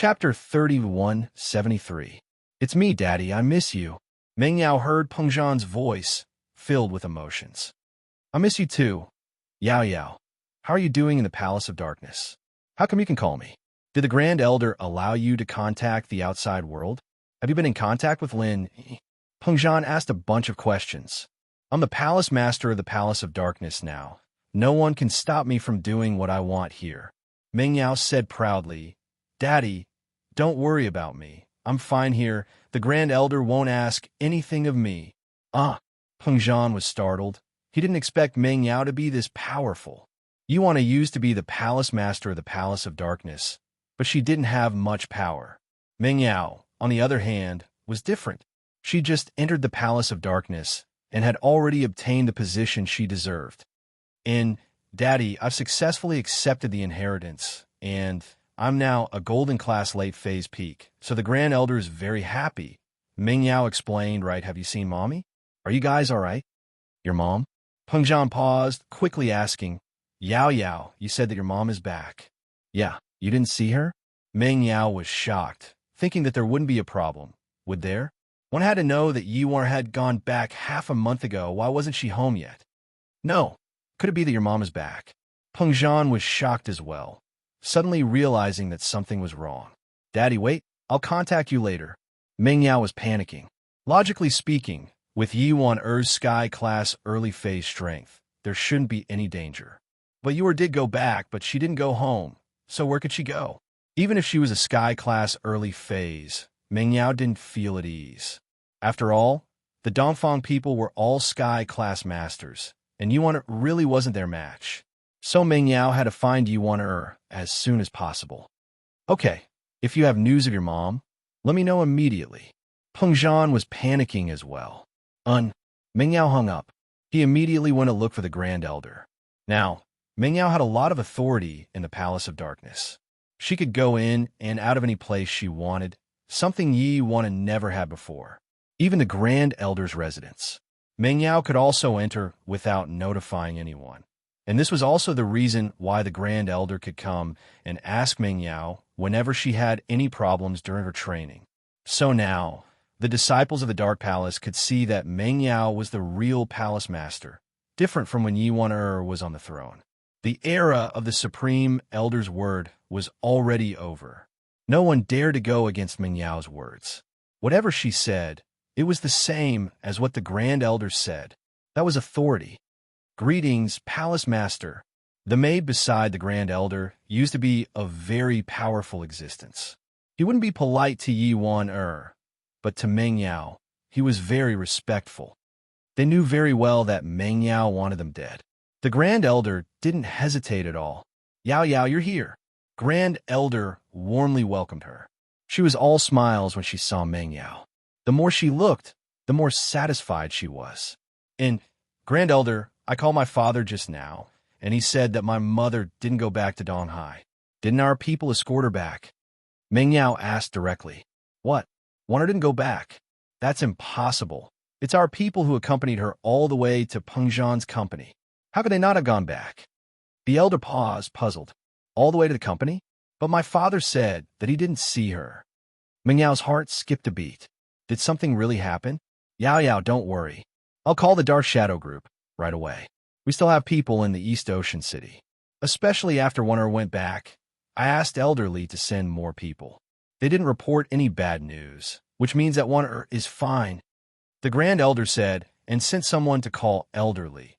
Chapter 3173. It's me, Daddy, I miss you. Meng Yao heard Peng Zhan's voice, filled with emotions. I miss you too. Yao Yao, how are you doing in the Palace of Darkness? How come you can call me? Did the Grand Elder allow you to contact the outside world? Have you been in contact with Lin? Peng Zhan asked a bunch of questions. I'm the Palace Master of the Palace of Darkness now. No one can stop me from doing what I want here. Meng Yao said proudly, Daddy, don't worry about me. I'm fine here. The Grand Elder won't ask anything of me. Peng Zhan was startled. He didn't expect Meng Yao to be this powerful. Yuan used to be the Palace Master of the Palace of Darkness, but she didn't have much power. Meng Yao, on the other hand, was different. She just entered the Palace of Darkness and had already obtained the position she deserved. Daddy, I've successfully accepted the inheritance, and I'm now a golden class late phase peak, so the Grand Elder is very happy. Meng Yao explained, right, have you seen Mommy? Are you guys all right? Your mom? Peng Zhan paused, quickly asking, Yao Yao, you said that your mom is back. Yeah, you didn't see her? Meng Yao was shocked, thinking that there wouldn't be a problem. Would there? One had to know that Yuan had gone back half a month ago. Why wasn't she home yet? No. Could it be that your mom is back? Peng Zhan was shocked as well, suddenly realizing that something was wrong. Daddy, wait, I'll contact you later. Meng Yao was panicking. Logically speaking, with Yuan-Er's Sky-class early-phase strength, there shouldn't be any danger. But Yuan did go back, but she didn't go home, so where could she go? Even if she was a Sky-class early-phase, Meng Yao didn't feel at ease. After all, the Dongfang people were all Sky-class masters, and Yuan really wasn't their match. So Meng Yao had to find Yuan as soon as possible. Okay, if you have news of your mom, let me know immediately. Peng Zhan was panicking as well. Meng Yao hung up. He immediately went to look for the Grand Elder. Now, Meng Yao had a lot of authority in the Palace of Darkness. She could go in and out of any place she wanted, something Yuan never had before. Even the Grand Elder's residence. Meng Yao could also enter without notifying anyone. And this was also the reason why the Grand Elder could come and ask Meng Yao whenever she had any problems during her training. So now, the disciples of the Dark Palace could see that Meng Yao was the real Palace Master, different from when Yuan was on the throne. The era of the Supreme Elder's word was already over. No one dared to go against Meng Yao's words. Whatever she said, it was the same as what the Grand Elder said. That was authority. Greetings, Palace Master. The maid beside the Grand Elder used to be a very powerful existence. He wouldn't be polite to Yuan, but to Meng Yao, he was very respectful. They knew very well that Meng Yao wanted them dead. The Grand Elder didn't hesitate at all. Yao Yao, you're here. Grand Elder warmly welcomed her. She was all smiles when she saw Meng Yao. The more she looked, the more satisfied she was. Grand Elder, I called my father just now, and he said that my mother didn't go back to Donghai. Didn't our people escort her back? Meng Yao asked directly. What? One didn't go back. That's impossible. It's our people who accompanied her all the way to Peng Zhan's company. How could they not have gone back? The elder paused, puzzled. All the way to the company? But my father said that he didn't see her. Meng Yao's heart skipped a beat. Did something really happen? Yao Yao, don't worry. I'll call the Dark Shadow Group right away. We still have people in the East Ocean City. Especially after Yuan went back, I asked Elderly to send more people. They didn't report any bad news, which means that Yuan is fine. The Grand Elder said, and sent someone to call Elderly.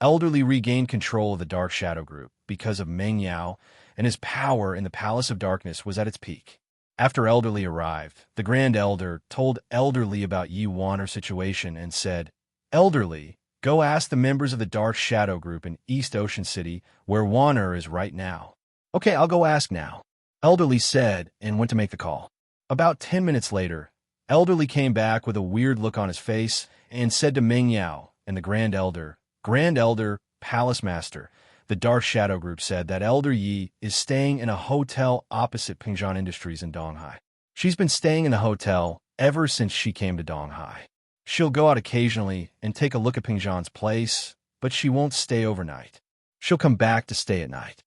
Elderly regained control of the Dark Shadow Group because of Meng Yao, and his power in the Palace of Darkness was at its peak. After Elderly arrived, the Grand Elder told Elderly about Yuan's situation and said, Elderly, go ask the members of the Dark Shadow Group in East Ocean City where Yuan is right now. Okay, I'll go ask now. Elderly said and went to make the call. About 10 minutes later, Elderly came back with a weird look on his face and said to Meng Yao and the Grand Elder, Palace Master, the Dark Shadow Group said that Elder Yi is staying in a hotel opposite Peng Zhan Industries in Donghai. She's been staying in the hotel ever since she came to Donghai. She'll go out occasionally and take a look at Peng Zhan's place, but she won't stay overnight. She'll come back to stay at night.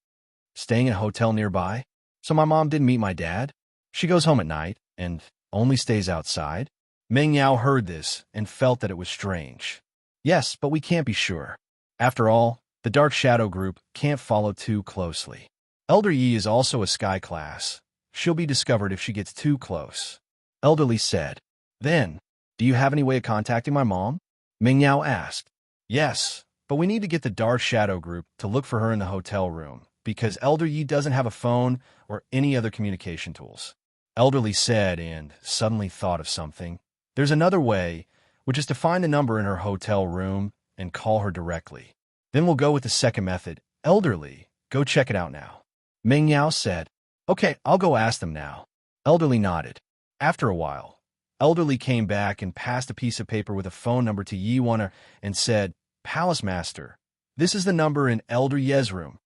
Staying in a hotel nearby? So my mom didn't meet my dad? She goes home at night and only stays outside? Meng Yao heard this and felt that it was strange. Yes, but we can't be sure. After all, the Dark Shadow group can't follow too closely. Elder Yi is also a sky class. She'll be discovered if she gets too close. Elderly said. Then, do you have any way of contacting my mom? Meng Yao asked. Yes, but we need to get the Dark Shadow group to look for her in the hotel room, because Elder Yi doesn't have a phone or any other communication tools. Elderly said and suddenly thought of something. There's another way, which is to find the number in her hotel room and call her directly. Then we'll go with the second method. Elderly, go check it out now. Meng Yao said. Okay, I'll go ask them now. Elderly nodded. After a while, Elderly came back and passed a piece of paper with a phone number to Yi Wan and said, Palace Master, this is the number in Elder Ye's room.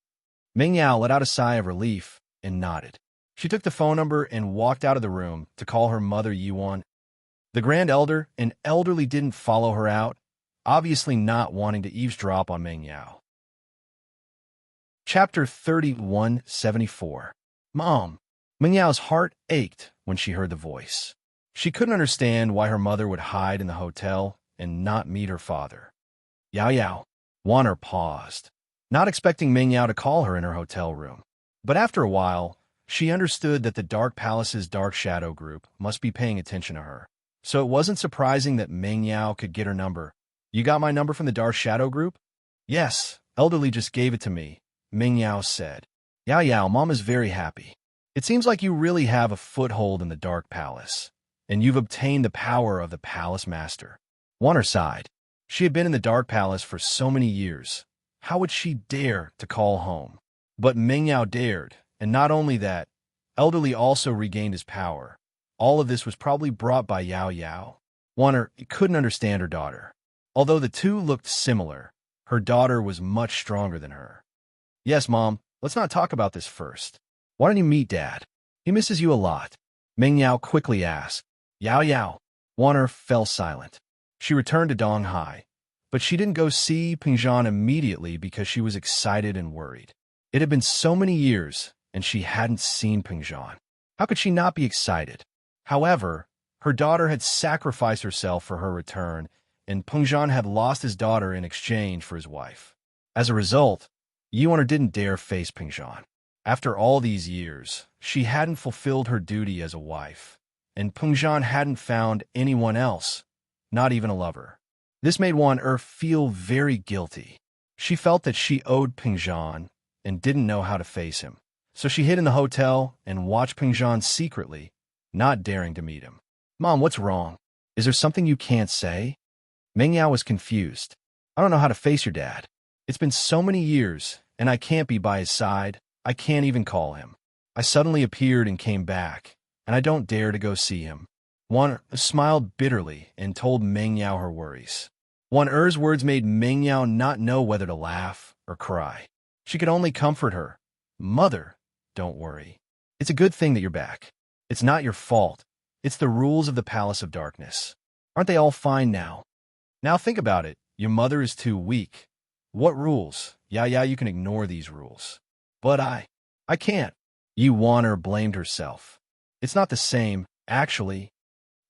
Meng Yao let out a sigh of relief and nodded. She took the phone number and walked out of the room to call her mother Yi Wan. The Grand Elder and Elderly didn't follow her out, obviously not wanting to eavesdrop on Meng Yao. Chapter 3174. Mom. Meng Yao's heart ached when she heard the voice. She couldn't understand why her mother would hide in the hotel and not meet her father. Yao Yao. Wanner paused, not expecting Meng Yao to call her in her hotel room. But after a while, she understood that the Dark Palace's Dark Shadow group must be paying attention to her. So it wasn't surprising that Meng Yao could get her number. You got my number from the Dark Shadow group? Yes, Elderly just gave it to me, Meng Yao said. Yao Yao, Mom is very happy. It seems like you really have a foothold in the Dark Palace, and you've obtained the power of the Palace Master. Wanner sighed. She had been in the Dark Palace for so many years. How would she dare to call home? But Meng Yao dared, and not only that, Elderly also regained his power. All of this was probably brought by Yao Yao. Wanner couldn't understand her daughter. Although the two looked similar, her daughter was much stronger than her. Yes, Mom, let's not talk about this first. Why don't you meet Dad? He misses you a lot. Meng Yao quickly asked. Yao Yao. Wanner fell silent. She returned to Donghai, but she didn't go see Pingzhan immediately because she was excited and worried. It had been so many years, and she hadn't seen Pingzhan. How could she not be excited? However, her daughter had sacrificed herself for her return, and Pingzhan had lost his daughter in exchange for his wife. As a result, Yuan didn't dare face Pingzhan. After all these years, she hadn't fulfilled her duty as a wife, and Pingzhan hadn't found anyone else, not even a lover. This made Wan feel very guilty. She felt that she owed Pingzhan and didn't know how to face him. So she hid in the hotel and watched Pingzhan secretly, not daring to meet him. Mom, what's wrong? Is there something you can't say? Meng Yao was confused. I don't know how to face your dad. It's been so many years, and I can't be by his side. I can't even call him. I suddenly appeared and came back, and I don't dare to go see him. Wan smiled bitterly and told Meng Yao her worries. Wan words made Meng Yao not know whether to laugh or cry. She could only comfort her. Mother, don't worry. It's a good thing that you're back. It's not your fault. It's the rules of the Palace of Darkness. Aren't they all fine now? Now think about it. Your mother is too weak. What rules? Yeah, you can ignore these rules. But I can't. Yi Wanner blamed herself. It's not the same, actually.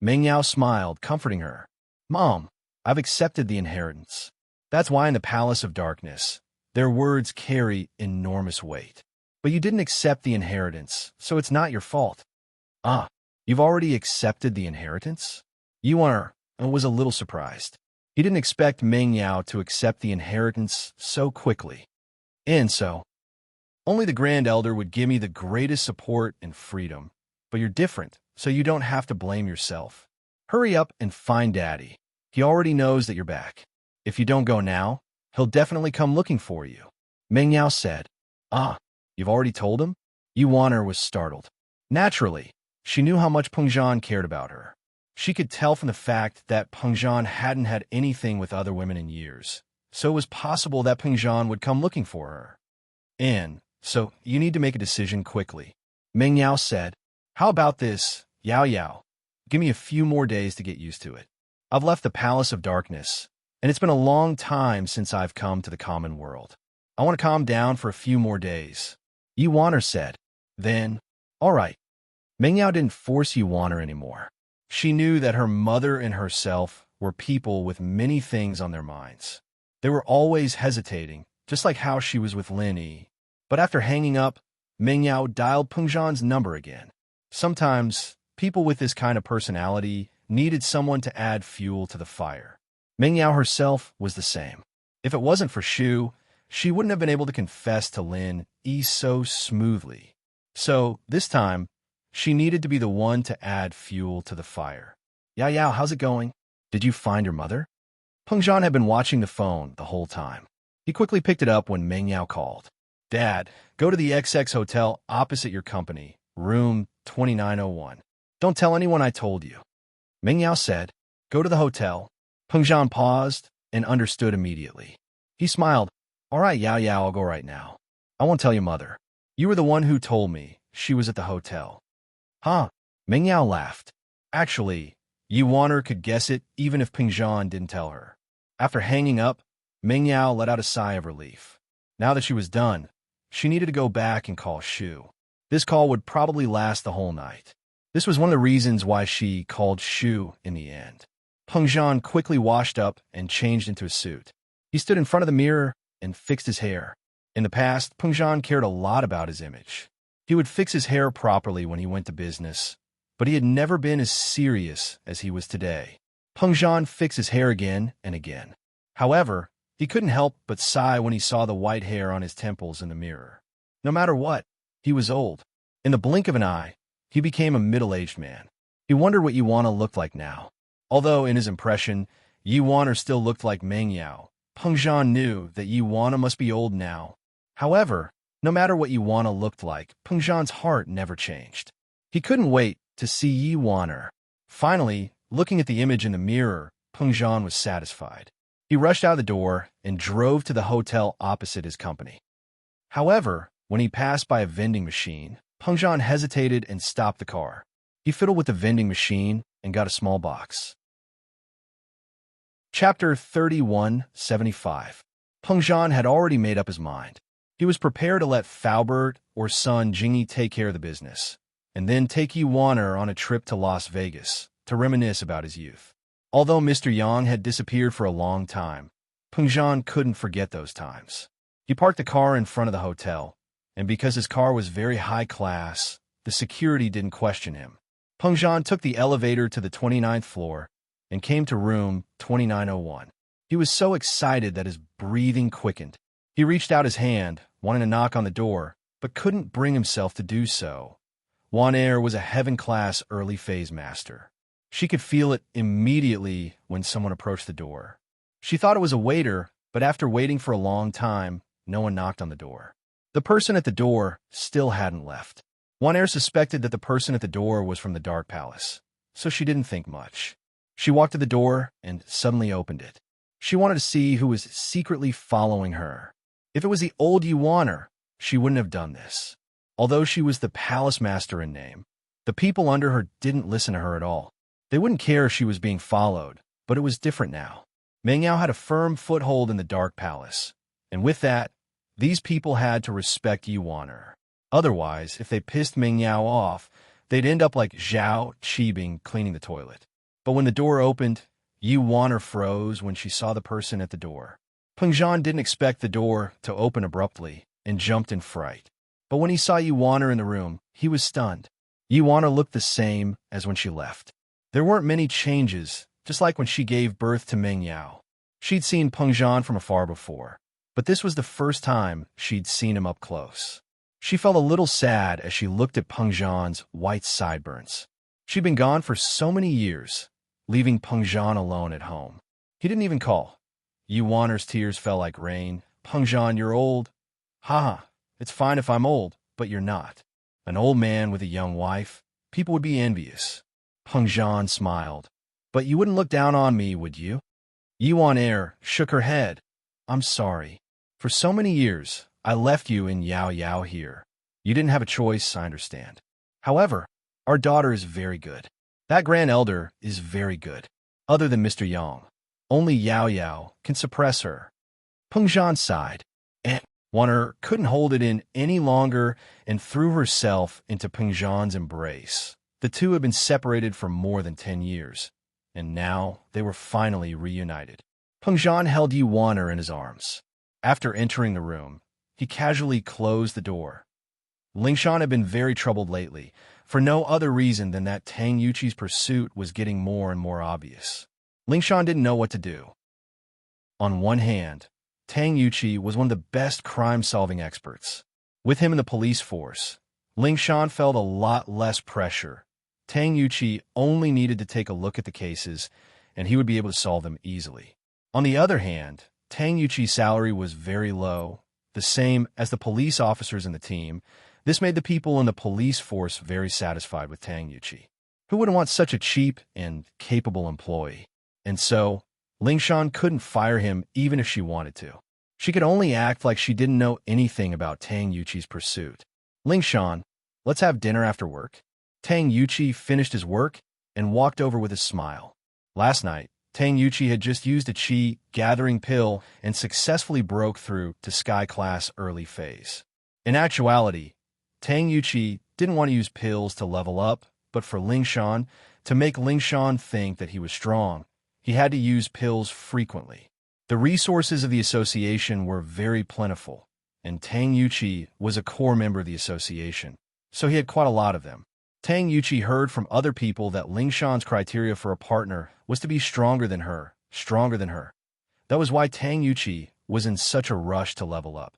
Meng Yao smiled, comforting her. Mom, I've accepted the inheritance. That's why in the Palace of Darkness, their words carry enormous weight. But you didn't accept the inheritance, so it's not your fault. Ah, you've already accepted the inheritance? Yi Wanner was a little surprised. He didn't expect Meng Yao to accept the inheritance so quickly. And so, only the Grand Elder would give me the greatest support and freedom. But you're different, so you don't have to blame yourself. Hurry up and find Daddy. He already knows that you're back. If you don't go now, he'll definitely come looking for you. Meng Yao said. Ah, you've already told him? Yi Wanner was startled. Naturally, she knew how much Pingzhan cared about her. She could tell from the fact that Pingzhan hadn't had anything with other women in years, so it was possible that Pingzhan would come looking for her. And so you need to make a decision quickly. Meng Yao said. How about this, Yao Yao? Give me a few more days to get used to it. I've left the Palace of Darkness, and it's been a long time since I've come to the common world. I want to calm down for a few more days. Yi Wanner said. Then, all right. Meng Yao didn't force Yuan anymore. She knew that her mother and herself were people with many things on their minds. They were always hesitating, just like how she was with Lin Yi. But after hanging up, Meng Yao dialed Peng Zhan's number again. Sometimes, people with this kind of personality needed someone to add fuel to the fire. Meng Yao herself was the same. If it wasn't for Shu, she wouldn't have been able to confess to Lin Yi so smoothly. So, this time, she needed to be the one to add fuel to the fire. Yao, how's it going? Did you find your mother? Peng Zhan had been watching the phone the whole time. He quickly picked it up when Meng Yao called. Dad, go to the XX hotel opposite your company, room 2901. Don't tell anyone I told you. Meng Yao said, go to the hotel. Peng Zhan paused and understood immediately. He smiled. All right, Yao, I'll go right now. I won't tell your mother. You were the one who told me she was at the hotel. Huh? Meng Yao laughed. Actually, Yuan could guess it even if Peng Zhan didn't tell her. After hanging up, Meng Yao let out a sigh of relief. Now that she was done, she needed to go back and call Shu. This call would probably last the whole night. This was one of the reasons why she called Shu in the end. Peng Zhan quickly washed up and changed into a suit. He stood in front of the mirror and fixed his hair. In the past, Peng Zhan cared a lot about his image. He would fix his hair properly when he went to business, but he had never been as serious as he was today. Peng Zhan fixed his hair again and again. However, he couldn't help but sigh when he saw the white hair on his temples in the mirror. No matter what, he was old. In the blink of an eye, he became a middle-aged man. He wondered what Yuan looked like now. Although, in his impression, Yuan still looked like Meng Yao, Peng Zhan knew that Yuan must be old now. However, no matter what Yuan looked like, Peng Zhan's heart never changed. He couldn't wait to see Yuan. Finally, looking at the image in the mirror, Peng Zhan was satisfied. He rushed out the door and drove to the hotel opposite his company. However, when he passed by a vending machine, Peng Zhan hesitated and stopped the car. He fiddled with the vending machine and got a small box. Chapter 3175. Peng Zhan had already made up his mind. He was prepared to let Faubert or son Jingyi take care of the business, and then take Yuan on a trip to Las Vegas to reminisce about his youth. Although Mr. Yang had disappeared for a long time, Peng Zhan couldn't forget those times. He parked the car in front of the hotel, and because his car was very high class, the security didn't question him. Peng Zhan took the elevator to the 29th floor and came to room 2901. He was so excited that his breathing quickened. He reached out his hand, wanting to knock on the door, but couldn't bring himself to do so. Wan was a heaven-class early phase master. She could feel it immediately when someone approached the door. She thought it was a waiter, but after waiting for a long time, no one knocked on the door. The person at the door still hadn't left. Wan suspected that the person at the door was from the Dark Palace, so she didn't think much. She walked to the door and suddenly opened it. She wanted to see who was secretly following her. If it was the old Yuan, she wouldn't have done this. Although she was the palace master in name, the people under her didn't listen to her at all. They wouldn't care if she was being followed, but it was different now. Meng Yao had a firm foothold in the Dark Palace, and with that, these people had to respect Yuan. Otherwise, if they pissed Meng Yao off, they'd end up like Zhao Qibing cleaning the toilet. But when the door opened, Yuan froze when she saw the person at the door. Peng Zhan didn't expect the door to open abruptly and jumped in fright. But when he saw Yuan in the room, he was stunned. Yuan looked the same as when she left. There weren't many changes, just like when she gave birth to Meng Yao. She'd seen Peng Zhan from afar before, but this was the first time she'd seen him up close. She felt a little sad as she looked at Peng Zhan's white sideburns. She'd been gone for so many years, leaving Peng Zhan alone at home. He didn't even call. Yuan's tears fell like rain. Peng Zhan, you're old. Haha, it's fine if I'm old, but you're not. An old man with a young wife, people would be envious. Peng Zhan smiled. But you wouldn't look down on me, would you? Yuan shook her head. I'm sorry. For so many years, I left you in Yao here. You didn't have a choice, I understand. However, our daughter is very good. That grand elder is very good. Other than Mr. Yang, only Yao can suppress her. Peng Zhan sighed. Wanner couldn't hold it in any longer and threw herself into Pengzhan's embrace. The two had been separated for more than 10 years, and now they were finally reunited. Pengzhan held Yu Wanner in his arms. After entering the room, he casually closed the door. Lingshan had been very troubled lately, for no other reason than that Tang Yuqi's pursuit was getting more and more obvious. Lingshan didn't know what to do. On one hand, Tang Yuqi was one of the best crime-solving experts. With him in the police force, Lingshan felt a lot less pressure. Tang Yuqi only needed to take a look at the cases, and he would be able to solve them easily. On the other hand, Tang Yuqi's salary was very low, the same as the police officers in the team. This made the people in the police force very satisfied with Tang Yuqi. Who wouldn't want such a cheap and capable employee? And so, Lingshan couldn't fire him even if she wanted to. She could only act like she didn't know anything about Tang Yuqi's pursuit. Lingshan, let's have dinner after work. Tang Yuqi finished his work and walked over with a smile. Last night, Tang Yuqi had just used a Qi gathering pill and successfully broke through to Sky Class early phase. In actuality, Tang Yuqi didn't want to use pills to level up, but for Lingshan, to make Lingshan think that he was strong, he had to use pills frequently. The resources of the association were very plentiful, and Tang Yuqi was a core member of the association, so he had quite a lot of them. Tang Yuqi heard from other people that Lingshan's criteria for a partner was to be stronger than her. That was why Tang Yuqi was in such a rush to level up.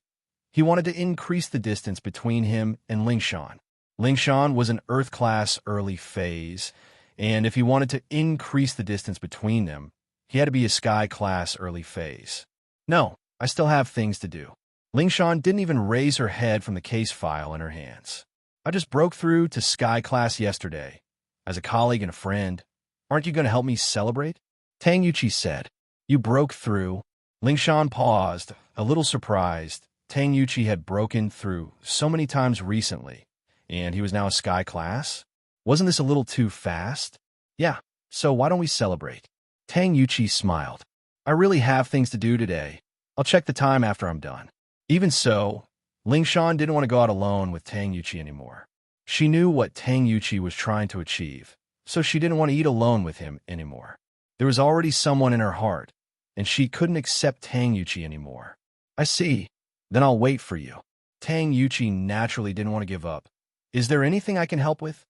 He wanted to increase the distance between him and Lingshan. Lingshan was an Earth Class early phase, and if he wanted to increase the distance between them, he had to be a Sky Class early phase. No, I still have things to do. Lingshan didn't even raise her head from the case file in her hands. I just broke through to Sky Class yesterday. As a colleague and a friend, aren't you going to help me celebrate? Tang Yuqi said. You broke through? Lingshan paused, a little surprised. Tang Yuqi had broken through so many times recently, and he was now a Sky Class? Wasn't this a little too fast? Yeah, so why don't we celebrate? Tang Yuqi smiled. I really have things to do today. I'll check the time after I'm done. Even so, Lingshan didn't want to go out alone with Tang Yuqi anymore. She knew what Tang Yuqi was trying to achieve, so she didn't want to eat alone with him anymore. There was already someone in her heart, and she couldn't accept Tang Yuqi anymore. I see. Then I'll wait for you. Tang Yuqi naturally didn't want to give up. Is there anything I can help with?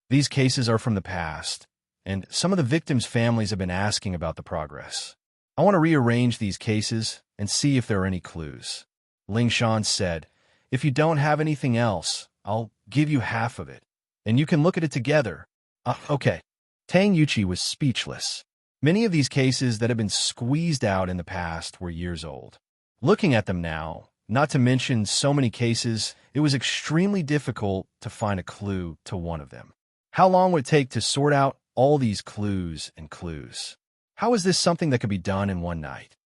These cases are from the past, and some of the victims' families have been asking about the progress. I want to rearrange these cases and see if there are any clues. Lingshan said, if you don't have anything else, I'll give you half of it, and you can look at it together. Okay. Tang Yuqi was speechless. Many of these cases that had been squeezed out in the past were years old. Looking at them now, not to mention so many cases, it was extremely difficult to find a clue to one of them. How long would it take to sort out all these clues and clues? How is this something that could be done in one night?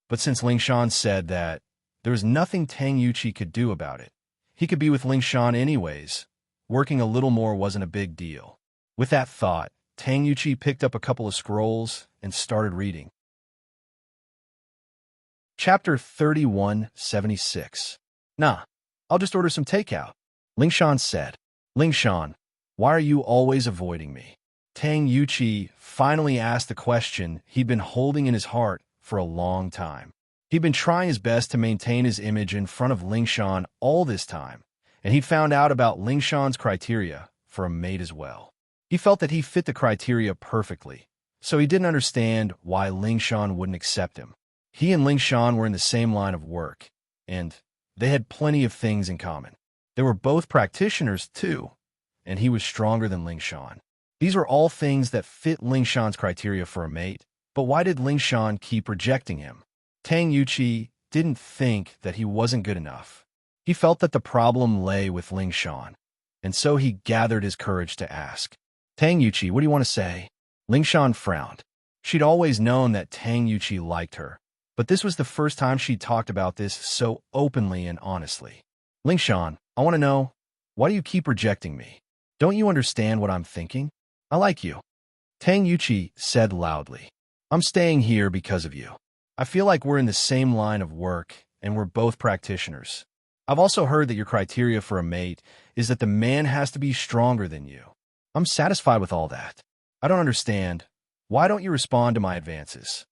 But since Lingshan said that there was nothing Tang Yuqi could do about it, he could be with Lingshan anyways. Working a little more wasn't a big deal. With that thought, Tang Yuqi picked up a couple of scrolls and started reading. Chapter 3176. Nah, I'll just order some takeout, Lingshan said. Lingshan, why are you always avoiding me? Tang Yuqi finally asked the question he'd been holding in his heart for a long time. He'd been trying his best to maintain his image in front of Lingshan all this time, and he'd found out about Lingshan's criteria for a mate as well. He felt that he fit the criteria perfectly, so he didn't understand why Lingshan wouldn't accept him. He and Lingshan were in the same line of work, and they had plenty of things in common. They were both practitioners, too, and he was stronger than Lingshan. These were all things that fit Lingshan's criteria for a mate, but why did Lingshan keep rejecting him? Tang Yuqi didn't think that he wasn't good enough. He felt that the problem lay with Lingshan, and so he gathered his courage to ask. Tang Yuqi, what do you want to say? Lingshan frowned. She'd always known that Tang Yuqi liked her, but this was the first time she'd talked about this so openly and honestly. Lingshan, I want to know, why do you keep rejecting me? Don't you understand what I'm thinking? I like you. Tang Yuqi said loudly. I'm staying here because of you. I feel like we're in the same line of work, and we're both practitioners. I've also heard that your criteria for a mate is that the man has to be stronger than you. I'm satisfied with all that. I don't understand. Why don't you respond to my advances?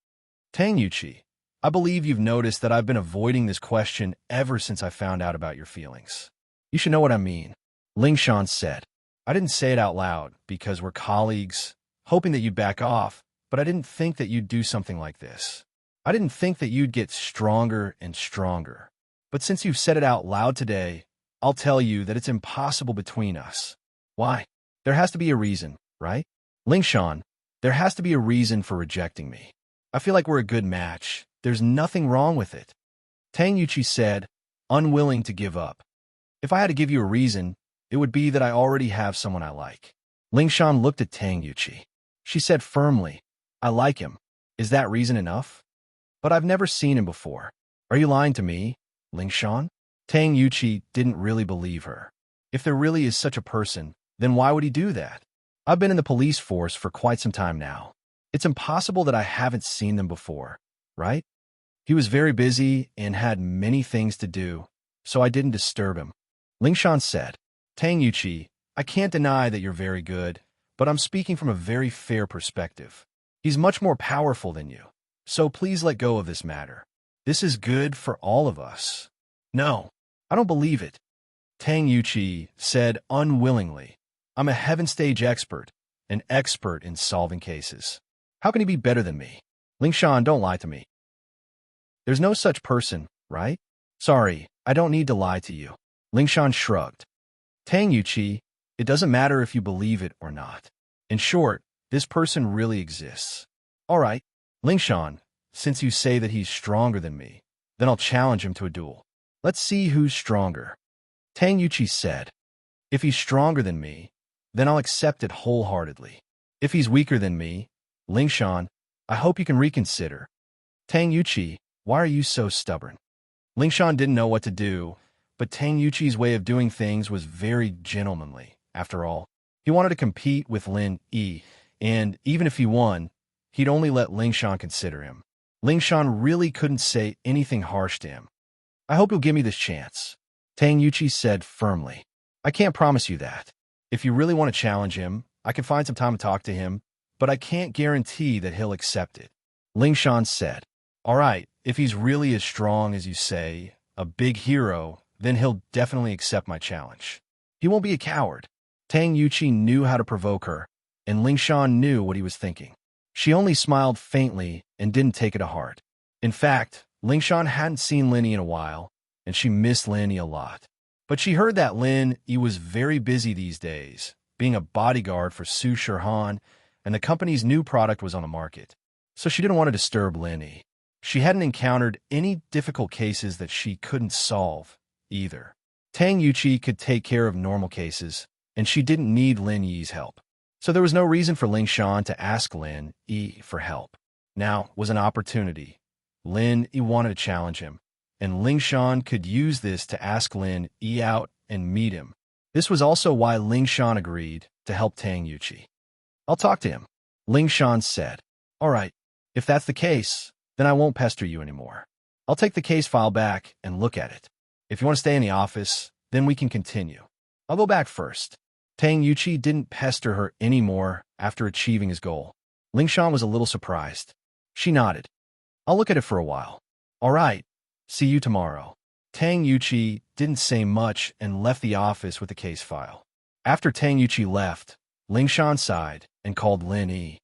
Tang Yuchi, I believe you've noticed that I've been avoiding this question ever since I found out about your feelings. You should know what I mean. Ling Shan said. I didn't say it out loud because we're colleagues, hoping that you'd back off, but I didn't think that you'd do something like this. I didn't think that you'd get stronger and stronger. But since you've said it out loud today, I'll tell you that it's impossible between us. Why? There has to be a reason, right? Ling Shan, there has to be a reason for rejecting me. I feel like we're a good match. There's nothing wrong with it. Tang Yuchi said, unwilling to give up. If I had to give you a reason, it would be that I already have someone I like. Ling Shan looked at Tang Yuchi. She said firmly, I like him. Is that reason enough? But I've never seen him before. Are you lying to me, Ling Shan? Tang Yuchi didn't really believe her. If there really is such a person, then why would he do that? I've been in the police force for quite some time now. It's impossible that I haven't seen them before, right? He was very busy and had many things to do, so I didn't disturb him. Ling Shan said, Tang Yuchi, I can't deny that you're very good, but I'm speaking from a very fair perspective. He's much more powerful than you, so please let go of this matter. This is good for all of us. No, I don't believe it. Tang Yuchi said unwillingly, I'm a heaven stage expert, an expert in solving cases. How can he be better than me? Ling Shan, don't lie to me. There's no such person, right? Sorry, I don't need to lie to you. Ling Shan shrugged. Tang Yuchi, it doesn't matter if you believe it or not. In short, this person really exists. All right, Ling Shan, since you say that he's stronger than me, then I'll challenge him to a duel. Let's see who's stronger. Tang Yuchi said, if he's stronger than me, then I'll accept it wholeheartedly. If he's weaker than me, Ling Shan, I hope you can reconsider. Tang Yuchi, why are you so stubborn? Ling Shan didn't know what to do, but Tang Yuchi's way of doing things was very gentlemanly. After all, he wanted to compete with Lin Yi, and even if he won, he'd only let Ling Shan consider him. Ling Shan really couldn't say anything harsh to him. I hope you'll give me this chance, Tang Yuchi said firmly. I can't promise you that. If you really want to challenge him, I can find some time to talk to him, but I can't guarantee that he'll accept it. Ling Shan said, all right, if he's really as strong as you say, a big hero, then he'll definitely accept my challenge. He won't be a coward. Tang Yuchi knew how to provoke her, and Ling Shan knew what he was thinking. She only smiled faintly and didn't take it to heart. In fact, Ling Shan hadn't seen Lin Yi in a while, and she missed Lin Yi a lot. But she heard that Lin Yi was very busy these days, being a bodyguard for Su Shihan, and the company's new product was on the market. So she didn't want to disturb Lin Yi. She hadn't encountered any difficult cases that she couldn't solve, either. Tang Yuchi could take care of normal cases, and she didn't need Lin Yi's help. So there was no reason for Ling Shan to ask Lin Yi for help. Now was an opportunity. Lin Yi wanted to challenge him, and Ling Shan could use this to ask Lin Yi out and meet him. This was also why Ling Shan agreed to help Tang Yuchi. I'll talk to him, Ling Shan said. All right, if that's the case, then I won't pester you anymore. I'll take the case file back and look at it. If you want to stay in the office, then we can continue. I'll go back first. Tang Yuchi didn't pester her anymore after achieving his goal. Ling Shan was a little surprised. She nodded. I'll look at it for a while. All right, see you tomorrow. Tang Yuchi didn't say much and left the office with the case file. After Tang Yuchi left, Ling Shan sighed and called Lin Yi.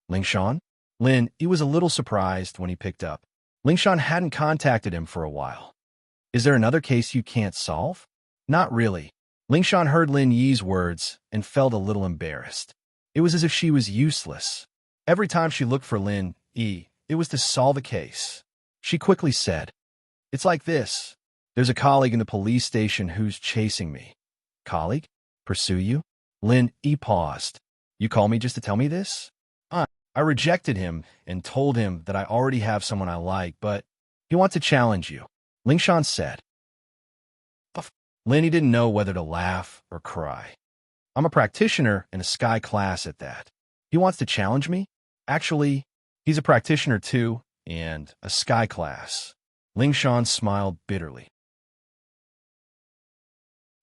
Ling Shan? Lin Yi was a little surprised when he picked up. Ling Shan hadn't contacted him for a while. Is there another case you can't solve? Not really. Ling Shan heard Lin Yi's words and felt a little embarrassed. It was as if she was useless. Every time she looked for Lin Yi, it was to solve a case. She quickly said, it's like this. There's a colleague in the police station who's chasing me. Colleague? Pursue you? Lin Yi paused. You call me just to tell me this? I rejected him and told him that I already have someone I like, but he wants to challenge you. Ling Shan said. Lin Yi didn't know whether to laugh or cry. I'm a practitioner in a sky class at that. He wants to challenge me? Actually, he's a practitioner too, and a sky class. Ling Shan smiled bitterly.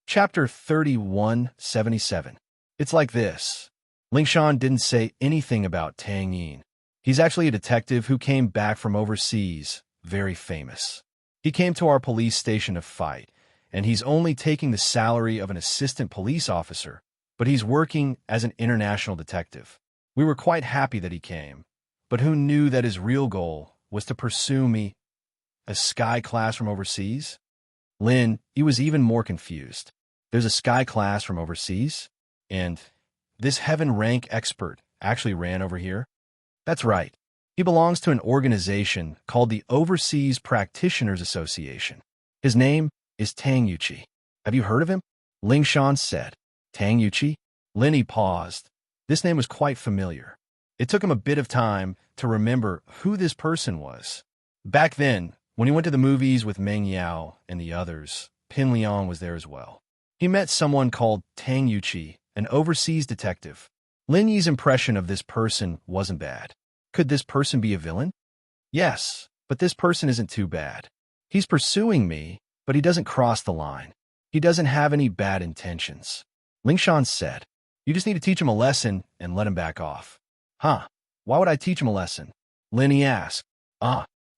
Chapter 3177. It's like this. Ling Shan didn't say anything about Tang Yin. He's actually a detective who came back from overseas, very famous. He came to our police station to fight, and he's only taking the salary of an assistant police officer, but he's working as an international detective. We were quite happy that he came, but who knew that his real goal was to pursue me, a sky class from overseas? Lin, he was even more confused. There's a sky class from overseas? And this heaven rank expert actually ran over here? That's right. He belongs to an organization called the Overseas Practitioners Association. His name is Tang Yuqi. Have you heard of him? Ling Shan said. Tang Yuqi? Linny paused. This name was quite familiar. It took him a bit of time to remember who this person was. Back then, when he went to the movies with Meng Yao and the others, Pin Liang was there as well. He met someone called Tang Yuqi, an overseas detective. Lin Yi's impression of this person wasn't bad. Could this person be a villain? Yes, but this person isn't too bad. He's pursuing me, but he doesn't cross the line. He doesn't have any bad intentions. Ling Shan said, you just need to teach him a lesson and let him back off. Huh? Why would I teach him a lesson? Lin Yi asked.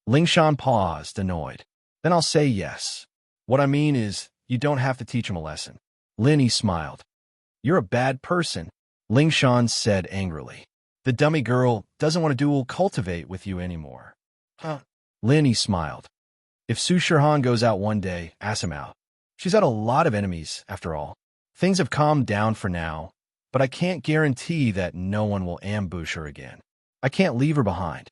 Ling Shan paused, annoyed. Then I'll say yes. What I mean is, you don't have to teach him a lesson. Lin Yi smiled. You're a bad person, Ling Shan said angrily. The dummy girl doesn't want to dual cultivate with you anymore. Huh? Lin Yi smiled. If Su Shihan goes out one day, ask him out. She's had a lot of enemies, after all. Things have calmed down for now, but I can't guarantee that no one will ambush her again. I can't leave her behind.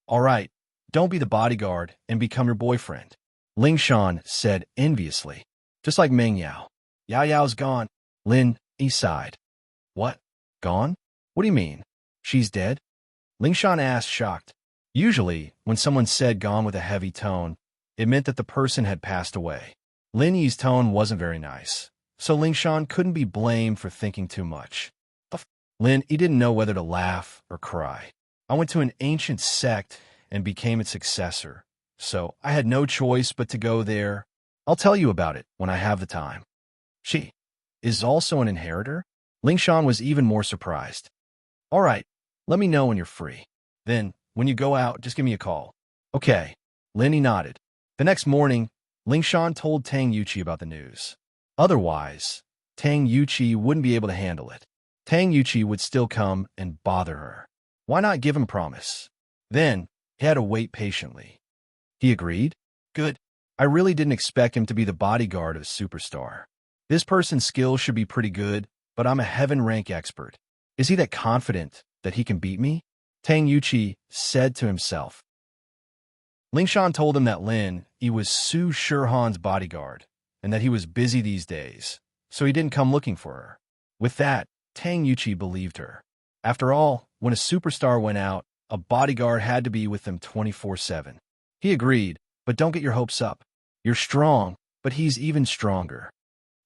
All right, don't be the bodyguard and become your boyfriend, Ling Shan said enviously. Just like Meng Yao. Yao Yao's gone. Lin Yi sighed. What? Gone? What do you mean? She's dead? Ling Shan asked, shocked. Usually, when someone said gone with a heavy tone, it meant that the person had passed away. Lin Yi's tone wasn't very nice, so Ling Shan couldn't be blamed for thinking too much. Lin Yi didn't know whether to laugh or cry. I went to an ancient sect and became its successor, so I had no choice but to go there. I'll tell you about it when I have the time. She is also an inheritor? Ling Shan was even more surprised. All right, let me know when you're free. Then, when you go out, just give me a call. Okay, Lin Yi nodded. The next morning, Ling Shan told Tang Yuqi about the news. Otherwise, Tang Yuqi wouldn't be able to handle it. Tang Yuqi would still come and bother her. Why not give him promise? Then, he had to wait patiently. He agreed? Good. I really didn't expect him to be the bodyguard of a superstar. This person's skills should be pretty good, but I'm a heaven rank expert. Is he that confident that he can beat me? Tang Yuqi said to himself. Ling Shan told him that Lin Yi was Su Shihan's bodyguard, and that he was busy these days, so he didn't come looking for her. With that, Tang Yuqi believed her. After all, when a superstar went out, a bodyguard had to be with them 24/7. He agreed, but don't get your hopes up. You're strong, but he's even stronger.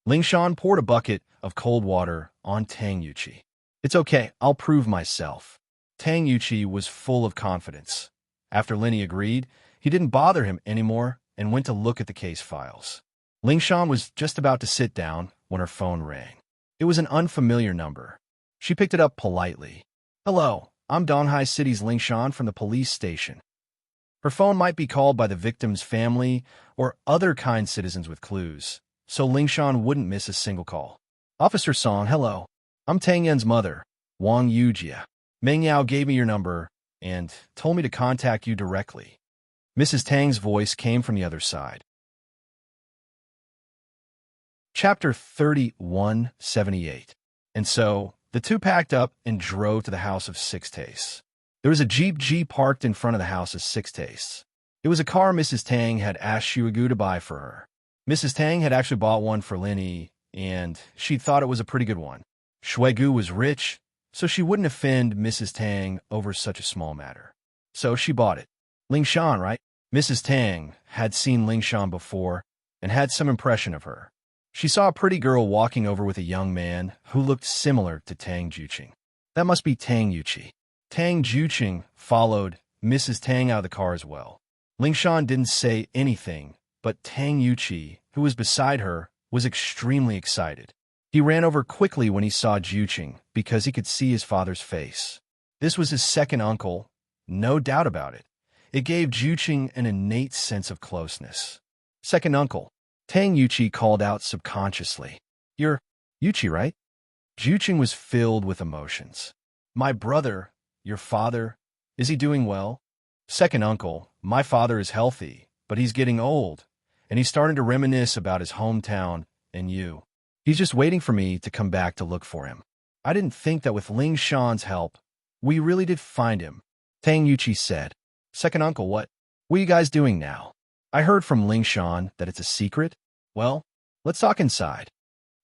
Ling Shan poured a bucket of cold water on Tang Yuqi. It's okay, I'll prove myself. Tang Yuqi was full of confidence. After Lin Yi agreed, he didn't bother him anymore and went to look at the case files. Ling Shan was just about to sit down when her phone rang. It was an unfamiliar number. She picked it up politely. Hello, I'm Donghai City's Ling Shan from the police station. Her phone might be called by the victim's family or other kind citizens with clues, so Ling Shan wouldn't miss a single call. Officer Song, hello. I'm Tang Yan's mother, Wang Yujia. Meng Yao gave me your number and told me to contact you directly. Mrs. Tang's voice came from the other side. Chapter 3178. And so, the two packed up and drove to the house of Six Tastes. There was a Jeep parked in front of the house of Six Tastes. It was a car Mrs. Tang had asked Shuigu to buy for her. Mrs. Tang had actually bought one for Lin Yi, and she thought it was a pretty good one. Shuigu was rich, so she wouldn't offend Mrs. Tang over such a small matter. So she bought it. Ling Shan, right? Mrs. Tang had seen Ling Shan before and had some impression of her. She saw a pretty girl walking over with a young man who looked similar to Tang Juqing. That must be Tang Yuqi. Tang Juqing followed Mrs. Tang out of the car as well. Lingshan didn't say anything, but Tang Yuqi, who was beside her, was extremely excited. He ran over quickly when he saw Juqing because he could see his father's face. This was his second uncle, no doubt about it. It gave Juqing an innate sense of closeness. Second uncle, Tang Yuqi called out subconsciously. You're Yuqi, right? Juqing was filled with emotions. My brother, your father, is he doing well? Second uncle, my father is healthy, but he's getting old, and he's starting to reminisce about his hometown and you. He's just waiting for me to come back to look for him. I didn't think that with Ling Shan's help, we really did find him, Tang Yuqi said. Second uncle, what are you guys doing now? I heard from Ling Shan that it's a secret. Well, let's talk inside.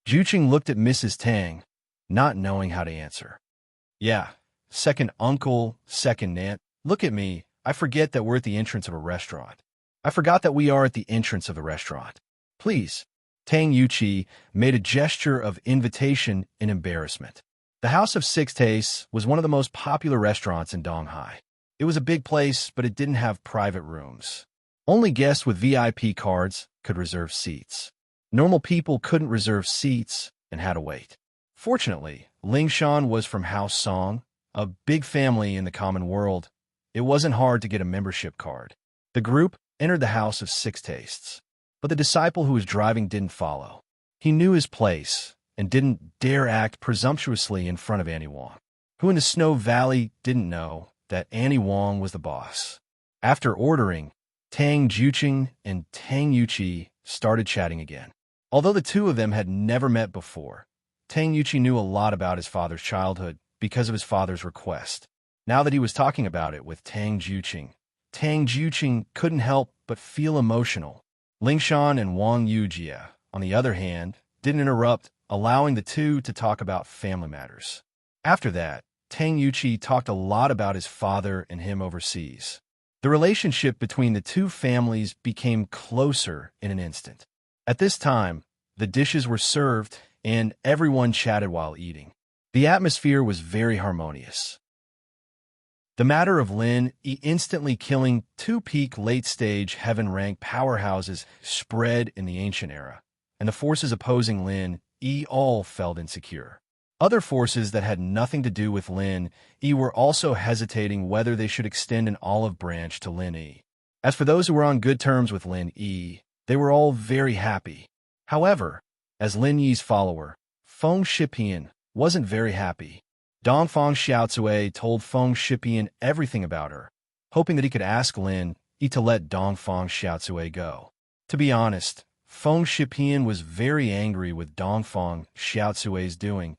Juqing looked at Mrs. Tang, not knowing how to answer. Yeah, second uncle, second aunt. Look at me. I forget that we're at the entrance of a restaurant. I forgot that we are at the entrance of the restaurant. Please. Tang Yuqi made a gesture of invitation and embarrassment. The House of Six Tastes was one of the most popular restaurants in Donghai. It was a big place, but it didn't have private rooms. Only guests with VIP cards could reserve seats. Normal people couldn't reserve seats and had to wait. Fortunately, Ling Shan was from House Song, a big family in the common world. It wasn't hard to get a membership card. The group entered the House of Six Tastes, but the disciple who was driving didn't follow. He knew his place and didn't dare act presumptuously in front of Annie Wong, who in the Snow Valley didn't know that Annie Wong was the boss. After ordering, Tang Juqing and Tang Yuqi started chatting again. Although the two of them had never met before, Tang Yuqi knew a lot about his father's childhood because of his father's request. Now that he was talking about it with Tang Juqing couldn't help but feel emotional. Lingshan and Wang Yujia, on the other hand, didn't interrupt, allowing the two to talk about family matters. After that, Tang Yuqi talked a lot about his father and him overseas. The relationship between the two families became closer in an instant. At this time, the dishes were served and everyone chatted while eating. The atmosphere was very harmonious. The matter of Lin Yi instantly killing two peak late-stage heaven-rank powerhouses spread in the ancient era, and the forces opposing Lin Yi all felt insecure. Other forces that had nothing to do with Lin Yi were also hesitating whether they should extend an olive branch to Lin Yi. As for those who were on good terms with Lin Yi, they were all very happy. However, as Lin Yi's follower, Feng Shipian wasn't very happy. Dongfang Xiaocui told Feng Shipian everything about her, hoping that he could ask Lin Yi to let Dongfang Xiaocui go. To be honest, Feng Shipian was very angry with Dongfang Xiaocui's doing.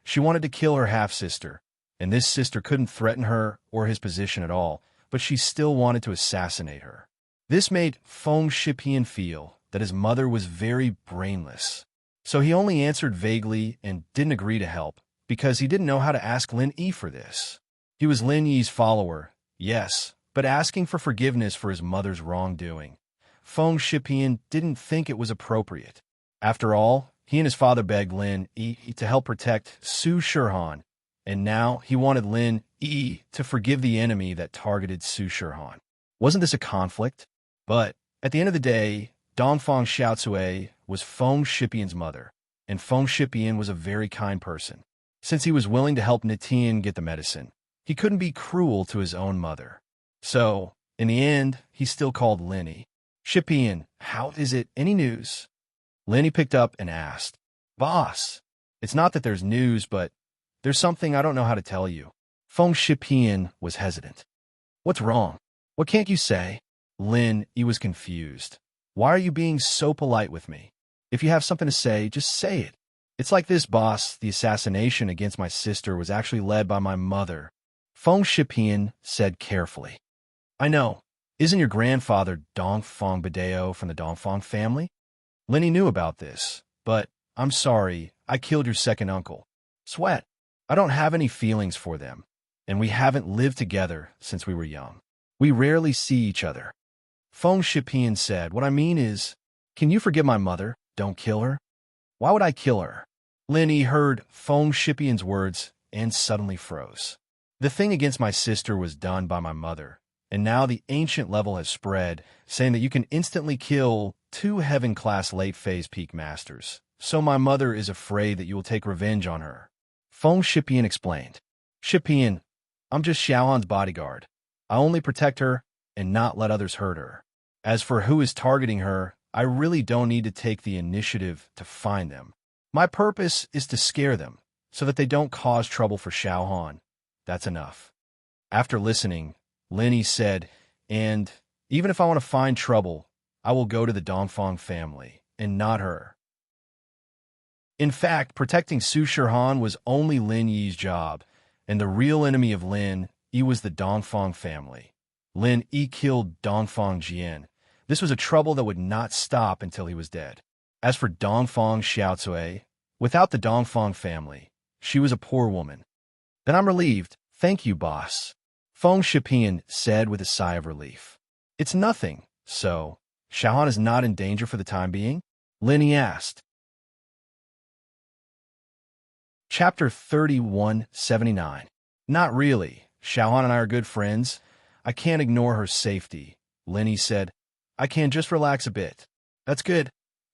She wanted to kill her half-sister, and this sister couldn't threaten her or his position at all, but she still wanted to assassinate her. This made Feng Shipian feel that his mother was very brainless. So he only answered vaguely and didn't agree to help, because he didn't know how to ask Lin Yi for this. He was Lin Yi's follower, yes, but asking for forgiveness for his mother's wrongdoing. Feng Shipian didn't think it was appropriate. After all, he and his father begged Lin Yi to help protect Su Shirhan, and now he wanted Lin Yi to forgive the enemy that targeted Su Shirhan. Wasn't this a conflict? But at the end of the day, Dongfang Xiaocui was Feng Shipian's mother, and Feng Shipian was a very kind person. Since he was willing to help Nitian get the medicine, he couldn't be cruel to his own mother. So, in the end, he still called Lin Yi. Shipian, how is it? Any news? Lin Yi picked up and asked. Boss, it's not that there's news, but there's something I don't know how to tell you. Feng Shipian was hesitant. What's wrong? What can't you say? Lin Yi was confused. Why are you being so polite with me? If you have something to say, just say it. It's like this, boss. The assassination against my sister was actually led by my mother. Feng Shipian said carefully. I know. Isn't your grandfather Dongfang Badeo from the Dongfang family? Lin Yi knew about this, but I'm sorry, I killed your second uncle. Sweat. I don't have any feelings for them, and we haven't lived together since we were young. We rarely see each other. Feng Shipian said, what I mean is, can you forgive my mother? Don't kill her. Why would I kill her? Lin Yi heard Feng Shipian's words and suddenly froze. The thing against my sister was done by my mother, and now the ancient level has spread, saying that you can instantly kill 2 heaven-class late-phase peak masters. So my mother is afraid that you will take revenge on her. Feng Shipian explained. Shipian, I'm just Xiaohan's bodyguard. I only protect her and not let others hurt her. As for who is targeting her, I really don't need to take the initiative to find them. My purpose is to scare them, so that they don't cause trouble for Xiaohan. That's enough. After listening, Lin Yi said, and even if I want to find trouble, I will go to the Dongfang family, and not her. In fact, protecting Su Shihan was only Lin Yi's job, and the real enemy of Lin Yi was the Dongfang family. Lin Yi killed Dongfang Jian. This was a trouble that would not stop until he was dead. As for Dongfang Xiaocui, without the Dongfang family, she was a poor woman. Then I'm relieved. Thank you, boss. Feng Shipian said with a sigh of relief. It's nothing, so Xiaohan is not in danger for the time being? Lin Yi asked. Chapter 3179. Not really. Xiaohan and I are good friends. I can't ignore her safety. Lin Yi said. I can just relax a bit. That's good.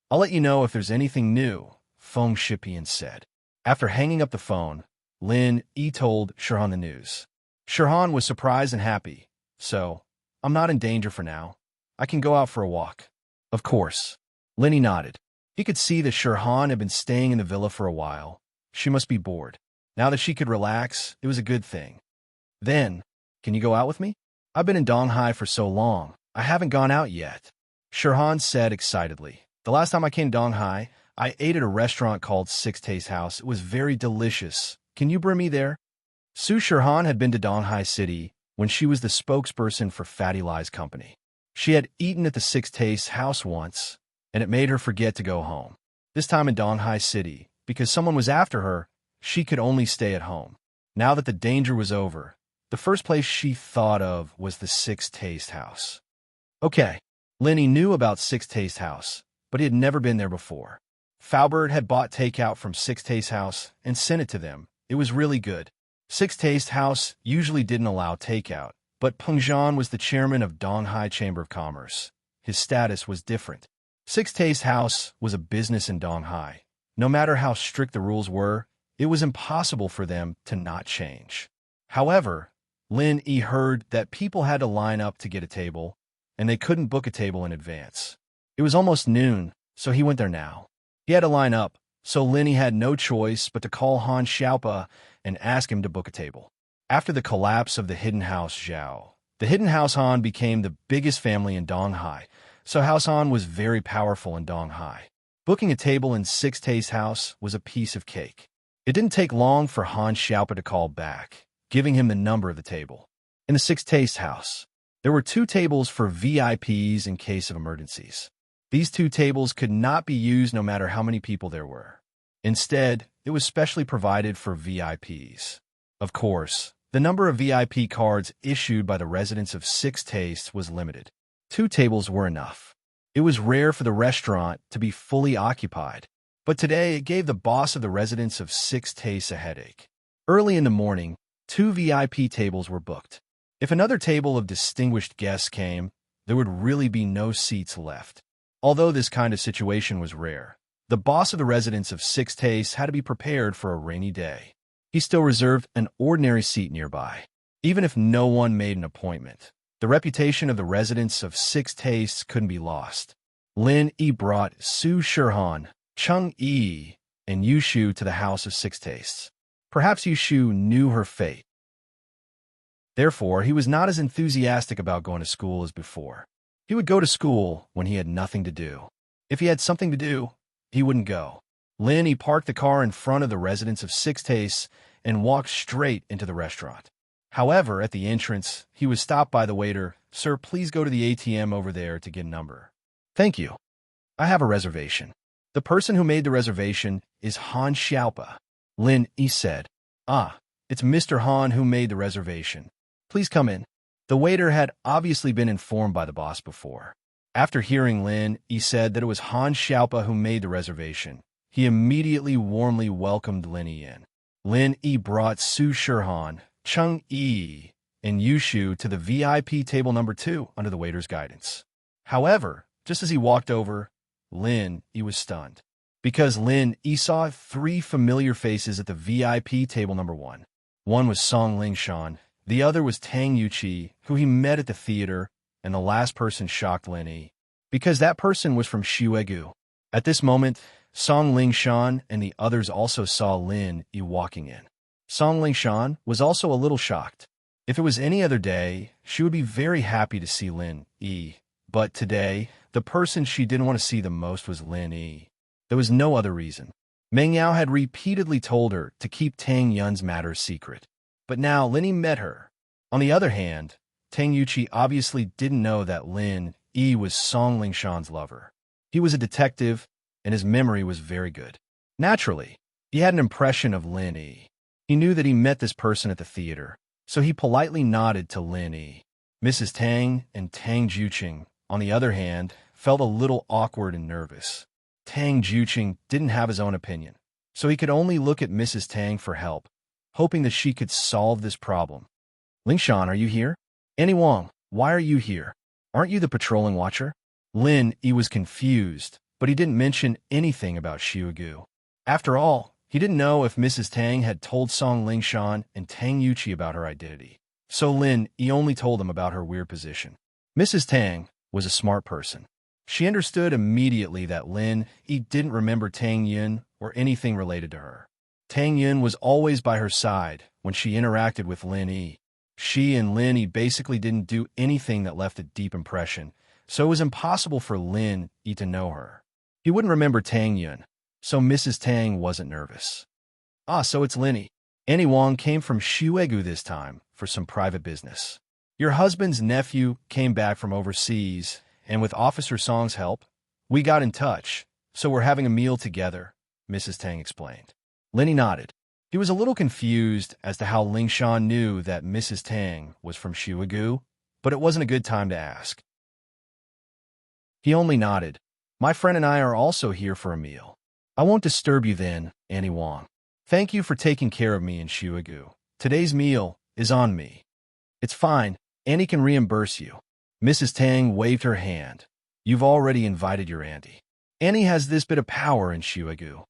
I'll let you know if there's anything new, Feng Shipian said. After hanging up the phone, Lin Yi told Shihan the news. Shihan was surprised and happy. So, I'm not in danger for now. I can go out for a walk. Of course. Lin Yi nodded. He could see that Shihan had been staying in the villa for a while. She must be bored. Now that she could relax, it was a good thing. Then, can you go out with me? I've been in Donghai for so long. I haven't gone out yet. Shihan said excitedly. The last time I came to Donghai, I ate at a restaurant called Six Taste House. It was very delicious. Can you bring me there? Su Shihan had been to Donghai City when she was the spokesperson for Fatty Lie's company. She had eaten at the Six Taste House once, and it made her forget to go home. This time in Donghai City, because someone was after her, she could only stay at home. Now that the danger was over, the first place she thought of was the Six Taste House. Okay, Lin Yi knew about Six Taste House, but he had never been there before. Faubert had bought takeout from Six Taste House and sent it to them. It was really good. Six Taste House usually didn't allow takeout, but Peng Zhan was the chairman of Donghai Chamber of Commerce. His status was different. Six Taste House was a business in Donghai. No matter how strict the rules were, it was impossible for them to not change. However, Lin Yi heard that people had to line up to get a table, and they couldn't book a table in advance. It was almost noon, so he went there now. He had to line up, so Lin Yi had no choice but to call Han Xiaopa and ask him to book a table. After the collapse of the Hidden House Zhao, the Hidden House Han became the biggest family in Donghai, so House Han was very powerful in Donghai. Booking a table in Six Taste House was a piece of cake. It didn't take long for Han Xiaopa to call back, giving him the number of the table. In the Six Taste House, there were 2 tables for VIPs in case of emergencies. These 2 tables could not be used no matter how many people there were. Instead, it was specially provided for VIPs. Of course, the number of VIP cards issued by the residents of Six Tastes was limited. 2 tables were enough. It was rare for the restaurant to be fully occupied, but today it gave the boss of the residents of Six Tastes a headache. Early in the morning, 2 VIP tables were booked. If another table of distinguished guests came, there would really be no seats left. Although this kind of situation was rare, the boss of the residents of Six Tastes had to be prepared for a rainy day. He still reserved an ordinary seat nearby. Even if no one made an appointment, the reputation of the residents of Six Tastes couldn't be lost. Lin Yi brought Su Shihan, Cheng Yi, and Yushu to the house of Six Tastes. Perhaps Yushu knew her fate. Therefore, he was not as enthusiastic about going to school as before. He would go to school when he had nothing to do. If he had something to do, he wouldn't go. Lin Yi parked the car in front of the residence of Six Tastes and walked straight into the restaurant. However, at the entrance, he was stopped by the waiter. Sir, please go to the ATM over there to get a number. Thank you. I have a reservation. The person who made the reservation is Han Xiaopa. Lin Yi said. Ah, it's Mr. Han who made the reservation. Please come in. The waiter had obviously been informed by the boss before. After hearing Lin Yi said that it was Han Xiaopa who made the reservation, he immediately warmly welcomed Lin Yi in. Lin Yi brought Su Shihan, Cheng Yi, and Yushu to the VIP table number 2 under the waiter's guidance. However, just as he walked over, Lin Yi was stunned, because Lin Yi saw 3 familiar faces at the VIP table number 1. One was Song Lingshan, the other was Tang Yuqi, who he met at the theater, and the last person shocked Lin Yi, because that person was from Shuegu. At this moment, Song Lingshan and the others also saw Lin Yi walking in. Song Lingshan was also a little shocked. If it was any other day, she would be very happy to see Lin Yi, but today, the person she didn't want to see the most was Lin Yi. There was no other reason. Meng Yao had repeatedly told her to keep Tang Yun's matters secret, but now Lin Yi met her. On the other hand, Tang Yuqi obviously didn't know that Lin Yi was Song Lingshan's lover. He was a detective, and his memory was very good. Naturally, he had an impression of Lin Yi. He knew that he met this person at the theater, so he politely nodded to Lin Yi. Mrs. Tang and Tang Juqing, on the other hand, felt a little awkward and nervous. Tang Juqing didn't have his own opinion, so he could only look at Mrs. Tang for help, hoping that she could solve this problem. Lingshan, are you here? Annie Wang, why are you here? Aren't you the patrolling watcher? Lin Yi was confused, but he didn't mention anything about Shuegu. After all, he didn't know if Mrs. Tang had told Song Lingshan and Tang Yuqi about her identity, so Lin Yi only told them about her weird position. Mrs. Tang was a smart person. She understood immediately that Lin Yi didn't remember Tang Yun or anything related to her. Tang Yun was always by her side when she interacted with Lin Yi. She and Lin Yi basically didn't do anything that left a deep impression, so it was impossible for Lin Yi to know her. He wouldn't remember Tang Yun, so Mrs. Tang wasn't nervous. Ah, so it's Lin Yi. Annie Wang came from Shuegu this time for some private business. Your husband's nephew came back from overseas, and with Officer Song's help, we got in touch, so we're having a meal together, Mrs. Tang explained. Lin Yi nodded. He was a little confused as to how Lingshan knew that Mrs. Tang was from Shuegu, but it wasn't a good time to ask. He only nodded. My friend and I are also here for a meal. I won't disturb you then, Annie Wang. Thank you for taking care of me in Shuegu. Today's meal is on me. It's fine. Annie can reimburse you. Mrs. Tang waved her hand. You've already invited your auntie. Annie has this bit of power in Shuegu.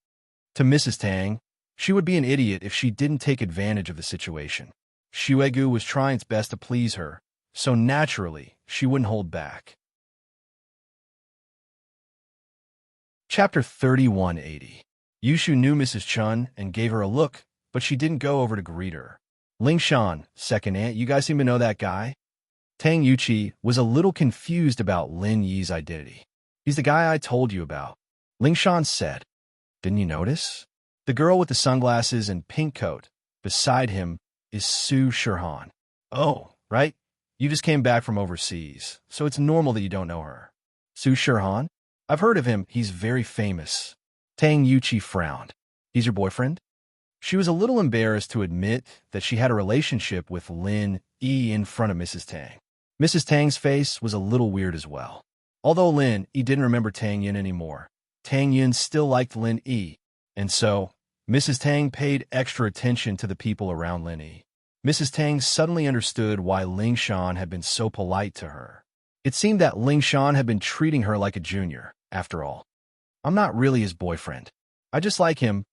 To Mrs. Tang, she would be an idiot if she didn't take advantage of the situation. Shuegu was trying its best to please her, so naturally, she wouldn't hold back. Chapter 3180. Yushu knew Mrs. Chun and gave her a look, but she didn't go over to greet her. Lingshan, second aunt, you guys seem to know that guy? Tang Yuqi was a little confused about Lin Yi's identity. He's the guy I told you about, Lingshan said. Didn't you notice? The girl with the sunglasses and pink coat beside him is Su Shirhan. Oh, right. You just came back from overseas, so it's normal that you don't know her. Su Shirhan? I've heard of him. He's very famous. Tang Yuqi frowned. He's your boyfriend? She was a little embarrassed to admit that she had a relationship with Lin Yi in front of Mrs. Tang. Mrs. Tang's face was a little weird as well. Although Lin Yi didn't remember Tang Yun anymore, Tang Yun still liked Lin Yi, and so Mrs. Tang paid extra attention to the people around Lin Yi. Mrs. Tang suddenly understood why Lingshan had been so polite to her. It seemed that Lingshan had been treating her like a junior, after all. I'm not really his boyfriend. I just like him,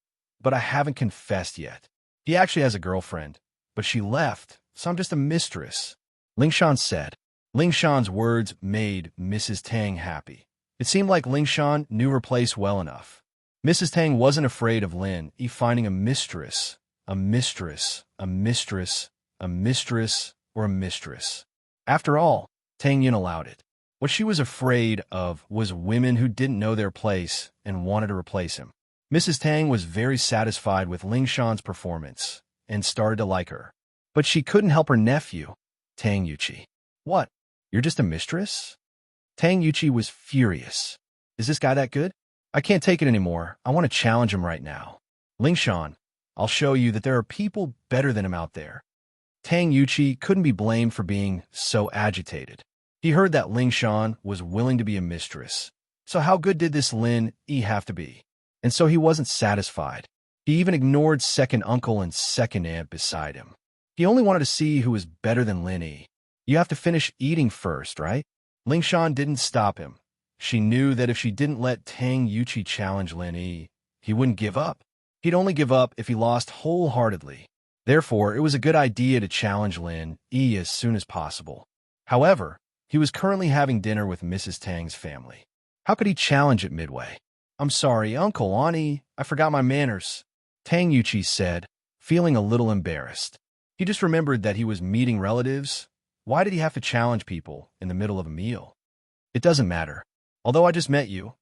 but I haven't confessed yet. He actually has a girlfriend, but she left, so I'm just a mistress, Lingshan said. Lingshan's words made Mrs. Tang happy. It seemed like Lingshan knew her place well enough. Mrs. Tang wasn't afraid of Lin Yi finding a mistress, a mistress, a mistress, a mistress, or a mistress. After all, Tang Yun allowed it. What she was afraid of was women who didn't know their place and wanted to replace him. Mrs. Tang was very satisfied with Lingshan's performance and started to like her. But she couldn't help her nephew, Tang Yuqi. What? You're just a mistress? Tang Yuqi was furious. Is this guy that good? I can't take it anymore. I want to challenge him right now. Lingshan, I'll show you that there are people better than him out there. Tang Yuqi couldn't be blamed for being so agitated. He heard that Lingshan was willing to be a mistress. So how good did this Lin Yi have to be? And so he wasn't satisfied. He even ignored second uncle and second aunt beside him. He only wanted to see who was better than Lin Yi. You have to finish eating first, right? Ling Shan didn't stop him. She knew that if she didn't let Tang Yuqi challenge Lin Yi, he wouldn't give up. He'd only give up if he lost wholeheartedly. Therefore, it was a good idea to challenge Lin Yi as soon as possible. However, he was currently having dinner with Mrs. Tang's family. How could he challenge it midway? I'm sorry, Uncle, Auntie, I forgot my manners, Tang Yuqi said, feeling a little embarrassed. He just remembered that he was meeting relatives. Why did he have to challenge people in the middle of a meal? It doesn't matter. Although I just met you,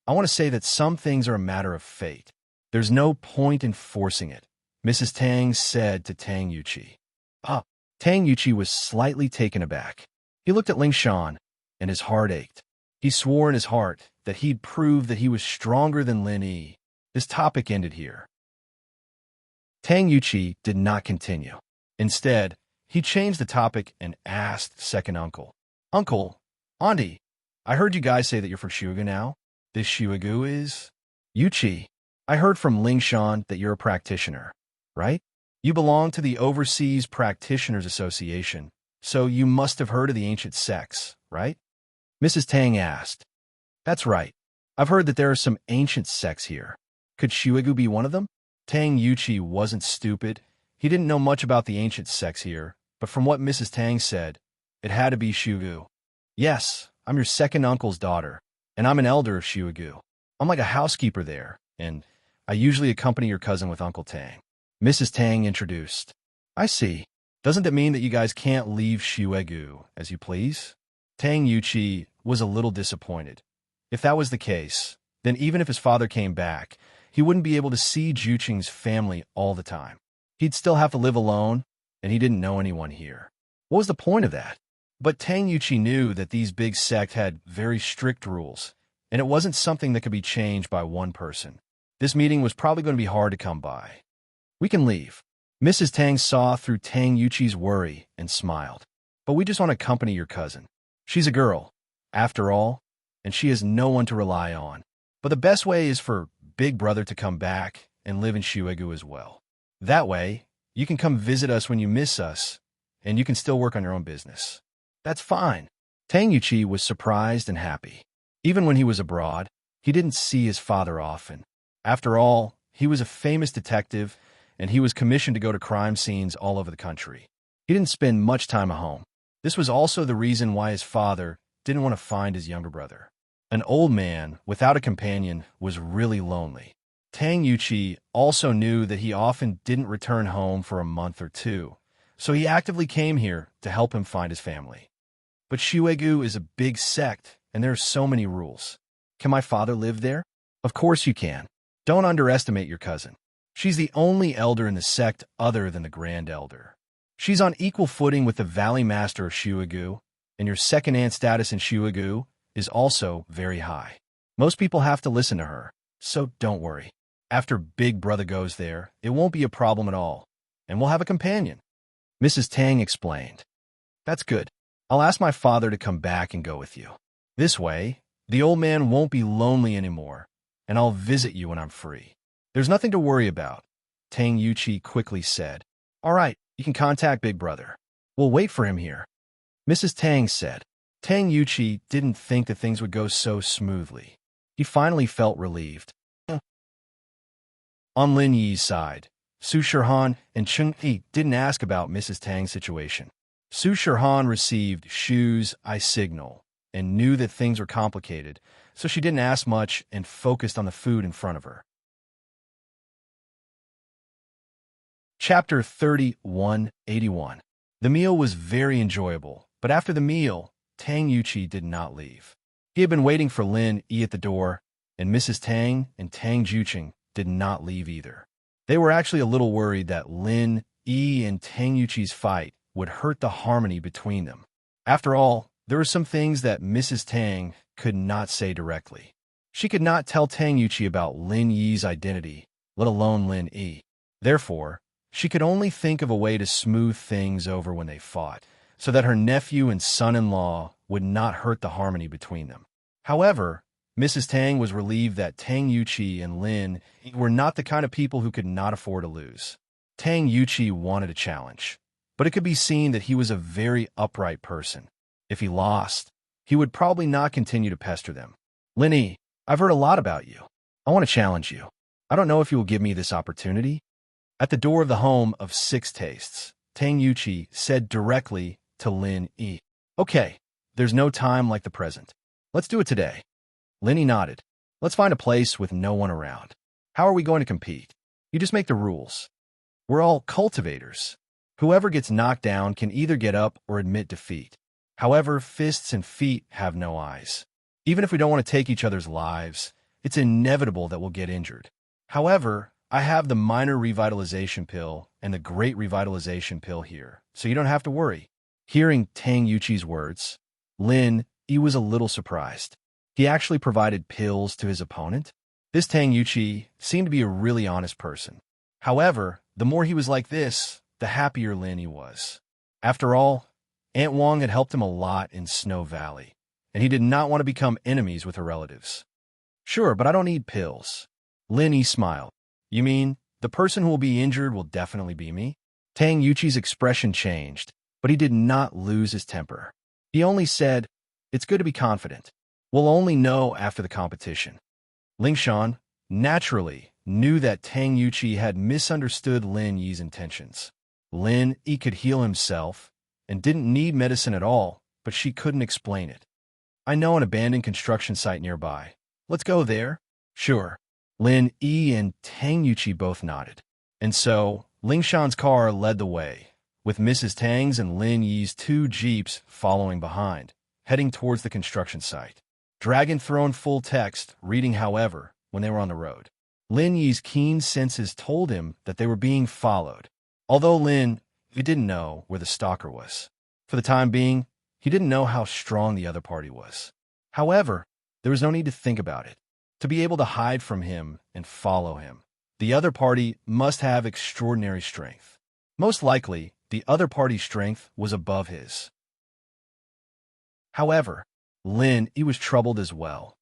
I want to say that some things are a matter of fate. There's no point in forcing it, Mrs. Tang said to Tang Yuqi. Tang Yuqi was slightly taken aback. He looked at Ling Shan, and his heart ached. He swore in his heart that he'd prove that he was stronger than Lin Yi. This topic ended here. Tang Yuqi did not continue. Instead, he changed the topic and asked second uncle, Uncle, Auntie, I heard you guys say that you're from Shuigu now. This Shuigu is? Yuqi, I heard from Ling Shan that you're a practitioner, right? You belong to the Overseas Practitioners Association, so you must have heard of the ancient sects, right? Mrs. Tang asked. That's right. I've heard that there are some ancient sects here. Could Shuigu be one of them? Tang Yuqi wasn't stupid. He didn't know much about the ancient sects here, but from what Mrs. Tang said, it had to be Shuigu. Yes, I'm your second uncle's daughter, and I'm an elder of Shuigu. I'm like a housekeeper there, and I usually accompany your cousin with Uncle Tang. Mrs. Tang introduced. I see. Doesn't that mean that you guys can't leave Shuigu as you please? Tang Yuqi was a little disappointed. If that was the case, then even if his father came back, he wouldn't be able to see Juqing's family all the time. He'd still have to live alone, and he didn't know anyone here. What was the point of that? But Tang Yuqi knew that these big sects had very strict rules, and it wasn't something that could be changed by one person. This meeting was probably going to be hard to come by. We can leave. Mrs. Tang saw through Tang Yuqi's worry and smiled. But we just want to accompany your cousin. She's a girl, after all, and she has no one to rely on. But the best way is for Big Brother to come back and live in Shuigu as well. That way, you can come visit us when you miss us, and you can still work on your own business. That's fine. Tang Yuqi was surprised and happy. Even when he was abroad, he didn't see his father often. After all, he was a famous detective, and he was commissioned to go to crime scenes all over the country. He didn't spend much time at home. This was also the reason why his father didn't want to find his younger brother. An old man without a companion was really lonely. Tang Yuqi also knew that he often didn't return home for a month or two, so he actively came here to help him find his family. But Shuigu is a big sect, and there are so many rules. Can my father live there? Of course you can. Don't underestimate your cousin. She's the only elder in the sect other than the Grand Elder. She's on equal footing with the Valley Master of Shuigu, and your second aunt status in Shuigu is also very high. Most people have to listen to her, so don't worry. After Big Brother goes there, it won't be a problem at all, and we'll have a companion. Mrs. Tang explained. That's good. I'll ask my father to come back and go with you. This way, the old man won't be lonely anymore, and I'll visit you when I'm free. There's nothing to worry about, Tang Yuqi quickly said. All right, you can contact Big Brother. We'll wait for him here. Mrs. Tang said. Tang Yuqi didn't think that things would go so smoothly. He finally felt relieved. On Lin Yi's side, Su Shihan and Cheng Yi didn't ask about Mrs. Tang's situation. Su Shihan received Shu's eye signal and knew that things were complicated, so she didn't ask much and focused on the food in front of her. Chapter 3181. The meal was very enjoyable, but after the meal, Tang Yuqi did not leave. He had been waiting for Lin Yi at the door, and Mrs. Tang and Tang Juqing did not leave either. They were actually a little worried that Lin Yi and Tang Yuqi's fight would hurt the harmony between them. After all, there were some things that Mrs. Tang could not say directly. She could not tell Tang Yuqi about Lin Yi's identity, let alone Lin Yi. Therefore, she could only think of a way to smooth things over when they fought, so that her nephew and son-in-law would not hurt the harmony between them. However, Mrs. Tang was relieved that Tang Yuqi and Lin were not the kind of people who could not afford to lose. Tang Yuqi wanted a challenge. but it could be seen that he was a very upright person. If he lost, he would probably not continue to pester them. Lin, I've heard a lot about you. I want to challenge you. I don't know if you will give me this opportunity. At the door of the home of Six Tastes, Tang Yuqi said directly to Lin Yi. Okay, there's no time like the present. Let's do it today. Lin Yi nodded. Let's find a place with no one around. How are we going to compete? You just make the rules. We're all cultivators. Whoever gets knocked down can either get up or admit defeat. However, fists and feet have no eyes. Even if we don't want to take each other's lives, it's inevitable that we'll get injured. However, I have the minor revitalization pill and the great revitalization pill here, so you don't have to worry. Hearing Tang Yuqi's words, Lin Yi was a little surprised. He actually provided pills to his opponent. This Tang Yuqi seemed to be a really honest person. However, the more he was like this, the happier Lin Yi was. After all, Aunt Wong had helped him a lot in Snow Valley, and he did not want to become enemies with her relatives. Sure, but I don't need pills. Lin Yi smiled. You mean, the person who will be injured will definitely be me? Tang Yuqi's expression changed, but he did not lose his temper. He only said, it's good to be confident. We'll only know after the competition. Ling Shan, naturally, knew that Tang Yuqi had misunderstood Lin Yi's intentions. Lin Yi could heal himself and didn't need medicine at all, but she couldn't explain it. I know an abandoned construction site nearby. Let's go there? Sure. Lin Yi and Tang Yuqi both nodded. And so, Ling Shan's car led the way, with Mrs. Tang's and Lin Yi's 2 jeeps following behind, heading towards the construction site. Dragon thrown full text, reading however, when they were on the road. Lin Yi's keen senses told him that they were being followed, although Lin Yi didn't know where the stalker was. For the time being, he didn't know how strong the other party was. However, there was no need to think about it. To be able to hide from him and follow him, the other party must have extraordinary strength. Most likely, the other party's strength was above his. However, Lin Yi was troubled as well.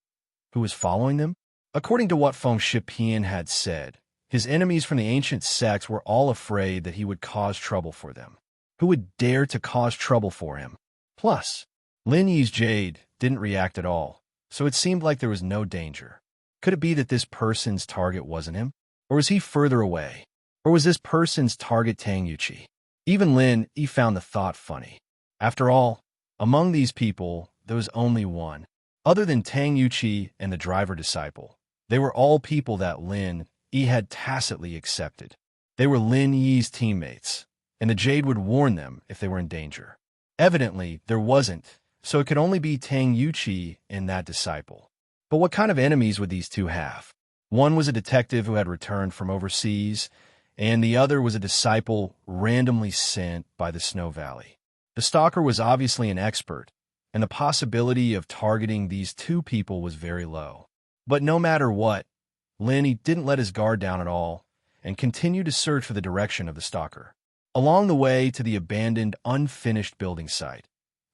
Who was following them? According to what Feng Shipian had said, his enemies from the ancient sects were all afraid that he would cause trouble for them. Who would dare to cause trouble for him? Plus, Lin Yi's jade didn't react at all, so it seemed like there was no danger. Could it be that this person's target wasn't him? Or was he further away? Or was this person's target Tang Yuqi? Even Lin Yi found the thought funny. After all, among these people, there was only one. Other than Tang Yuqi and the driver disciple, they were all people that Lin Yi had tacitly accepted. They were Lin Yi's teammates, and the jade would warn them if they were in danger. Evidently, there wasn't, so it could only be Tang Yuqi and that disciple. But what kind of enemies would these two have? One was a detective who had returned from overseas, and the other was a disciple randomly sent by the Snow Valley. The stalker was obviously an expert, and the possibility of targeting these two people was very low. But no matter what, Lin Yi didn't let his guard down at all and continued to search for the direction of the stalker. Along the way to the abandoned, unfinished building site,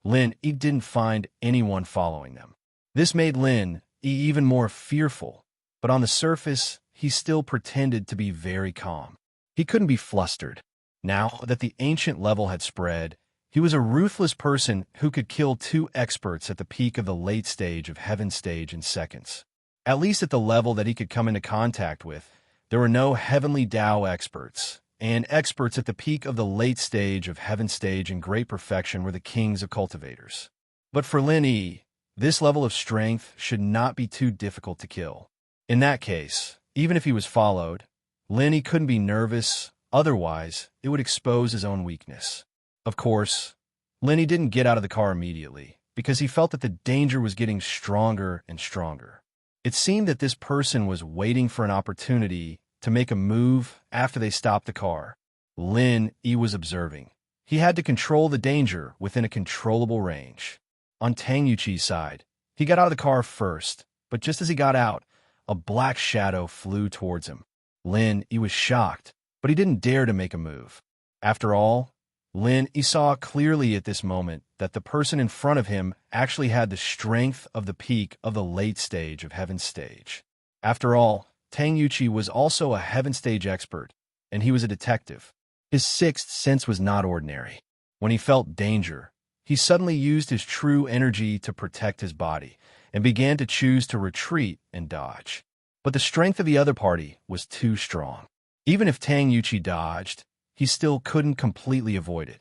Lin Yi didn't find anyone following them. This made Lin Yi even more fearful, but on the surface, he still pretended to be very calm. He couldn't be flustered. Now that the ancient level had spread, he was a ruthless person who could kill 2 experts at the peak of the late stage of Heaven Stage in seconds. At least at the level that he could come into contact with, there were no Heavenly Tao experts, and experts at the peak of the late stage of Heaven Stage in great perfection were the kings of cultivators. But for Lin Yi, this level of strength should not be too difficult to kill. In that case, even if he was followed, Lin Yi couldn't be nervous, otherwise it would expose his own weakness. Of course, Lin Yi didn't get out of the car immediately, because he felt that the danger was getting stronger and stronger. It seemed that this person was waiting for an opportunity to make a move after they stopped the car. Lin Yi was observing. He had to control the danger within a controllable range. On Tang Yuqi's side, he got out of the car first, but just as he got out, a black shadow flew towards him. Lin Yi was shocked, but he didn't dare to make a move. After all, Lin Yi saw clearly at this moment that the person in front of him actually had the strength of the peak of the late stage of Heaven Stage. After all, Tang Yuqi was also a Heaven Stage expert, and he was a detective. His sixth sense was not ordinary. When he felt danger, he suddenly used his true energy to protect his body and began to choose to retreat and dodge. But the strength of the other party was too strong. Even if Tang Yuqi dodged, he still couldn't completely avoid it.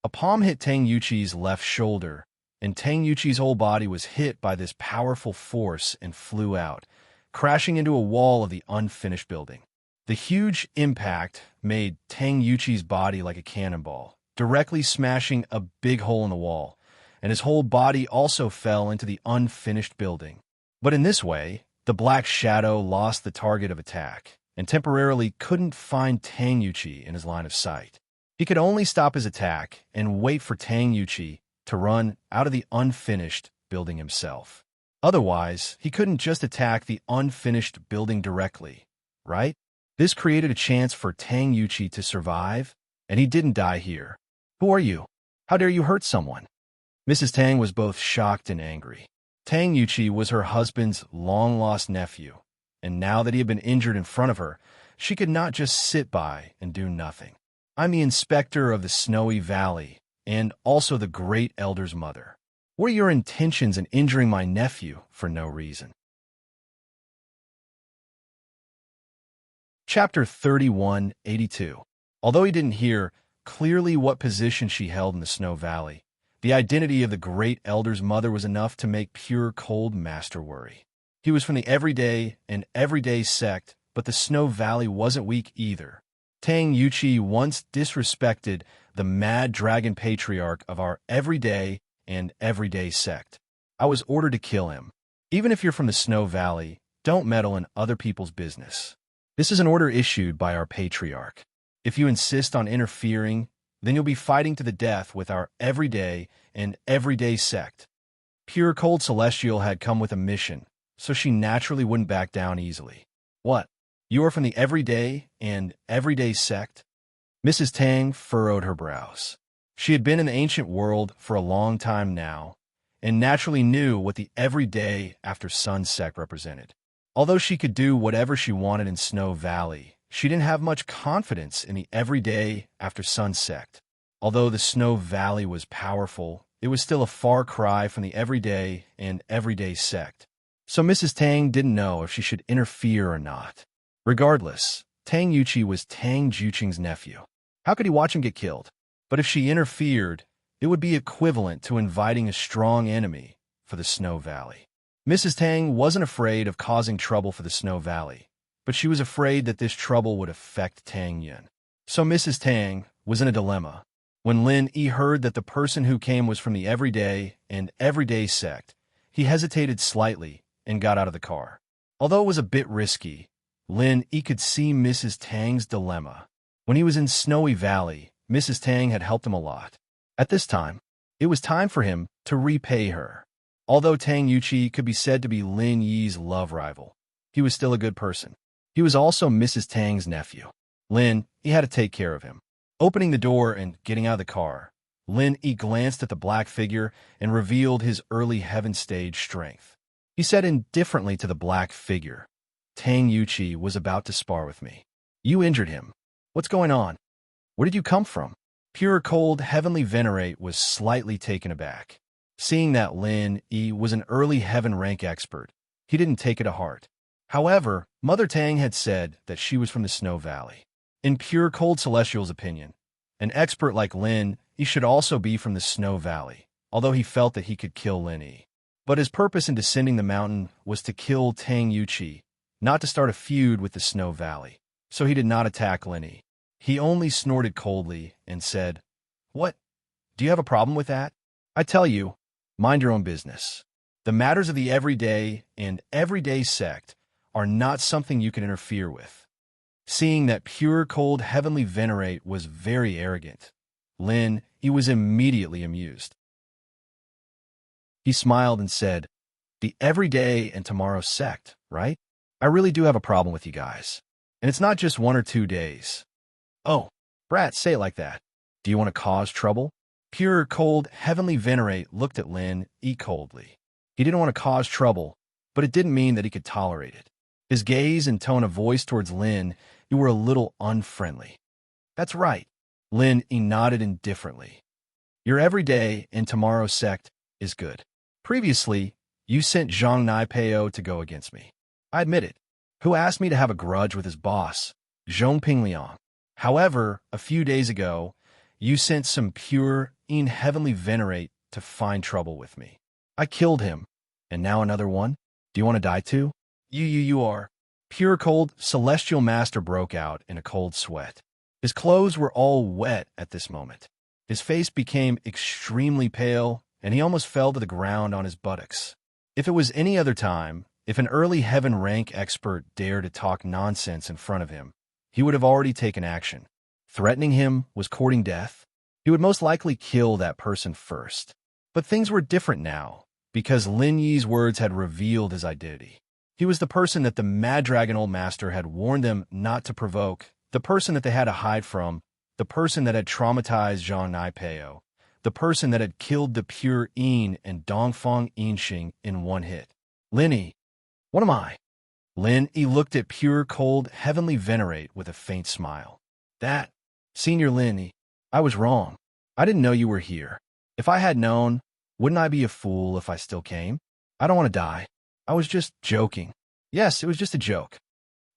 A palm hit Tang Yuqi's left shoulder, and Tang Yuqi's whole body was hit by this powerful force and flew out, crashing into a wall of the unfinished building. The huge impact made Tang Yuqi's body like a cannonball, directly smashing a big hole in the wall, and his whole body also fell into the unfinished building. But in this way, the Black Shadow lost the target of attack and temporarily couldn't find Tang Yuqi in his line of sight. He could only stop his attack and wait for Tang Yuqi to run out of the unfinished building himself. Otherwise, he couldn't just attack the unfinished building directly, right? This created a chance for Tang Yuqi to survive, and he didn't die here. Who are you? How dare you hurt someone? Mrs. Tang was both shocked and angry. Tang Yuqi was her husband's long-lost nephew, and now that he had been injured in front of her, she could not just sit by and do nothing. I'm the inspector of the Snowy Valley, and also the Great Elder's mother. What are your intentions in injuring my nephew for no reason? Chapter 3182. Although he didn't hear clearly what position she held in the Snow Valley, the identity of the Great Elder's mother was enough to make Pure Cold Master worry. He was from the Everyday and Everyday sect, but the Snow Valley wasn't weak either. Tang Yuqi once disrespected the Mad Dragon Patriarch of our Everyday and Everyday sect. I was ordered to kill him. Even if you're from the Snow Valley, don't meddle in other people's business. This is an order issued by our Patriarch. If you insist on interfering, then you'll be fighting to the death with our Everyday and Everyday sect. Pure Cold Celestial had come with a mission, so she naturally wouldn't back down easily. What? You are from the Everyday and Everyday sect? Mrs. Tang furrowed her brows. She had been in the ancient world for a long time now, and naturally knew what the Everyday after Sun sect represented. Although she could do whatever she wanted in Snow Valley, she didn't have much confidence in the Everyday after Sun sect. Although the Snow Valley was powerful, it was still a far cry from the Everyday and Everyday sect. So Mrs. Tang didn't know if she should interfere or not. Regardless, Tang Yuqi was Tang Juqing's nephew. How could he watch him get killed? But if she interfered, it would be equivalent to inviting a strong enemy for the Snow Valley. Mrs. Tang wasn't afraid of causing trouble for the Snow Valley, but she was afraid that this trouble would affect Tang Yun. So Mrs. Tang was in a dilemma. When Lin Yi heard that the person who came was from the Everyday and Everyday sect, he hesitated slightly and got out of the car. Although it was a bit risky, Lin Yi could see Mrs. Tang's dilemma. When he was in Snowy Valley, Mrs. Tang had helped him a lot. At this time, it was time for him to repay her. Although Tang Yuqi could be said to be Lin Yi's love rival, he was still a good person. He was also Mrs. Tang's nephew. Lin Yi had to take care of him. Opening the door and getting out of the car, Lin Yi glanced at the black figure and revealed his early heaven stage strength. He said indifferently to the black figure, Tang Yuqi was about to spar with me. You injured him. What's going on? Where did you come from? Pure Cold Heavenly Venerate was slightly taken aback. Seeing that Lin Yi was an early heaven rank expert, he didn't take it to heart. However, Mother Tang had said that she was from the Snow Valley. In Pure Cold Celestial's opinion, an expert like Lin Yi should also be from the Snow Valley, although he felt that he could kill Lin Yi. But his purpose in descending the mountain was to kill Tang Yuqi, not to start a feud with the Snow Valley. So he did not attack Lin Yi. He only snorted coldly and said, What? Do you have a problem with that? I tell you, mind your own business. The matters of the Everyday and Everyday sect are not something you can interfere with. Seeing that Pure Cold Heavenly Venerate was very arrogant, Lin Yi was immediately amused. He smiled and said, The Everyday and Tomorrow sect, right? I really do have a problem with you guys. And it's not just 1 or 2 days. Oh, brat, say it like that. Do you want to cause trouble? Pure Cold Heavenly Venerate looked at Lin Yi coldly. He didn't want to cause trouble, but it didn't mean that he could tolerate it. His gaze and tone of voice towards Lin Yi were a little unfriendly. That's right. Lin Yi nodded indifferently. Your everyday and tomorrow sect is good. Previously, you sent Zhang Naipeo to go against me. I admit it. Who asked me to have a grudge with his boss, Zhong Pingliang. However, a few days ago, you sent some pure, heavenly venerate to find trouble with me. I killed him. And now another one? Do you want to die too? You are. Pure cold, celestial master broke out in a cold sweat. His clothes were all wet at this moment. His face became extremely pale, and he almost fell to the ground on his buttocks. If it was any other time, if an early heaven rank expert dared to talk nonsense in front of him, he would have already taken action. Threatening him was courting death. He would most likely kill that person first. But things were different now, because Lin Yi's words had revealed his identity. He was the person that the Mad Dragon Old Master had warned them not to provoke, the person that they had to hide from, the person that had traumatized Zhang Naipeo, the person that had killed the pure Yin and Dongfang Yinxing in one hit. Lin Yi, what am I? Lin Yi looked at pure cold heavenly venerate with a faint smile. That, Senior Lin Yi, I was wrong. I didn't know you were here. If I had known, wouldn't I be a fool if I still came? I don't want to die. I was just joking. Yes, it was just a joke.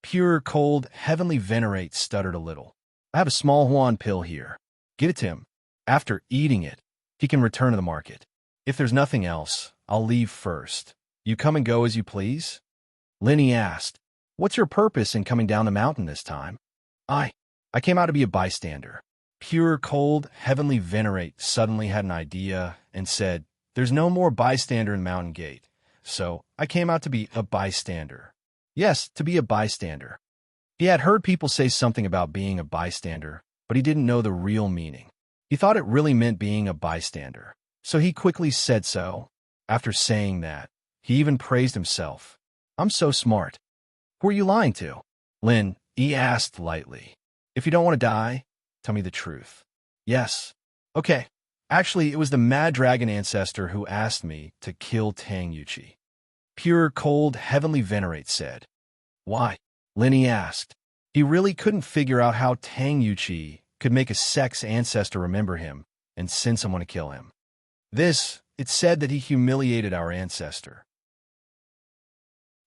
Pure cold heavenly venerate stuttered a little. I have a small Huan pill here. Give it to him. After eating it, he can return to the market. If there's nothing else, I'll leave first. You come and go as you please? Lin Yi asked, what's your purpose in coming down the mountain this time? I came out to be a bystander. Pure cold heavenly venerate suddenly had an idea and said, there's no more bystander in Mountain Gate, so I came out to be a bystander. Yes, to be a bystander. He had heard people say something about being a bystander, but he didn't know the real meaning. He thought it really meant being a bystander, so he quickly said so. After saying that, he even praised himself. I'm so smart. Who are you lying to? Lin Yi asked lightly. If you don't want to die, tell me the truth. Yes. Okay. Actually, it was the Mad Dragon ancestor who asked me to kill Tang Yuqi. Pure cold heavenly venerate said. Why? Lin Yi asked. He really couldn't figure out how Tang Yuqi could make a sex ancestor remember him and send someone to kill him. It said that he humiliated our ancestor.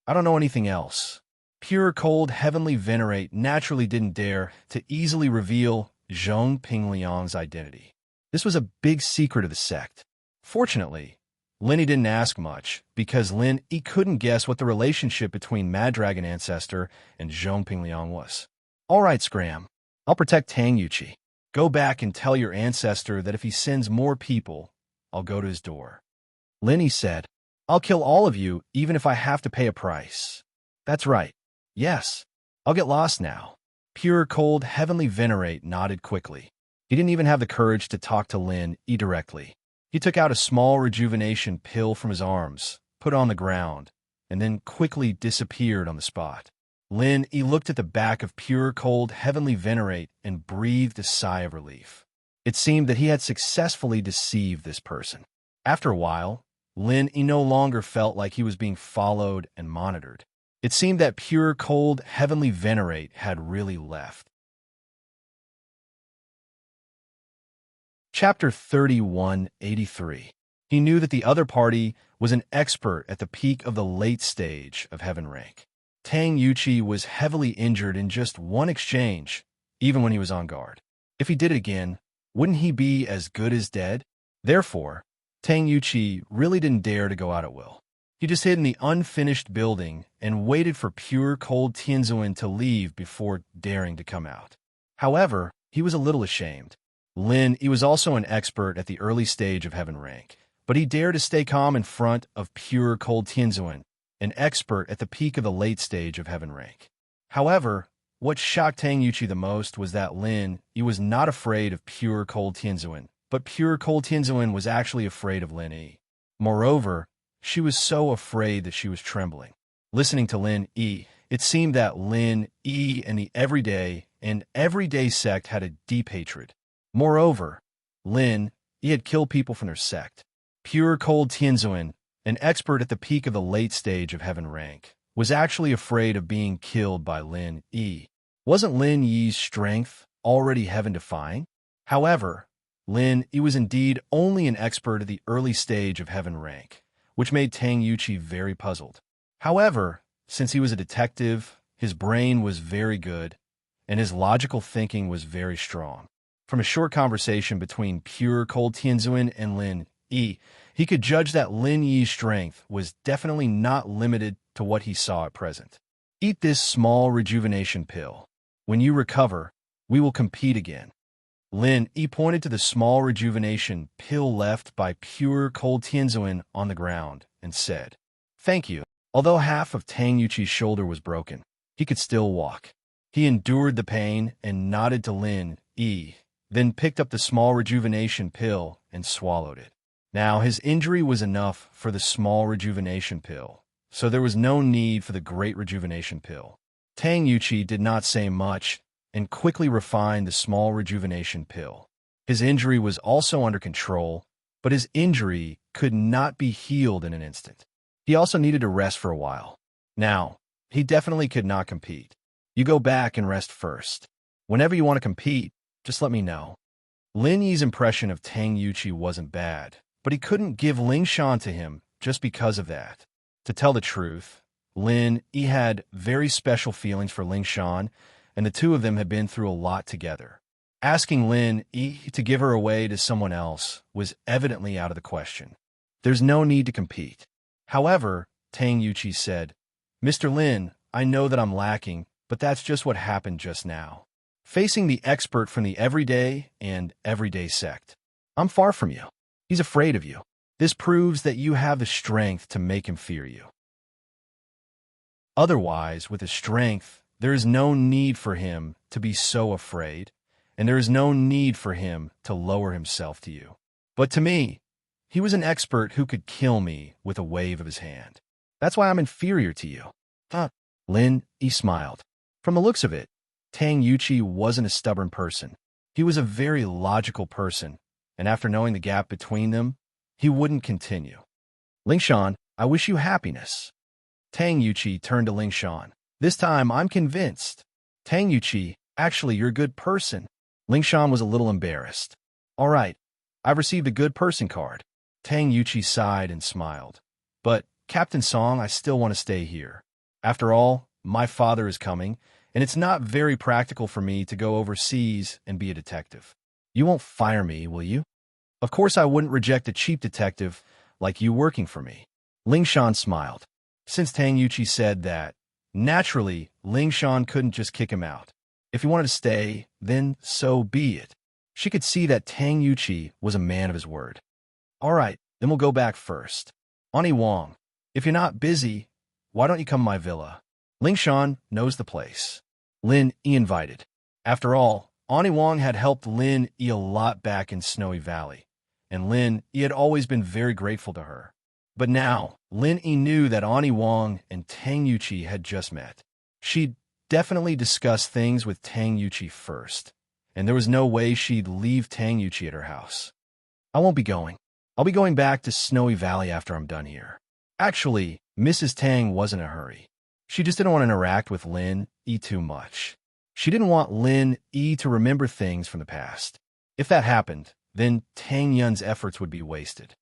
I don't know anything else. Pure cold heavenly venerate naturally didn't dare to easily reveal Zhong Pingliang's identity. This was a big secret of the sect. Fortunately, Lin Yi didn't ask much, because Lin Yi couldn't guess what the relationship between Mad Dragon Ancestor and Zhong Pingliang was. All right, Scram. I'll protect Tang Yuqi. Go back and tell your ancestor that if he sends more people, I'll go to his door. Lin Yi said, I'll kill all of you, even if I have to pay a price. That's right. Yes. I'll get lost now. Pure cold heavenly venerate nodded quickly. He didn't even have the courage to talk to Lin Yi directly. He took out a small rejuvenation pill from his arms, put it on the ground, and then quickly disappeared on the spot. Lin Yi looked at the back of pure cold heavenly venerate and breathed a sigh of relief. It seemed that he had successfully deceived this person. After a while, Lin Yi no longer felt like he was being followed and monitored. It seemed that pure cold heavenly venerate had really left. Chapter 3183. He knew that the other party was an expert at the peak of the late stage of heaven rank. Tang Yuqi was heavily injured in just one exchange, even when he was on guard. If he did it again, wouldn't he be as good as dead? Therefore, Tang Yuqi really didn't dare to go out at will. He just hid in the unfinished building and waited for pure cold Tianzuan to leave before daring to come out. However, he was a little ashamed. Lin Yi was also an expert at the early stage of heaven rank, but he dared to stay calm in front of pure cold Tianzuan, an expert at the peak of the late stage of heaven rank. However, what shocked Tang Yuqi the most was that Lin Yi was not afraid of pure cold Tianzuan, but pure cold Tianzuan was actually afraid of Lin Yi. Moreover, she was so afraid that she was trembling. Listening to Lin Yi, it seemed that Lin Yi and the everyday sect had a deep hatred. Moreover, Lin Yi had killed people from their sect. Pure cold Tianzuan, an expert at the peak of the late stage of heaven rank, was actually afraid of being killed by Lin Yi. Wasn't Lin Yi's strength already heaven-defying? However, Lin Yi was indeed only an expert at the early stage of heaven rank, which made Tang Yuqi very puzzled. However, since he was a detective, his brain was very good, and his logical thinking was very strong. From a short conversation between pure cold Tianzuan and Lin Yi, he could judge that Lin Yi's strength was definitely not limited to what he saw at present. Eat this small rejuvenation pill. When you recover, we will compete again. Lin Yi pointed to the small rejuvenation pill left by pure cold Tianzuan on the ground and said, "Thank you." Although half of Tang Yuqi's shoulder was broken, he could still walk. He endured the pain and nodded to Lin Yi, then picked up the small rejuvenation pill and swallowed it. Now, his injury was enough for the small rejuvenation pill, so there was no need for the great rejuvenation pill. Tang Yuqi did not say much and quickly refined the small rejuvenation pill. His injury was also under control, but his injury could not be healed in an instant. He also needed to rest for a while. Now, he definitely could not compete. You go back and rest first. Whenever you want to compete, just let me know. Lin Yi's impression of Tang Yuqi wasn't bad, but he couldn't give Ling Shan to him just because of that. To tell the truth, Lin Yi had very special feelings for Ling Shan, and the two of them had been through a lot together. Asking Lin Yi to give her away to someone else was evidently out of the question. There's no need to compete. However, Tang Yuqi said, "Mr. Lin, I know that I'm lacking, but that's just what happened just now. Facing the expert from the everyday and everyday sect. I'm far from you. He's afraid of you. This proves that you have the strength to make him fear you. Otherwise, with his strength, there is no need for him to be so afraid, and there is no need for him to lower himself to you. But to me, he was an expert who could kill me with a wave of his hand. That's why I'm inferior to you." Lin Yi smiled. From the looks of it, Tang Yuqi wasn't a stubborn person. He was a very logical person, and after knowing the gap between them, he wouldn't continue. "Ling Shan, I wish you happiness." Tang Yuqi turned to Ling Shan. "This time, I'm convinced." "Tang Yuqi, actually, you're a good person." Ling Shan was a little embarrassed. "All right, I've received a good person card." Tang Yuqi sighed and smiled. "But, Captain Song, I still want to stay here. After all, my father is coming, and it's not very practical for me to go overseas and be a detective. You won't fire me, will you?" "Of course I wouldn't reject a cheap detective like you working for me." Ling Shan smiled. Since Tang Yuqi said that, naturally, Ling Shan couldn't just kick him out. If he wanted to stay, then so be it. She could see that Tang Yuqi was a man of his word. "All right, then we'll go back first. Ani Wang, if you're not busy, why don't you come to my villa? Ling Shan knows the place." Lin Yi invited. After all, Ani Wang had helped Lin Yi a lot back in Snowy Valley, and Lin Yi had always been very grateful to her. But now, Lin Yi knew that Ani Wang and Tang Yuqi had just met. She'd definitely discuss things with Tang Yuqi first, and there was no way she'd leave Tang Yuqi at her house. "I won't be going. I'll be going back to Snowy Valley after I'm done here." Actually, Mrs. Tang wasn't in a hurry. She just didn't want to interact with Lin Yi too much. She didn't want Lin Yi to remember things from the past. If that happened, then Tang Yun's efforts would be wasted.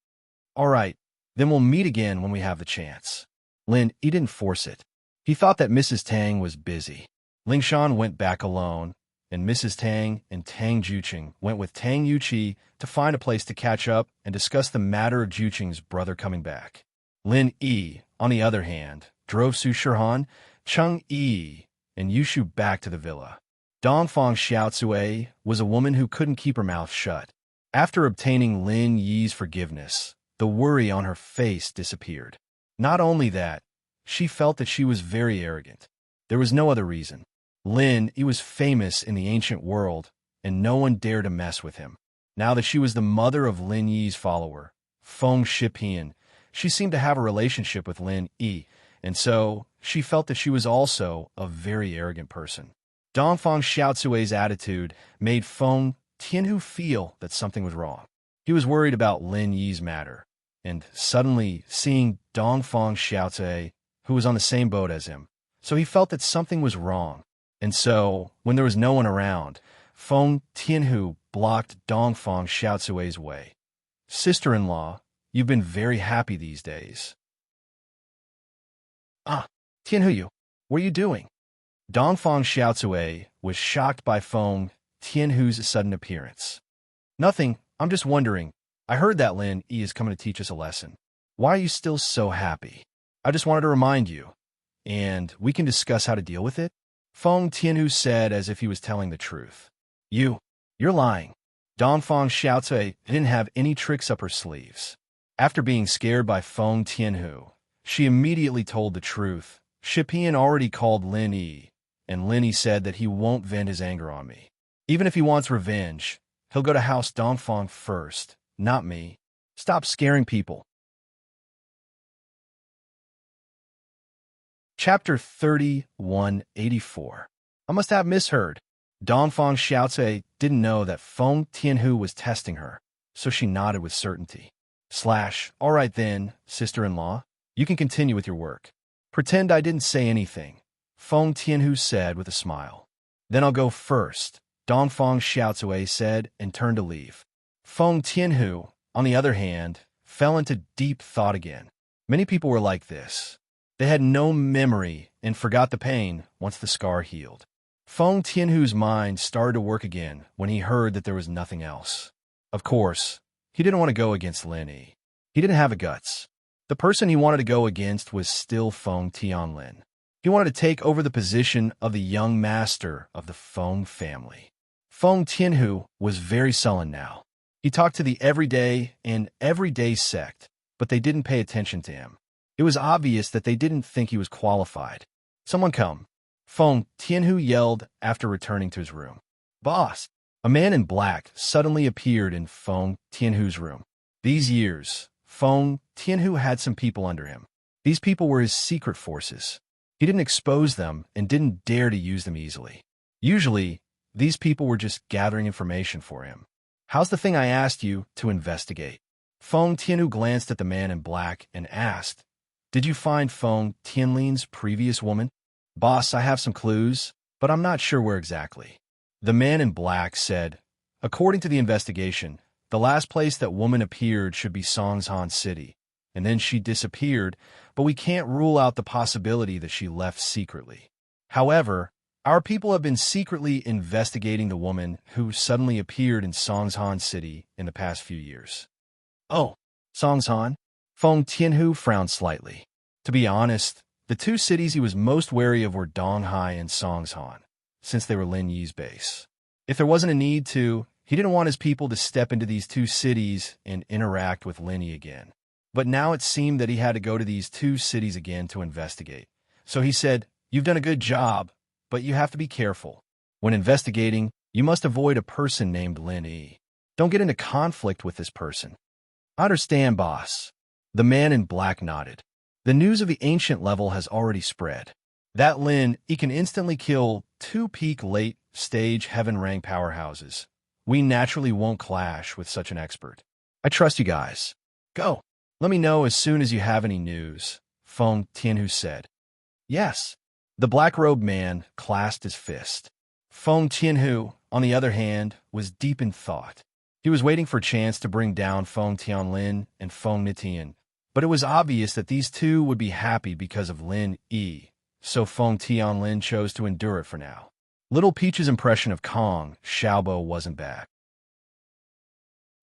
"All right, then we'll meet again when we have the chance." Lin Yi didn't force it. He thought that Mrs. Tang was busy. Ling Shan went back alone, and Mrs. Tang and Tang Juqing went with Tang Yuqi to find a place to catch up and discuss the matter of Juqing's brother coming back. Lin Yi, on the other hand, drove Su Shihan, Cheng Yi, and Yushu back to the villa. Dongfang Xiaotsue was a woman who couldn't keep her mouth shut. After obtaining Lin Yi's forgiveness, the worry on her face disappeared. Not only that, she felt that she was very arrogant. There was no other reason. Lin Yi was famous in the ancient world, and no one dared to mess with him. Now that she was the mother of Lin Yi's follower, Feng Shipian, she seemed to have a relationship with Lin Yi, and so she felt that she was also a very arrogant person. Dongfang Xiaotsue's attitude made Feng Tianhu feel that something was wrong. He was worried about Lin Yi's matter, and suddenly seeing Dongfang Xiaotsue, who was on the same boat as him, so he felt that something was wrong. And so, when there was no one around, Feng Tianhu blocked Dongfang Xiaocui's way. Sister-in-law, you've been very happy these days. Ah, Tianhu, what are you doing? Dongfang Xiaocui was shocked by Feng Tianhu's sudden appearance. Nothing, I'm just wondering. I heard that Lin Yi is coming to teach us a lesson. Why are you still so happy? I just wanted to remind you, and we can discuss how to deal with it. Feng Tianhu said as if he was telling the truth. You're lying. Dongfang Xiaocui didn't have any tricks up her sleeves. After being scared by Feng Tianhu, she immediately told the truth. Shipian already called Lin Yi, and Lin Yi said that he won't vent his anger on me. Even if he wants revenge, he'll go to House Dongfang first, not me. Stop scaring people. Chapter 3184. I must have misheard. Dongfang Xiaocui didn't know that Feng Tianhu was testing her, so she nodded with certainty. All right then, sister-in-law, you can continue with your work. Pretend I didn't say anything, Feng Tianhu said with a smile. Then I'll go first, Dongfang Xiaocui said and turned to leave. Feng Tianhu, on the other hand, fell into deep thought again. Many people were like this. They had no memory and forgot the pain once the scar healed. Feng Tianhu's mind started to work again when he heard that there was nothing else. Of course, he didn't want to go against Lin Yi. He didn't have the guts. The person he wanted to go against was still Feng Tianlin. He wanted to take over the position of the young master of the Feng family. Feng Tianhu was very sullen now. He talked to the everyday and everyday sect, but they didn't pay attention to him. It was obvious that they didn't think he was qualified. Someone come. Feng Tianhu yelled after returning to his room. Boss! A man in black suddenly appeared in Feng Tianhu's room. These years, Feng Tianhu had some people under him. These people were his secret forces. He didn't expose them and didn't dare to use them easily. Usually, these people were just gathering information for him. How's the thing I asked you to investigate? Feng Tianhu glanced at the man in black and asked, Did you find Feng Tianlin's previous woman? Boss, I have some clues, but I'm not sure where exactly. The man in black said, According to the investigation, the last place that woman appeared should be Songshan City, and then she disappeared, but we can't rule out the possibility that she left secretly. However, our people have been secretly investigating the woman who suddenly appeared in Songshan City in the past few years. Oh, Songshan? Feng Tianhu frowned slightly. To be honest, the two cities he was most wary of were Donghai and Songshan, since they were Lin Yi's base. If there wasn't a need to, he didn't want his people to step into these two cities and interact with Lin Yi again. But now it seemed that he had to go to these two cities again to investigate. So he said, You've done a good job, but you have to be careful. When investigating, you must avoid a person named Lin Yi. Don't get into conflict with this person. I understand, boss. The man in black nodded. The news of the ancient level has already spread. That Lin Yi can instantly kill two peak late-stage heaven-rank powerhouses. We naturally won't clash with such an expert. I trust you guys. Go. Let me know as soon as you have any news, Feng Tianhu said. Yes. The black-robed man clasped his fist. Feng Tianhu, on the other hand, was deep in thought. He was waiting for a chance to bring down Feng Tianlin and Feng Nitian, but it was obvious that these two would be happy because of Lin Yi, so Feng Tianlin chose to endure it for now. Little Peach's impression of Kong Xiaobo wasn't bad.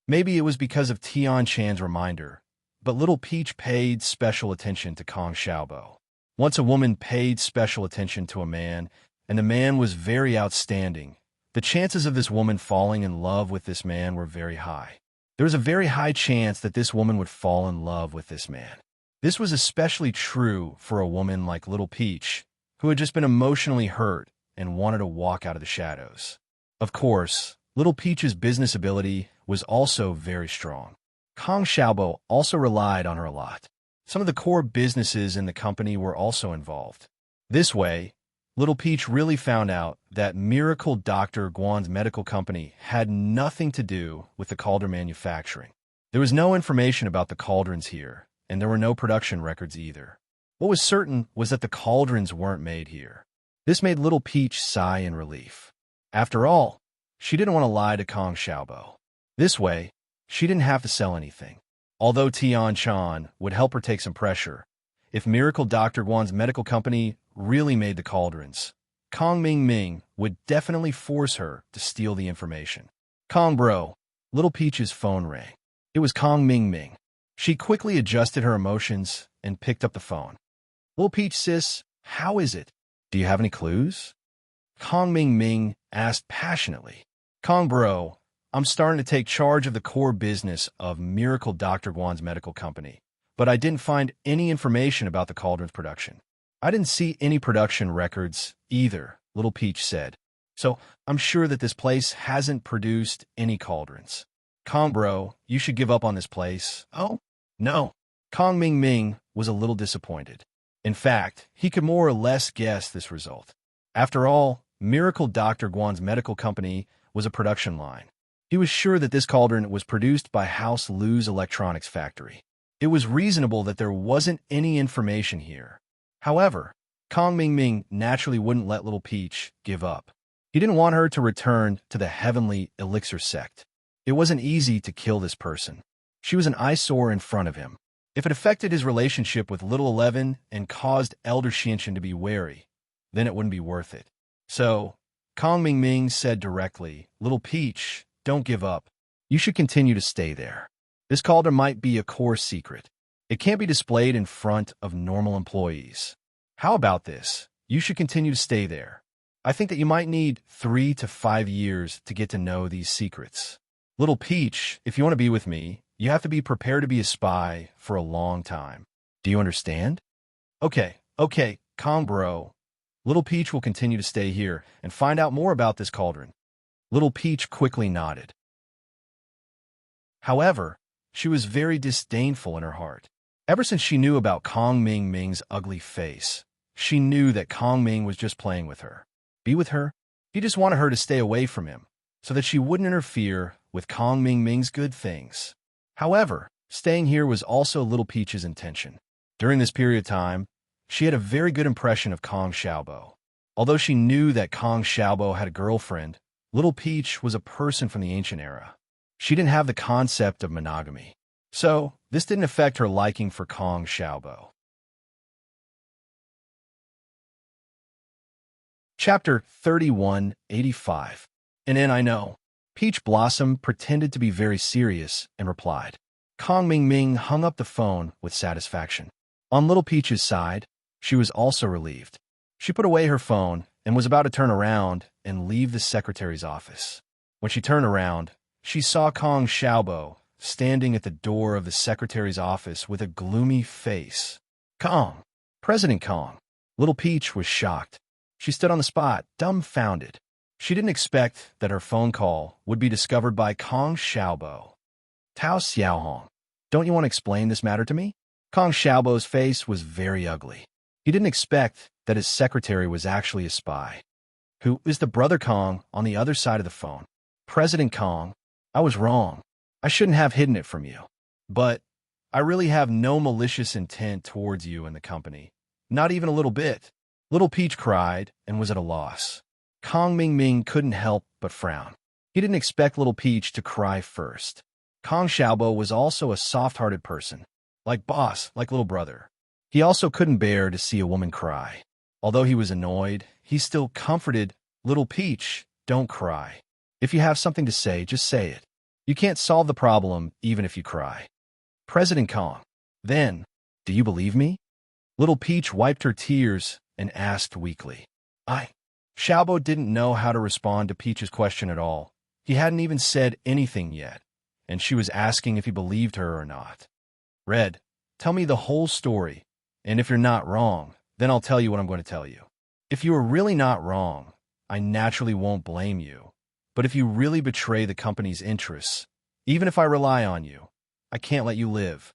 Maybe it was because of Tian Chan's reminder, but Little Peach paid special attention to Kong Xiaobo. Once a woman paid special attention to a man, and the man was very outstanding, the chances of this woman falling in love with this man were very high. There was a very high chance that this woman would fall in love with this man. This was especially true for a woman like Little Peach, who had just been emotionally hurt and wanted to walk out of the shadows. Of course, Little Peach's business ability was also very strong. Kong Xiaobo also relied on her a lot. Some of the core businesses in the company were also involved. This way, Little Peach really found out that Miracle Dr. Guan's medical company had nothing to do with the cauldron manufacturing. There was no information about the cauldrons here, and there were no production records either. What was certain was that the cauldrons weren't made here. This made Little Peach sigh in relief. After all, she didn't want to lie to Kong Xiaobo. This way, she didn't have to sell anything. Although Tian Chan would help her take some pressure, if Miracle Dr. Guan's medical company really made the cauldrons, Kong Ming would definitely force her to steal the information. Kong bro, Little Peach's phone rang. It was Kong Ming. She quickly adjusted her emotions and picked up the phone. Little Peach sis, how is it? Do you have any clues? Kong Ming asked passionately. Kong bro, I'm starting to take charge of the core business of Miracle Dr. Guan's medical company, but I didn't find any information about the cauldron's production. I didn't see any production records either, Little Peach said. So I'm sure that this place hasn't produced any cauldrons. Kong bro, you should give up on this place. Oh, no. Kong Ming was a little disappointed. In fact, he could more or less guess this result. After all, Miracle Dr. Guan's medical company was a production line. He was sure that this cauldron was produced by House Lu's electronics factory. It was reasonable that there wasn't any information here. However, Kong Ming naturally wouldn't let Little Peach give up. He didn't want her to return to the heavenly elixir sect. It wasn't easy to kill this person. She was an eyesore in front of him. If it affected his relationship with Little 11 and caused Elder Xianxian to be wary, then it wouldn't be worth it. So, Kong Ming said directly, Little Peach, don't give up. You should continue to stay there. This cauldron might be a core secret. It can't be displayed in front of normal employees. How about this? You should continue to stay there. I think that you might need 3 to 5 years to get to know these secrets. Little Peach, if you want to be with me, you have to be prepared to be a spy for a long time. Do you understand? Okay, Kong bro. Little Peach will continue to stay here and find out more about this cauldron. Little Peach quickly nodded. However, she was very disdainful in her heart. Ever since she knew about Kong Ming's ugly face, she knew that Kong Ming was just playing with her. Be with her? He just wanted her to stay away from him, so that she wouldn't interfere with Kong Ming's good things. However, staying here was also Little Peach's intention. During this period of time, she had a very good impression of Kong Xiaobo. Although she knew that Kong Xiaobo had a girlfriend, Little Peach was a person from the ancient era. She didn't have the concept of monogamy. So, this didn't affect her liking for Kong Xiaobo. Chapter 3185. And then I know. Peach Blossom pretended to be very serious and replied. Kong Ming hung up the phone with satisfaction. On Little Peach's side, she was also relieved. She put away her phone and was about to turn around and leave the secretary's office. When she turned around, she saw Kong Xiaobo standing at the door of the secretary's office with a gloomy face. Kong! President Kong! Little Peach was shocked. She stood on the spot, dumbfounded. She didn't expect that her phone call would be discovered by Kong Xiaobo. Tao Xiaohong, don't you want to explain this matter to me? Kong Xiaobo's face was very ugly. He didn't expect that his secretary was actually a spy. Who is the brother Kong on the other side of the phone? President Kong, I was wrong. I shouldn't have hidden it from you. But I really have no malicious intent towards you and the company. Not even a little bit. Little Peach cried and was at a loss. Kong Ming couldn't help but frown. He didn't expect Little Peach to cry first. Kong Xiaobo was also a soft-hearted person. Like boss, like little brother. He also couldn't bear to see a woman cry. Although he was annoyed, he still comforted Little Peach, don't cry. If you have something to say, just say it. You can't solve the problem even if you cry. President Kong, then, do you believe me? Little Peach wiped her tears and asked weakly. Xiaobo didn't know how to respond to Peach's question at all. He hadn't even said anything yet, and she was asking if he believed her or not. Red, tell me the whole story, and if you're not wrong, then I'll tell you what I'm going to tell you. If you are really not wrong, I naturally won't blame you. But if you really betray the company's interests, even if I rely on you, I can't let you live.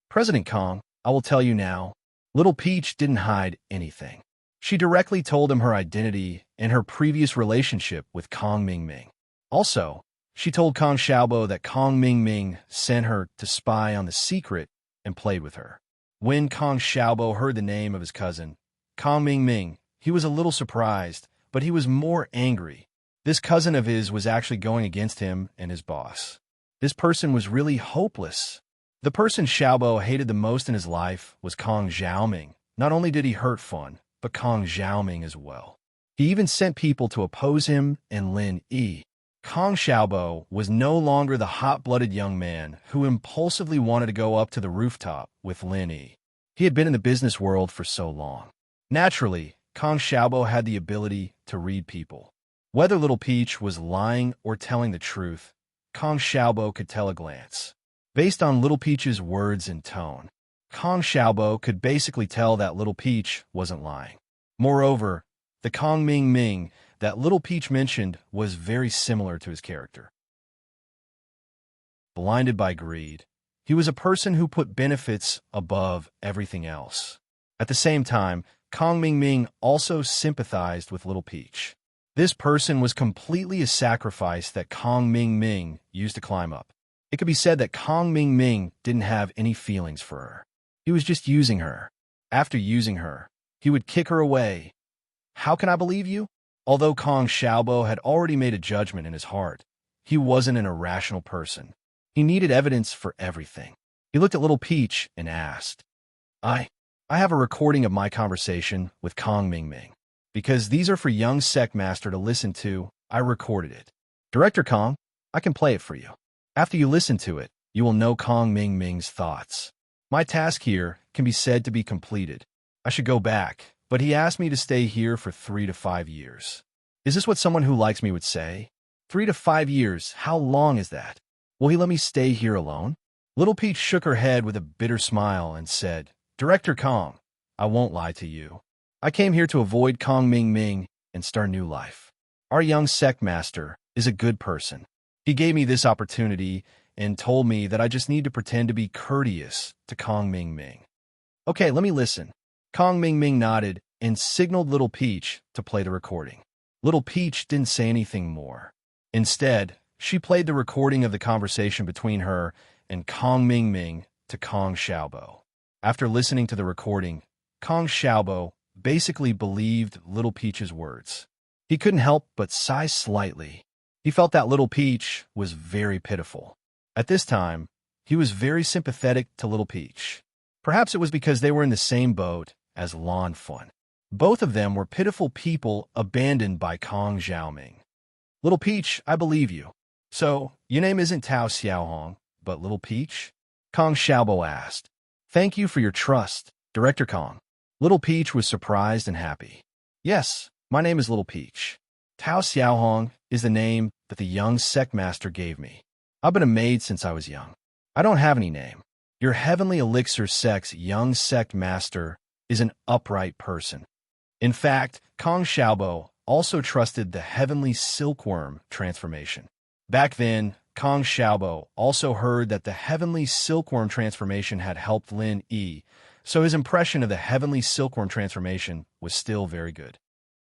President Kong, I will tell you now. Little Peach didn't hide anything. She directly told him her identity and her previous relationship with Kong Ming. Also, she told Kong Xiaobo that Kong Ming sent her to spy on the secret and played with her. When Kong Xiaobo heard the name of his cousin, Kong Ming, he was a little surprised, but he was more angry. This cousin of his was actually going against him and his boss. This person was really hopeless. The person Xiaobo hated the most in his life was Kong Xiaoming. Not only did he hurt Fun, but Kong Xiaoming as well. He even sent people to oppose him and Lin Yi. Kong Xiaobo was no longer the hot-blooded young man who impulsively wanted to go up to the rooftop with Lin Yi. He had been in the business world for so long. Naturally, Kong Xiaobo had the ability to read people. Whether Little Peach was lying or telling the truth, Kong Xiaobo could tell a glance. Based on Little Peach's words and tone, Kong Xiaobo could basically tell that Little Peach wasn't lying. Moreover, the Kong Ming Ming that Little Peach mentioned was very similar to his character. Blinded by greed, he was a person who put benefits above everything else. At the same time, Kong Ming Ming also sympathized with Little Peach. This person was completely a sacrifice that Kong Ming Ming used to climb up. It could be said that Kong Ming Ming didn't have any feelings for her. He was just using her. After using her, he would kick her away. How can I believe you? Although Kong Xiaobo had already made a judgment in his heart, he wasn't an irrational person. He needed evidence for everything. He looked at Little Peach and asked, I have a recording of my conversation with Kong Ming Ming. Because these are for young Sect Master to listen to, I recorded it. Director Kong, I can play it for you. After you listen to it, you will know Kong Ming Ming's thoughts. My task here can be said to be completed. I should go back, but he asked me to stay here for 3 to 5 years. Is this what someone who likes me would say? 3 to 5 years, how long is that? Will he let me stay here alone? Little Peach shook her head with a bitter smile and said, Director Kong, I won't lie to you. I came here to avoid Kong Ming Ming and start a new life. Our young Sect Master is a good person. He gave me this opportunity and told me that I just need to pretend to be courteous to Kong Ming Ming. Okay, let me listen. Kong Ming Ming nodded and signaled Little Peach to play the recording. Little Peach didn't say anything more. Instead, she played the recording of the conversation between her and Kong Ming Ming to Kong Xiaobo. After listening to the recording, Kong Xiaobo basically believed Little Peach's words. He couldn't help but sigh slightly. He felt that Little Peach was very pitiful. At this time, he was very sympathetic to Little Peach. Perhaps it was because they were in the same boat as Lan Fun. Both of them were pitiful people abandoned by Kong Xiaoming. Little Peach, I believe you. So, your name isn't Tao Xiaohong, but Little Peach? Kong Xiaobo asked. Thank you for your trust, Director Kong. Little Peach was surprised and happy. Yes, my name is Little Peach. Tao Xiaohong is the name that the young Sect Master gave me. I've been a maid since I was young. I don't have any name. Your Heavenly Elixir Sect's young Sect Master is an upright person. In fact, Kong Xiaobo also trusted the Heavenly Silkworm transformation. Back then, Kong Xiaobo also heard that the Heavenly Silkworm transformation had helped Lin Yi, so his impression of the Heavenly Silkworm transformation was still very good.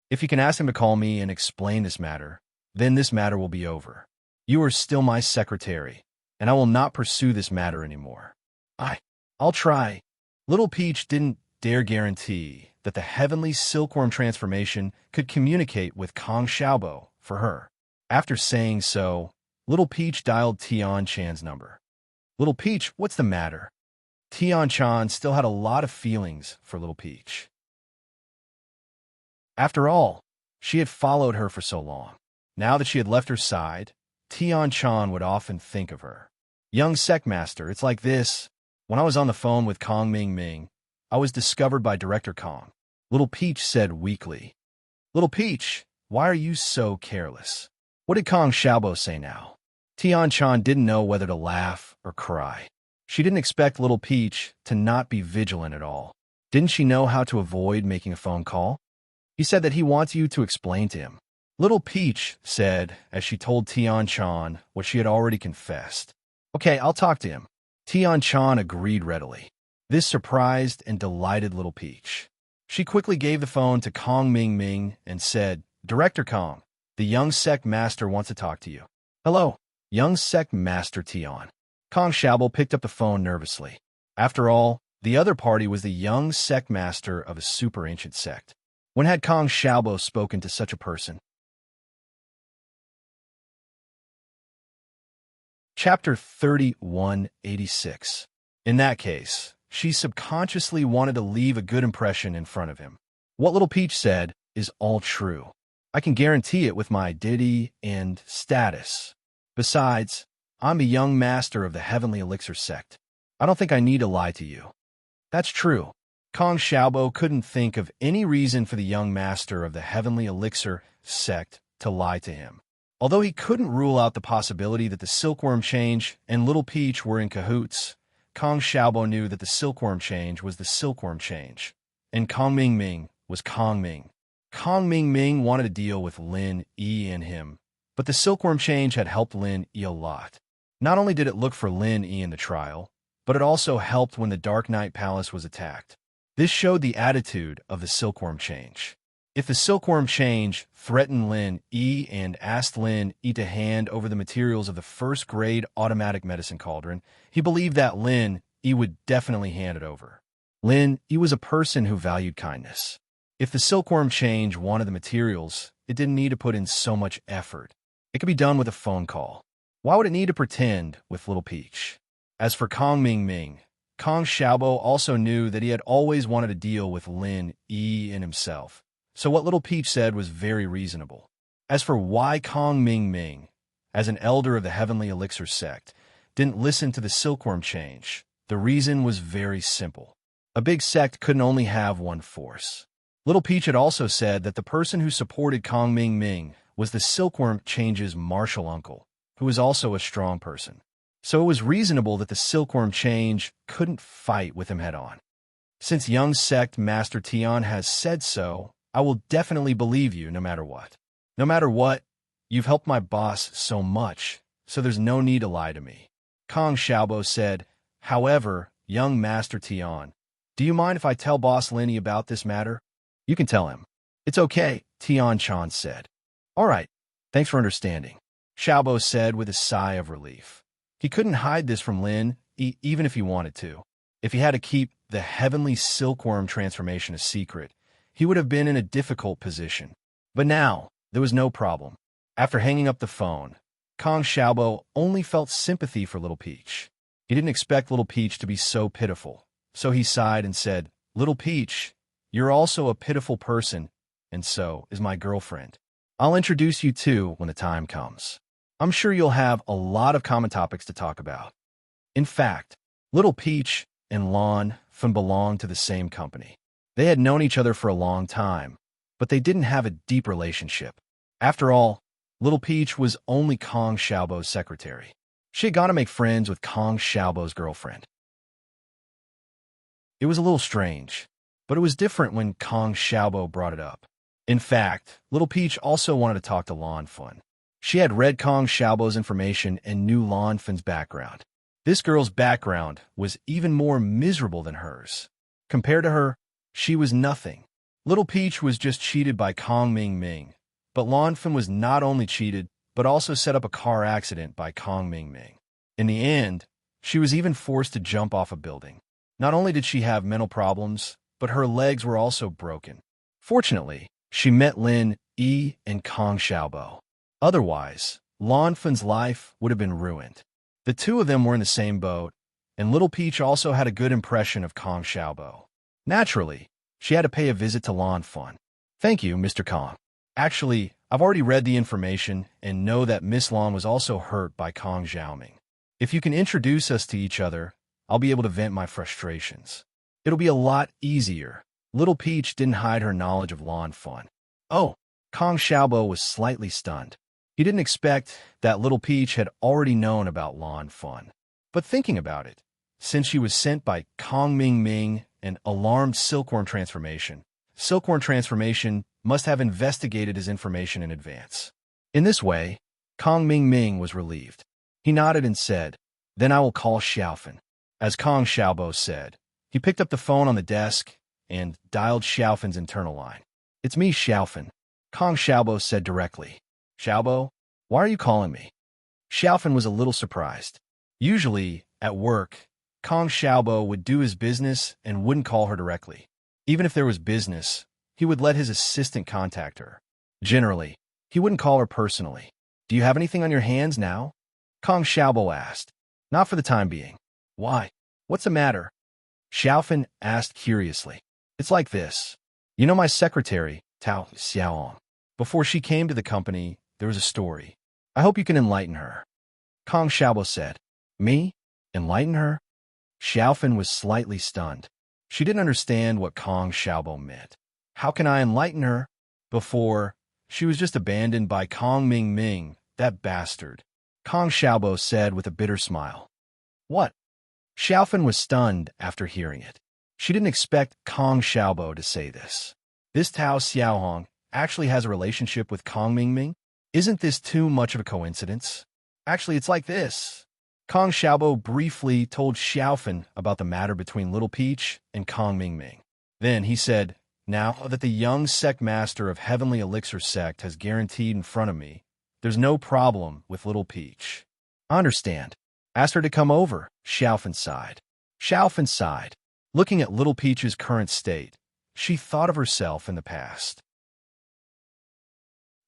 If you can ask him to call me and explain this matter, then this matter will be over. You are still my secretary, and I will not pursue this matter anymore. I'll try. Little Peach didn't dare guarantee that the Heavenly Silkworm transformation could communicate with Kong Xiaobo for her. After saying so, Little Peach dialed Tian-chan's number. Little Peach, what's the matter? Tian-chan still had a lot of feelings for Little Peach. After all, she had followed her for so long. Now that she had left her side, Tian-chan would often think of her. Young Sect Master, it's like this. When I was on the phone with Kong Ming Ming, I was discovered by Director Kong. Little Peach said weakly. Little Peach, why are you so careless? What did Kong Xiaobo say now? Tian-chan didn't know whether to laugh or cry. She didn't expect Little Peach to not be vigilant at all. Didn't she know how to avoid making a phone call? He said that he wants you to explain to him. Little Peach said as she told Tian-chan what she had already confessed. Okay, I'll talk to him. Tian-chan agreed readily. This surprised and delighted Little Peach. She quickly gave the phone to Kong Ming Ming and said, Director Kong, the young Sect Master wants to talk to you. Hello, young Sect Master Tian. Kong Xiaobo picked up the phone nervously. After all, the other party was the young Sect Master of a super ancient sect. When had Kong Xiaobo spoken to such a person? Chapter 3186. In that case, she subconsciously wanted to leave a good impression in front of him. What Little Peach said is all true. I can guarantee it with my identity and status. Besides, I'm a young master of the Heavenly Elixir sect. I don't think I need to lie to you. That's true. Kong Xiaobo couldn't think of any reason for the young master of the Heavenly Elixir sect to lie to him. Although he couldn't rule out the possibility that the Silkworm Change and Little Peach were in cahoots, Kong Xiaobo knew that the Silkworm Change was the Silkworm Change, and Kong Ming was Kong Ming. Kong Ming wanted to deal with Lin Yi and him, but the Silkworm Change had helped Lin Yi a lot. Not only did it look for Lin Yi in the trial, but it also helped when the Dark Knight Palace was attacked. This showed the attitude of the Silkworm Change. If the Silkworm Change threatened Lin Yi and asked Lin Yi to hand over the materials of the first-grade automatic medicine cauldron, he believed that Lin Yi would definitely hand it over. Lin Yi was a person who valued kindness. If the Silkworm Change wanted the materials, it didn't need to put in so much effort. It could be done with a phone call. Why would it need to pretend with Little Peach? As for Kong Ming, Kong Xiaobo also knew that he had always wanted to deal with Lin Yi and himself, so what Little Peach said was very reasonable. As for why Kong Ming, as an elder of the Heavenly Elixir sect, didn't listen to the Silkworm Change, the reason was very simple. A big sect couldn't only have one force. Little Peach had also said that the person who supported Kong Ming was the Silkworm Change's martial uncle, who was also a strong person. So it was reasonable that the Silkworm Change couldn't fight with him head-on. Since young sect Master Tian has said so, I will definitely believe you no matter what. No matter what, you've helped my boss so much, so there's no need to lie to me. Kong Xiaobo said, however, young Master Tian, do you mind if I tell Boss Lin Yi about this matter? You can tell him. It's okay, Tian-chan said. All right, thanks for understanding, Xiaobo said with a sigh of relief. He couldn't hide this from Lin Yi even if he wanted to. If he had to keep the heavenly silkworm transformation a secret, he would have been in a difficult position. But now, there was no problem. After hanging up the phone, Kong Xiaobo only felt sympathy for Little Peach. He didn't expect Little Peach to be so pitiful, so he sighed and said, Little Peach, you're also a pitiful person, and so is my girlfriend. I'll introduce you two when the time comes. I'm sure you'll have a lot of common topics to talk about. In fact, Little Peach and Lan Fen belonged to the same company. They had known each other for a long time, but they didn't have a deep relationship. After all, Little Peach was only Kong Xiaobo's secretary. She had got to make friends with Kong Xiaobo's girlfriend. It was a little strange, but it was different when Kong Xiaobo brought it up. In fact, Little Peach also wanted to talk to Lan Fen. She had read Kong Xiaobo's information and knew Lan Fen's background. This girl's background was even more miserable than hers. Compared to her, she was nothing. Little Peach was just cheated by Kong Ming, but Lan Fen was not only cheated, but also set up a car accident by Kong Ming. In the end, she was even forced to jump off a building. Not only did she have mental problems, but her legs were also broken. Fortunately, she met Lin Yi and Kong Xiaobo. Otherwise, Lan Fen's life would have been ruined. The two of them were in the same boat, and Little Peach also had a good impression of Kong Xiaobo. Naturally, she had to pay a visit to Lan Fen. Thank you, Mr. Kong. Actually, I've already read the information and know that Miss Lan was also hurt by Kong Xiaoming. If you can introduce us to each other, I'll be able to vent my frustrations. It'll be a lot easier. Little Peach didn't hide her knowledge of Lan Fen. Oh, Kong Xiaobo was slightly stunned. He didn't expect that Little Peach had already known about Lan Fen. But thinking about it, since she was sent by Kong Ming and alarmed Silkworm Transformation must have investigated his information in advance. In this way, Kong Ming was relieved. He nodded and said, Then I will call Xiaofen. As Kong Xiaobo said, he picked up the phone on the desk and dialed Xiaofen's internal line. It's me, Xiaofen, Kong Xiaobo said directly. Xiaobo, why are you calling me? Xiaofen was a little surprised. Usually, at work, Kong Xiaobo would do his business and wouldn't call her directly. Even if there was business, he would let his assistant contact her. Generally, he wouldn't call her personally. Do you have anything on your hands now? Kong Xiaobo asked. Not for the time being. Why? What's the matter? Xiaofan asked curiously. It's like this. You know my secretary, Tao Xiaoong. Before she came to the company, there was a story. I hope you can enlighten her. Kong Xiaobo said. Me? Enlighten her? Xiaofan was slightly stunned. She didn't understand what Kong Xiaobo meant. How can I enlighten her? Before, she was just abandoned by Kong Ming, that bastard. Kong Xiaobo said with a bitter smile. What? Xiaofan was stunned after hearing it. She didn't expect Kong Xiaobo to say this. This Tao Xiaohong actually has a relationship with Kong Ming? Isn't this too much of a coincidence? Actually, it's like this. Kong Xiaobo briefly told Xiaofan about the matter between Little Peach and Kong Ming. Then he said, now that the young sect master of Heavenly Elixir sect has guaranteed in front of me, there's no problem with Little Peach. I understand. Ask her to come over, Xiaofan sighed. Xiaofan sighed. Looking at Little Peach's current state, she thought of herself in the past.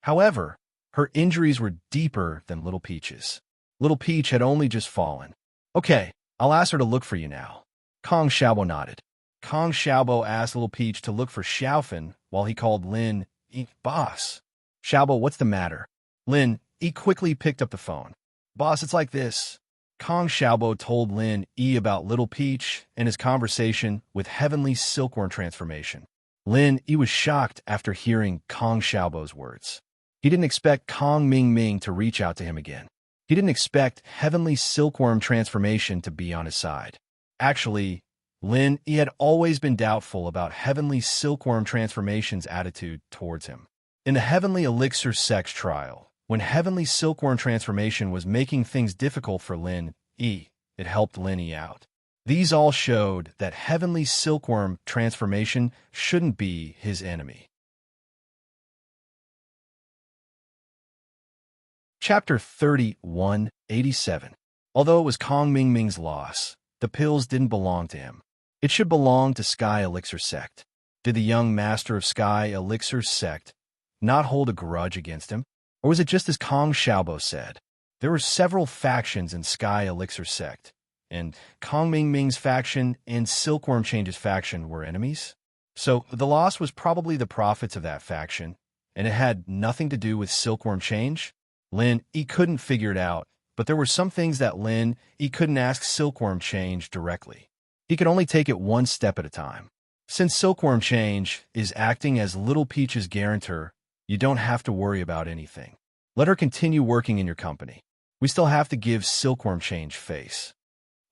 However, her injuries were deeper than Little Peach's. Little Peach had only just fallen. Okay, I'll ask her to look for you now. Kong Xiaobo nodded. Kong Xiaobo asked Little Peach to look for Xiaofan while he called Lin Yi boss. Xiaobo, what's the matter? Lin Yi quickly picked up the phone. Boss, it's like this. Kong Xiaobo told Lin Yi about Little Peach and his conversation with Heavenly Silkworm transformation. Lin Yi was shocked after hearing Kong Xiaobo's words. He didn't expect Kong Ming to reach out to him again. He didn't expect Heavenly Silkworm transformation to be on his side. Actually, Lin Yi had always been doubtful about Heavenly Silkworm transformation's attitude towards him. In the Heavenly Elixir sex trial, when Heavenly Silkworm transformation was making things difficult for Lin Yi, it helped Lin Yi out. These all showed that Heavenly Silkworm transformation shouldn't be his enemy. Chapter 3187. Although it was Kong Ming's loss, the pills didn't belong to him. It should belong to Sky Elixir sect. Did the young master of Sky Elixir sect not hold a grudge against him? Or was it just as Kong Xiaobo said? There were several factions in Sky Elixir sect, and Kong Ming's faction and Silkworm Change's faction were enemies. So the loss was probably the profits of that faction, and it had nothing to do with Silkworm Change. Lin Yi couldn't figure it out, but there were some things that Lin Yi couldn't ask Silkworm Change directly. He could only take it one step at a time. Since Silkworm Change is acting as Little Peach's guarantor, you don't have to worry about anything. Let her continue working in your company. We still have to give Silkworm Change face.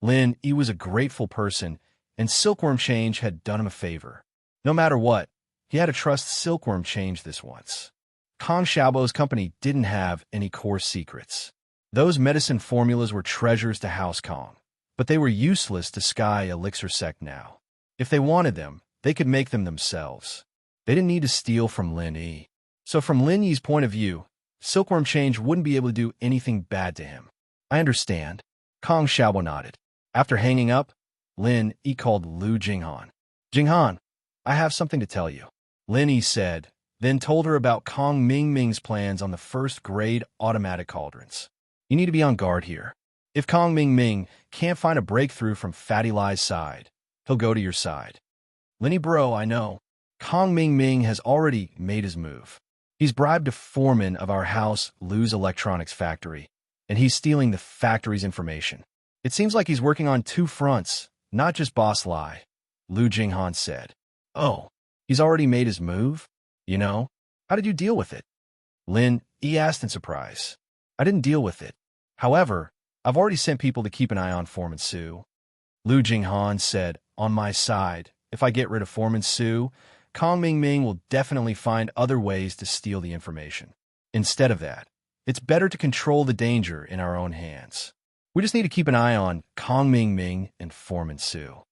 Lin Yi was a grateful person, and Silkworm Change had done him a favor. No matter what, he had to trust Silkworm Change this once. Kong Xiaobo's company didn't have any core secrets. Those medicine formulas were treasures to House Kong, but they were useless to Sky Elixir sect now. If they wanted them, they could make them themselves. They didn't need to steal from Lin Yi. So from Lin Yi's point of view, Silkworm Change wouldn't be able to do anything bad to him. I understand. Kong Xiaobo nodded. After hanging up, Lin Yi called Lu Jinghan. Jinghan, I have something to tell you. Lin Yi said, then told her about Kong Ming's plans on the first-grade automatic cauldrons. You need to be on guard here. If Kong Ming can't find a breakthrough from Fatty Lie's side, he'll go to your side. Lin Yi bro, I know. Kong Ming has already made his move. He's bribed a foreman of our house, Lu's electronics factory, and he's stealing the factory's information. It seems like he's working on two fronts, not just Boss Lai, Lu Jinghan said. Oh, he's already made his move? You know, how did you deal with it? Lin Yi asked in surprise. I didn't deal with it. However, I've already sent people to keep an eye on Foreman Su. Lu Jinghan said, on my side, if I get rid of Foreman Su, Kong Ming will definitely find other ways to steal the information. Instead of that, it's better to control the danger in our own hands. We just need to keep an eye on Kong Ming and Foreman Su.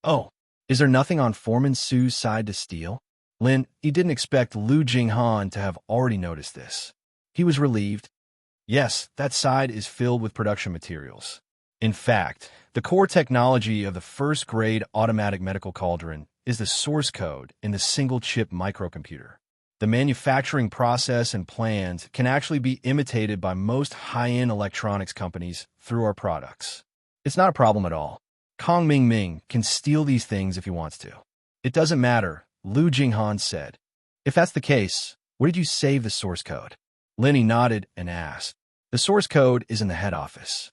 Oh, is there nothing on Foreman Su's side to steal? Lin Yi didn't expect Lu Jinghan to have already noticed this. He was relieved. Yes, that side is filled with production materials. In fact, the core technology of the first-grade automatic medical cauldron is the source code in the single-chip microcomputer. The manufacturing process and plans can actually be imitated by most high-end electronics companies through our products. It's not a problem at all. Kong Ming Ming can steal these things if he wants to. It doesn't matter, Lu Jinghan said. If that's the case, where did you save the source code? Lenny nodded and asked. The source code is in the head office.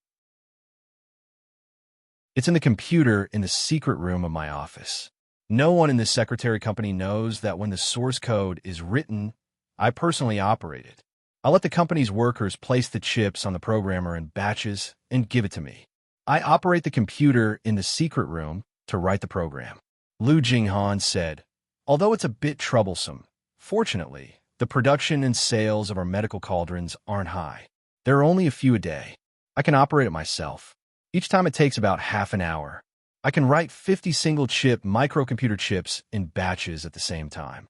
It's in the computer in the secret room of my office. No one in this secretary company knows that when the source code is written, I personally operate it. I let the company's workers place the chips on the programmer in batches and give it to me. I operate the computer in the secret room to write the program. Lu Jinghan said, although it's a bit troublesome, fortunately, the production and sales of our medical cauldrons aren't high. There are only a few a day. I can operate it myself. Each time it takes about half an hour. I can write 50 single-chip microcomputer chips in batches at the same time.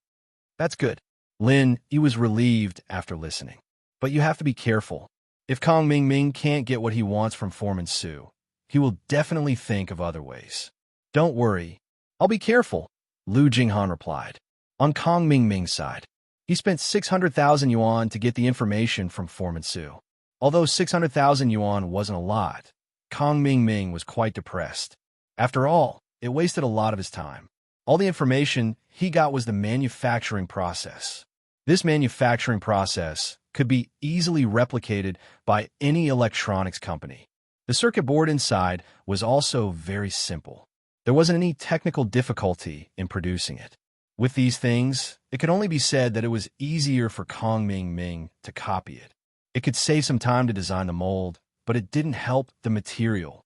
That's good. Lin, he was relieved after listening. But you have to be careful. If Kong Ming Ming can't get what he wants from Foreman Su, he will definitely think of other ways. Don't worry. I'll be careful, Lu Jinghan replied. On Kong Ming Ming's side, he spent 600,000 yuan to get the information from Foreman Su. Although 600,000 yuan wasn't a lot, Kong Ming Ming was quite depressed. After all, it wasted a lot of his time. All the information he got was the manufacturing process. This manufacturing process could be easily replicated by any electronics company. The circuit board inside was also very simple. There wasn't any technical difficulty in producing it. With these things, it could only be said that it was easier for Kong Ming Ming to copy it. It could save some time to design the mold, but it didn't help the material.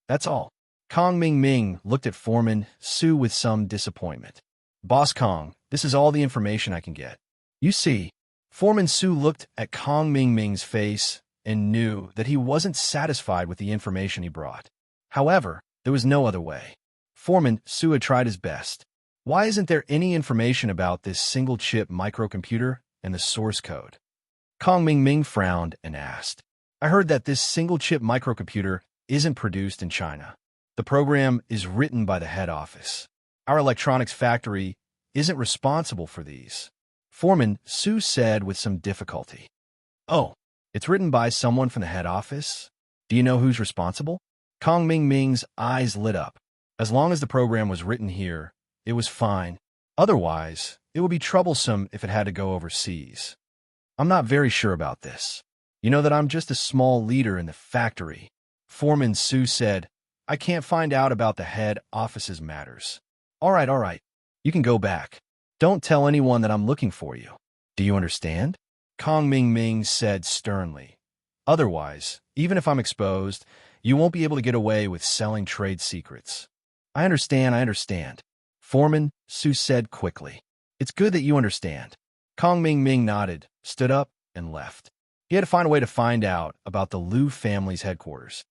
That's all. Kong Ming Ming looked at Foreman Su with some disappointment. Boss Kong, this is all the information I can get. You see, Foreman Su looked at Kong Ming Ming's face and knew that he wasn't satisfied with the information he brought. However, there was no other way. Foreman Su had tried his best. Why isn't there any information about this single-chip microcomputer and the source code? Kong Ming Ming frowned and asked. I heard that this single-chip microcomputer isn't produced in China. The program is written by the head office. Our electronics factory isn't responsible for these. Foreman Su said with some difficulty. Oh, it's written by someone from the head office? Do you know who's responsible? Kong Ming Ming's eyes lit up. As long as the program was written here, it was fine. Otherwise, it would be troublesome if it had to go overseas. I'm not very sure about this. You know that I'm just a small leader in the factory. Foreman Su said, I can't find out about the head office's matters. All right. You can go back. Don't tell anyone that I'm looking for you. Do you understand? Kong Ming Ming said sternly. Otherwise, even if I'm exposed, you won't be able to get away with selling trade secrets. I understand. Foreman Su said quickly. It's good that you understand. Kong Ming Ming nodded, stood up, and left. He had to find a way to find out about the Liu family's headquarters.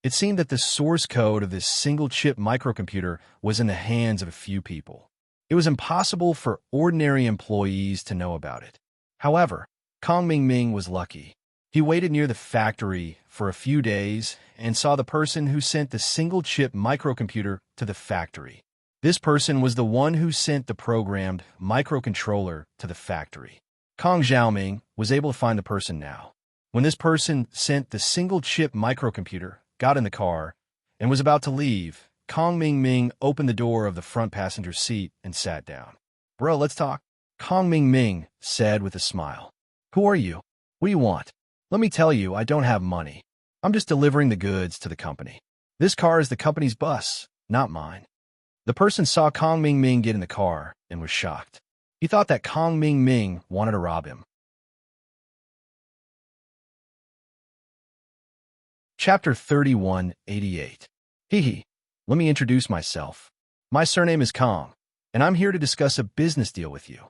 It seemed that the source code of this single-chip microcomputer was in the hands of a few people. It was impossible for ordinary employees to know about it. However, Kong Ming Ming was lucky. He waited near the factory for a few days and saw the person who sent the single-chip microcomputer to the factory. This person was the one who sent the programmed microcontroller to the factory. Kong Xiaoming was able to find the person now. When this person sent the single-chip microcomputer, got in the car, and was about to leave, Kong Ming Ming opened the door of the front passenger seat and sat down. Bro, let's talk. Kong Ming Ming said with a smile. Who are you? What do you want? Let me tell you, I don't have money. I'm just delivering the goods to the company. This car is the company's bus, not mine. The person saw Kong Ming Ming get in the car and was shocked. He thought that Kong Ming Ming wanted to rob him. Chapter 3188. Hee. Let me introduce myself. My surname is Kong, and I'm here to discuss a business deal with you.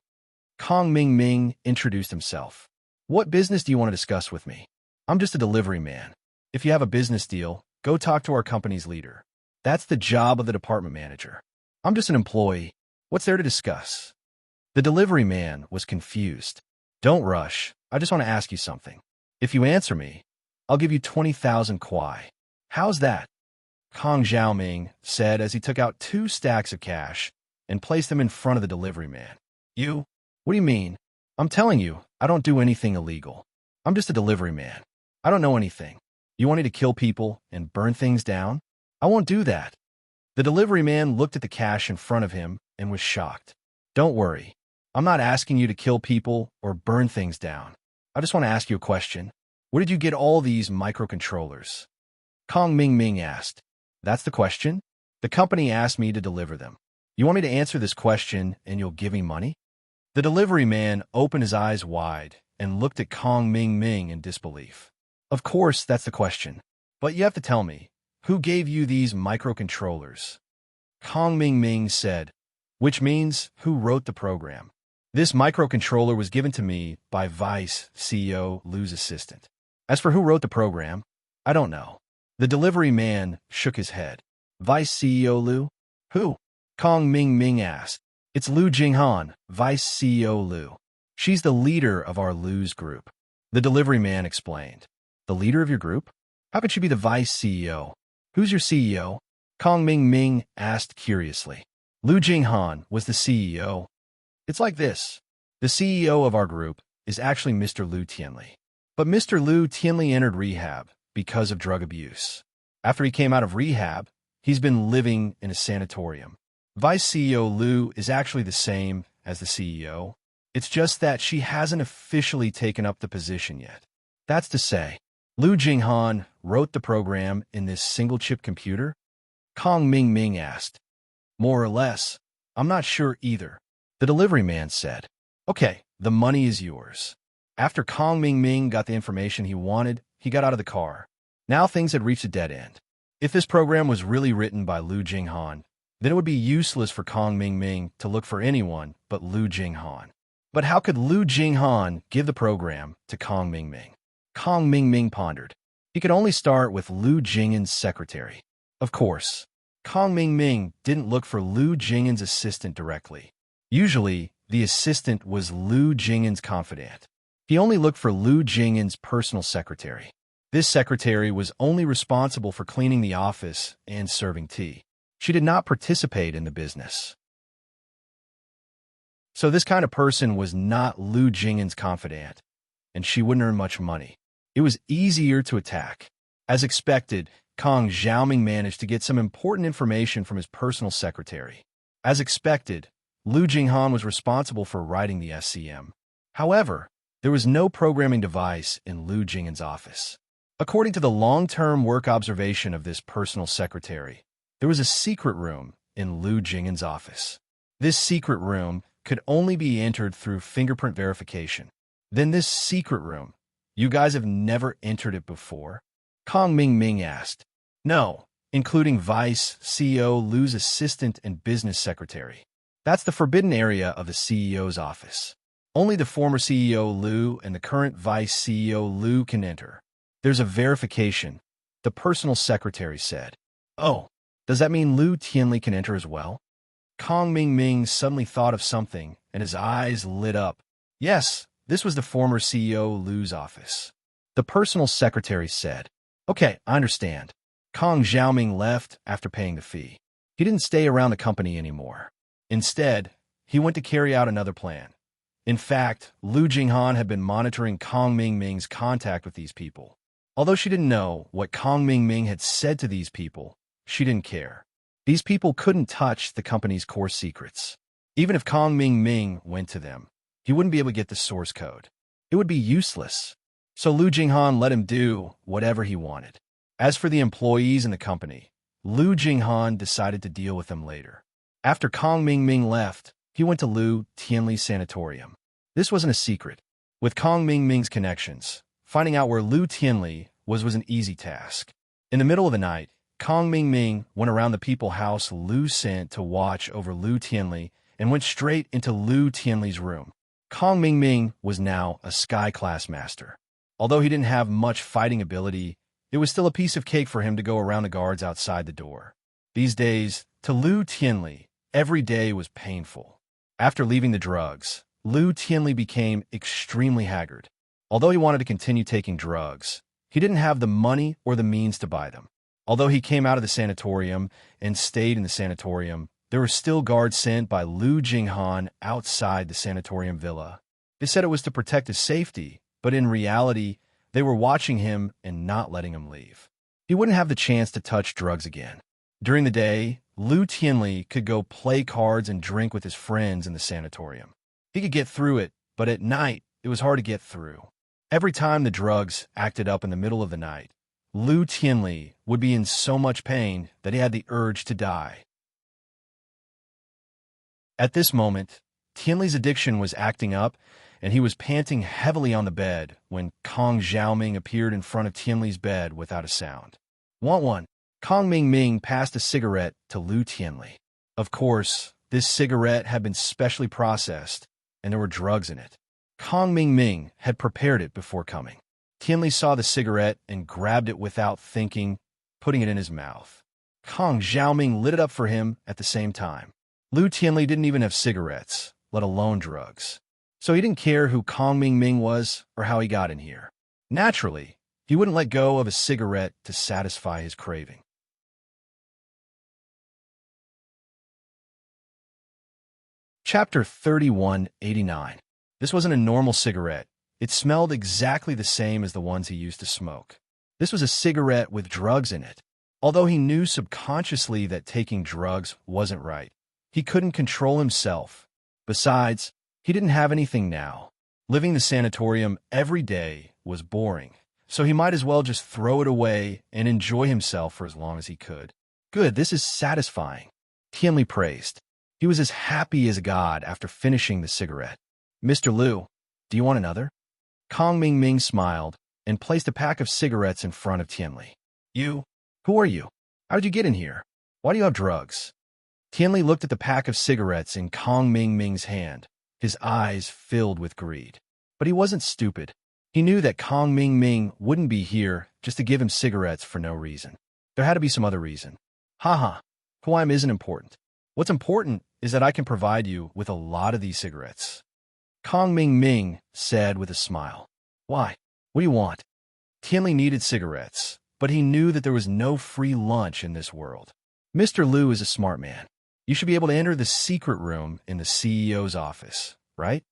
Kong Ming Ming introduced himself. What business do you want to discuss with me? I'm just a delivery man. If you have a business deal, go talk to our company's leader. That's the job of the department manager. I'm just an employee. What's there to discuss? The delivery man was confused. Don't rush. I just want to ask you something. If you answer me, I'll give you 20,000 kwai. How's that? Kong Xiaoming said as he took out 2 stacks of cash and placed them in front of the delivery man. You? What do you mean? I'm telling you, I don't do anything illegal. I'm just a delivery man. I don't know anything. You want me to kill people and burn things down? I won't do that. The delivery man looked at the cash in front of him and was shocked. Don't worry. I'm not asking you to kill people or burn things down. I just want to ask you a question. Where did you get all these microcontrollers? Kong Ming Ming asked. That's the question? The company asked me to deliver them. You want me to answer this question and you'll give me money? The delivery man opened his eyes wide and looked at Kong Ming Ming in disbelief. Of course, that's the question. But you have to tell me, who gave you these microcontrollers? Kong Ming Ming said, which means, who wrote the program? This microcontroller was given to me by Vice CEO Lu's assistant. As for who wrote the program, I don't know. The delivery man shook his head. Vice CEO Lu? Who? Kong Ming Ming asked. It's Lu Jinghan, Vice CEO Lu. She's the leader of our Lu's group. The delivery man explained. The leader of your group? How could she be the Vice CEO? Who's your CEO? Kong Ming Ming asked curiously. Lu Jinghan was the CEO. It's like this. The CEO of our group is actually Mr. Lu Tianli. But Mr. Lu Tianli entered rehab because of drug abuse. After he came out of rehab, he's been living in a sanatorium. Vice CEO Lu is actually the same as the CEO. It's just that she hasn't officially taken up the position yet. That's to say, Lu Jinghan wrote the program in this single-chip computer? Kong Ming Ming asked. More or less. I'm not sure either. The delivery man said. Okay, the money is yours. After Kong Ming Ming got the information he wanted, he got out of the car. Now things had reached a dead end. If this program was really written by Lu Jinghan, then it would be useless for Kong Ming Ming to look for anyone but Lu Jinghan. But how could Lu Jinghan give the program to Kong Ming Ming? Kong Ming Ming pondered. He could only start with Lu Jinghan's secretary. Of course, Kong Ming Ming didn't look for Lu Jinghan's assistant directly. Usually, the assistant was Lu Jinghan's confidant. He only looked for Lu Jinghan's personal secretary. This secretary was only responsible for cleaning the office and serving tea. She did not participate in the business. So this kind of person was not Lu Jinghan's confidant, and she wouldn't earn much money. It was easier to attack. As expected, Kong Xiaoming managed to get some important information from his personal secretary. As expected, Lu Jinghan was responsible for writing the SCM. However, there was no programming device in Lu Jinghan's office. According to the long-term work observation of this personal secretary, there was a secret room in Lu Jinghan's office. This secret room could only be entered through fingerprint verification. Then this secret room, you guys have never entered it before? Kong Ming Ming asked. No, including Vice CEO Lu's assistant and business secretary. That's the forbidden area of the CEO's office. Only the former CEO Lu and the current Vice CEO Lu can enter. There's a verification, the personal secretary said. Oh, does that mean Lu Tianli can enter as well? Kong Ming Ming suddenly thought of something, and his eyes lit up. Yes, this was the former CEO Lu's office. The personal secretary said. Okay, I understand. Kong Xiaoming left after paying the fee. He didn't stay around the company anymore. Instead, he went to carry out another plan. In fact, Lu Jinghan had been monitoring Kong Ming Ming's contact with these people. Although she didn't know what Kong Ming Ming had said to these people, she didn't care. These people couldn't touch the company's core secrets. Even if Kong Ming Ming went to them, he wouldn't be able to get the source code. It would be useless. So Lu Jinghan let him do whatever he wanted. As for the employees in the company, Lu Jinghan decided to deal with them later. After Kong Ming Ming left, he went to Lu Tianli's sanatorium. This wasn't a secret. With Kong Ming Ming's connections, finding out where Lu Tianli was an easy task. In the middle of the night, Kong Ming Ming went around the people house Lu sent to watch over Lu Tianli and went straight into Lu Tianli's room. Kong Ming Ming was now a sky-class master. Although he didn't have much fighting ability, it was still a piece of cake for him to go around the guards outside the door. These days, to Lu Tianli, every day was painful. After leaving the drugs, Lu Tianli became extremely haggard. Although he wanted to continue taking drugs, he didn't have the money or the means to buy them. Although he came out of the sanatorium and stayed in the sanatorium, There were still guards sent by Lu Jinghan outside the sanatorium villa. They said it was to protect his safety, but in reality, they were watching him and not letting him leave. He wouldn't have the chance to touch drugs again. During the day, Lu Tianli could go play cards and drink with his friends in the sanatorium. He could get through it, but at night, it was hard to get through. Every time the drugs acted up in the middle of the night, Lu Tianli would be in so much pain that he had the urge to die. At this moment, Tianli's addiction was acting up, and he was panting heavily on the bed when Kong Xiaoming appeared in front of Tianli's bed without a sound. Want one? Kong Ming passed a cigarette to Lu Tianli. Of course, this cigarette had been specially processed, and there were drugs in it. Kong Ming had prepared it before coming. Tianli saw the cigarette and grabbed it without thinking, putting it in his mouth. Kong Xiaoming lit it up for him at the same time. Lu Tianli didn't even have cigarettes, let alone drugs. So he didn't care who Kong Ming was or how he got in here. Naturally, he wouldn't let go of a cigarette to satisfy his craving. Chapter 3189. This wasn't a normal cigarette. It smelled exactly the same as the ones he used to smoke. This was a cigarette with drugs in it. Although he knew subconsciously that taking drugs wasn't right, he couldn't control himself. Besides, he didn't have anything now. Living the sanatorium every day was boring, so he might as well just throw it away and enjoy himself for as long as he could. Good, this is satisfying, Tianli praised. He was as happy as a god after finishing the cigarette. Mr. Lu, do you want another? Kong Ming smiled and placed a pack of cigarettes in front of Tianli. You? Who are you? How did you get in here? Why do you have drugs? Tianli looked at the pack of cigarettes in Kong Ming's hand, his eyes filled with greed. But he wasn't stupid. He knew that Kong Ming wouldn't be here just to give him cigarettes for no reason. There had to be some other reason. Haha, who I am isn't important. What's important is that I can provide you with a lot of these cigarettes. Kong Ming said with a smile. Why? What do you want? Tianli needed cigarettes, but he knew that there was no free lunch in this world. Mr. Lu is a smart man. You should be able to enter the secret room in the CEO's office, right?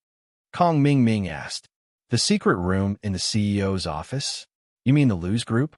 Kong Ming asked. The secret room in the CEO's office? You mean the Lu's group?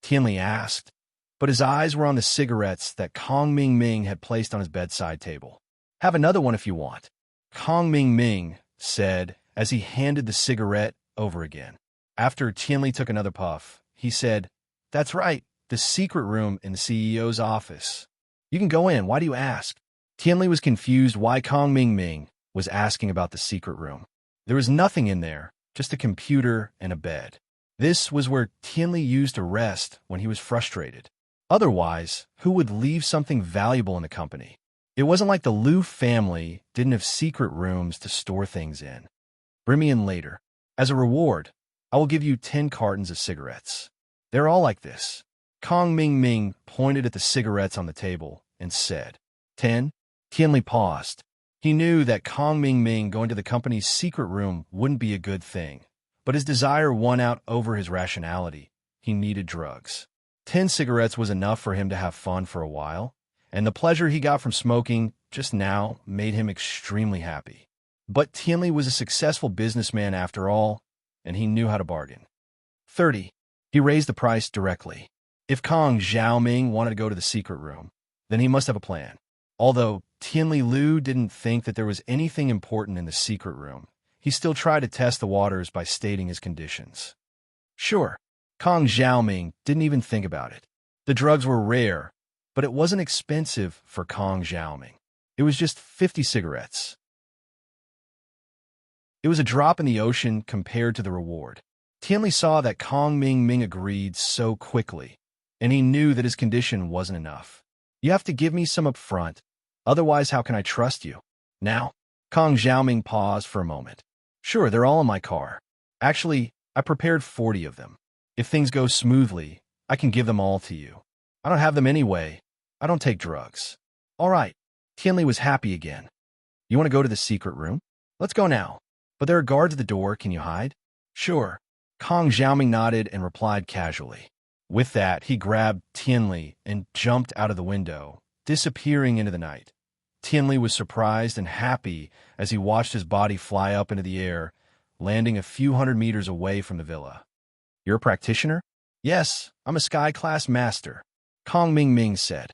Tianli asked, but his eyes were on the cigarettes that Kong Ming had placed on his bedside table. Have another one if you want, Kong Ming said as he handed the cigarette over again. After Tianli took another puff, he said, That's right, the secret room in the CEO's office. You can go in, why do you ask? Tianli was confused why Kong Ming was asking about the secret room. There was nothing in there, just a computer and a bed. This was where Tianli used to rest when he was frustrated. Otherwise, who would leave something valuable in the company? It wasn't like the Lu family didn't have secret rooms to store things in. Bring me in later. As a reward, I will give you 10 cartons of cigarettes. They're all like this. Kong Ming pointed at the cigarettes on the table and said, 10? Tianli paused. He knew that Kong Ming going to the company's secret room wouldn't be a good thing, but his desire won out over his rationality. He needed drugs. 10 cigarettes was enough for him to have fun for a while, and the pleasure he got from smoking just now made him extremely happy. But Tianli was a successful businessman after all, and he knew how to bargain. 30. He raised the price directly. If Kong Xiaoming wanted to go to the secret room, then he must have a plan. Although Tianli Lu didn't think that there was anything important in the secret room, he still tried to test the waters by stating his conditions. Sure, Kong Xiaoming didn't even think about it. The drugs were rare, but it wasn't expensive for Kong Xiaoming. It was just 50 cigarettes. It was a drop in the ocean compared to the reward. Tianli saw that Kong Ming agreed so quickly, and he knew that his condition wasn't enough. You have to give me some up front, otherwise how can I trust you? Now, Kong Xiaoming paused for a moment. Sure, they're all in my car. Actually, I prepared 40 of them. If things go smoothly, I can give them all to you. I don't have them anyway. I don't take drugs. All right. Tianli was happy again. You want to go to the secret room? Let's go now. But there are guards at the door. Can you hide? Sure. Kong Xiaoming nodded and replied casually. With that, he grabbed Tianli and jumped out of the window, disappearing into the night. Tianli was surprised and happy as he watched his body fly up into the air, landing a few hundred meters away from the villa. "You're a practitioner?" "Yes, I'm a sky-class master," Kong Ming said.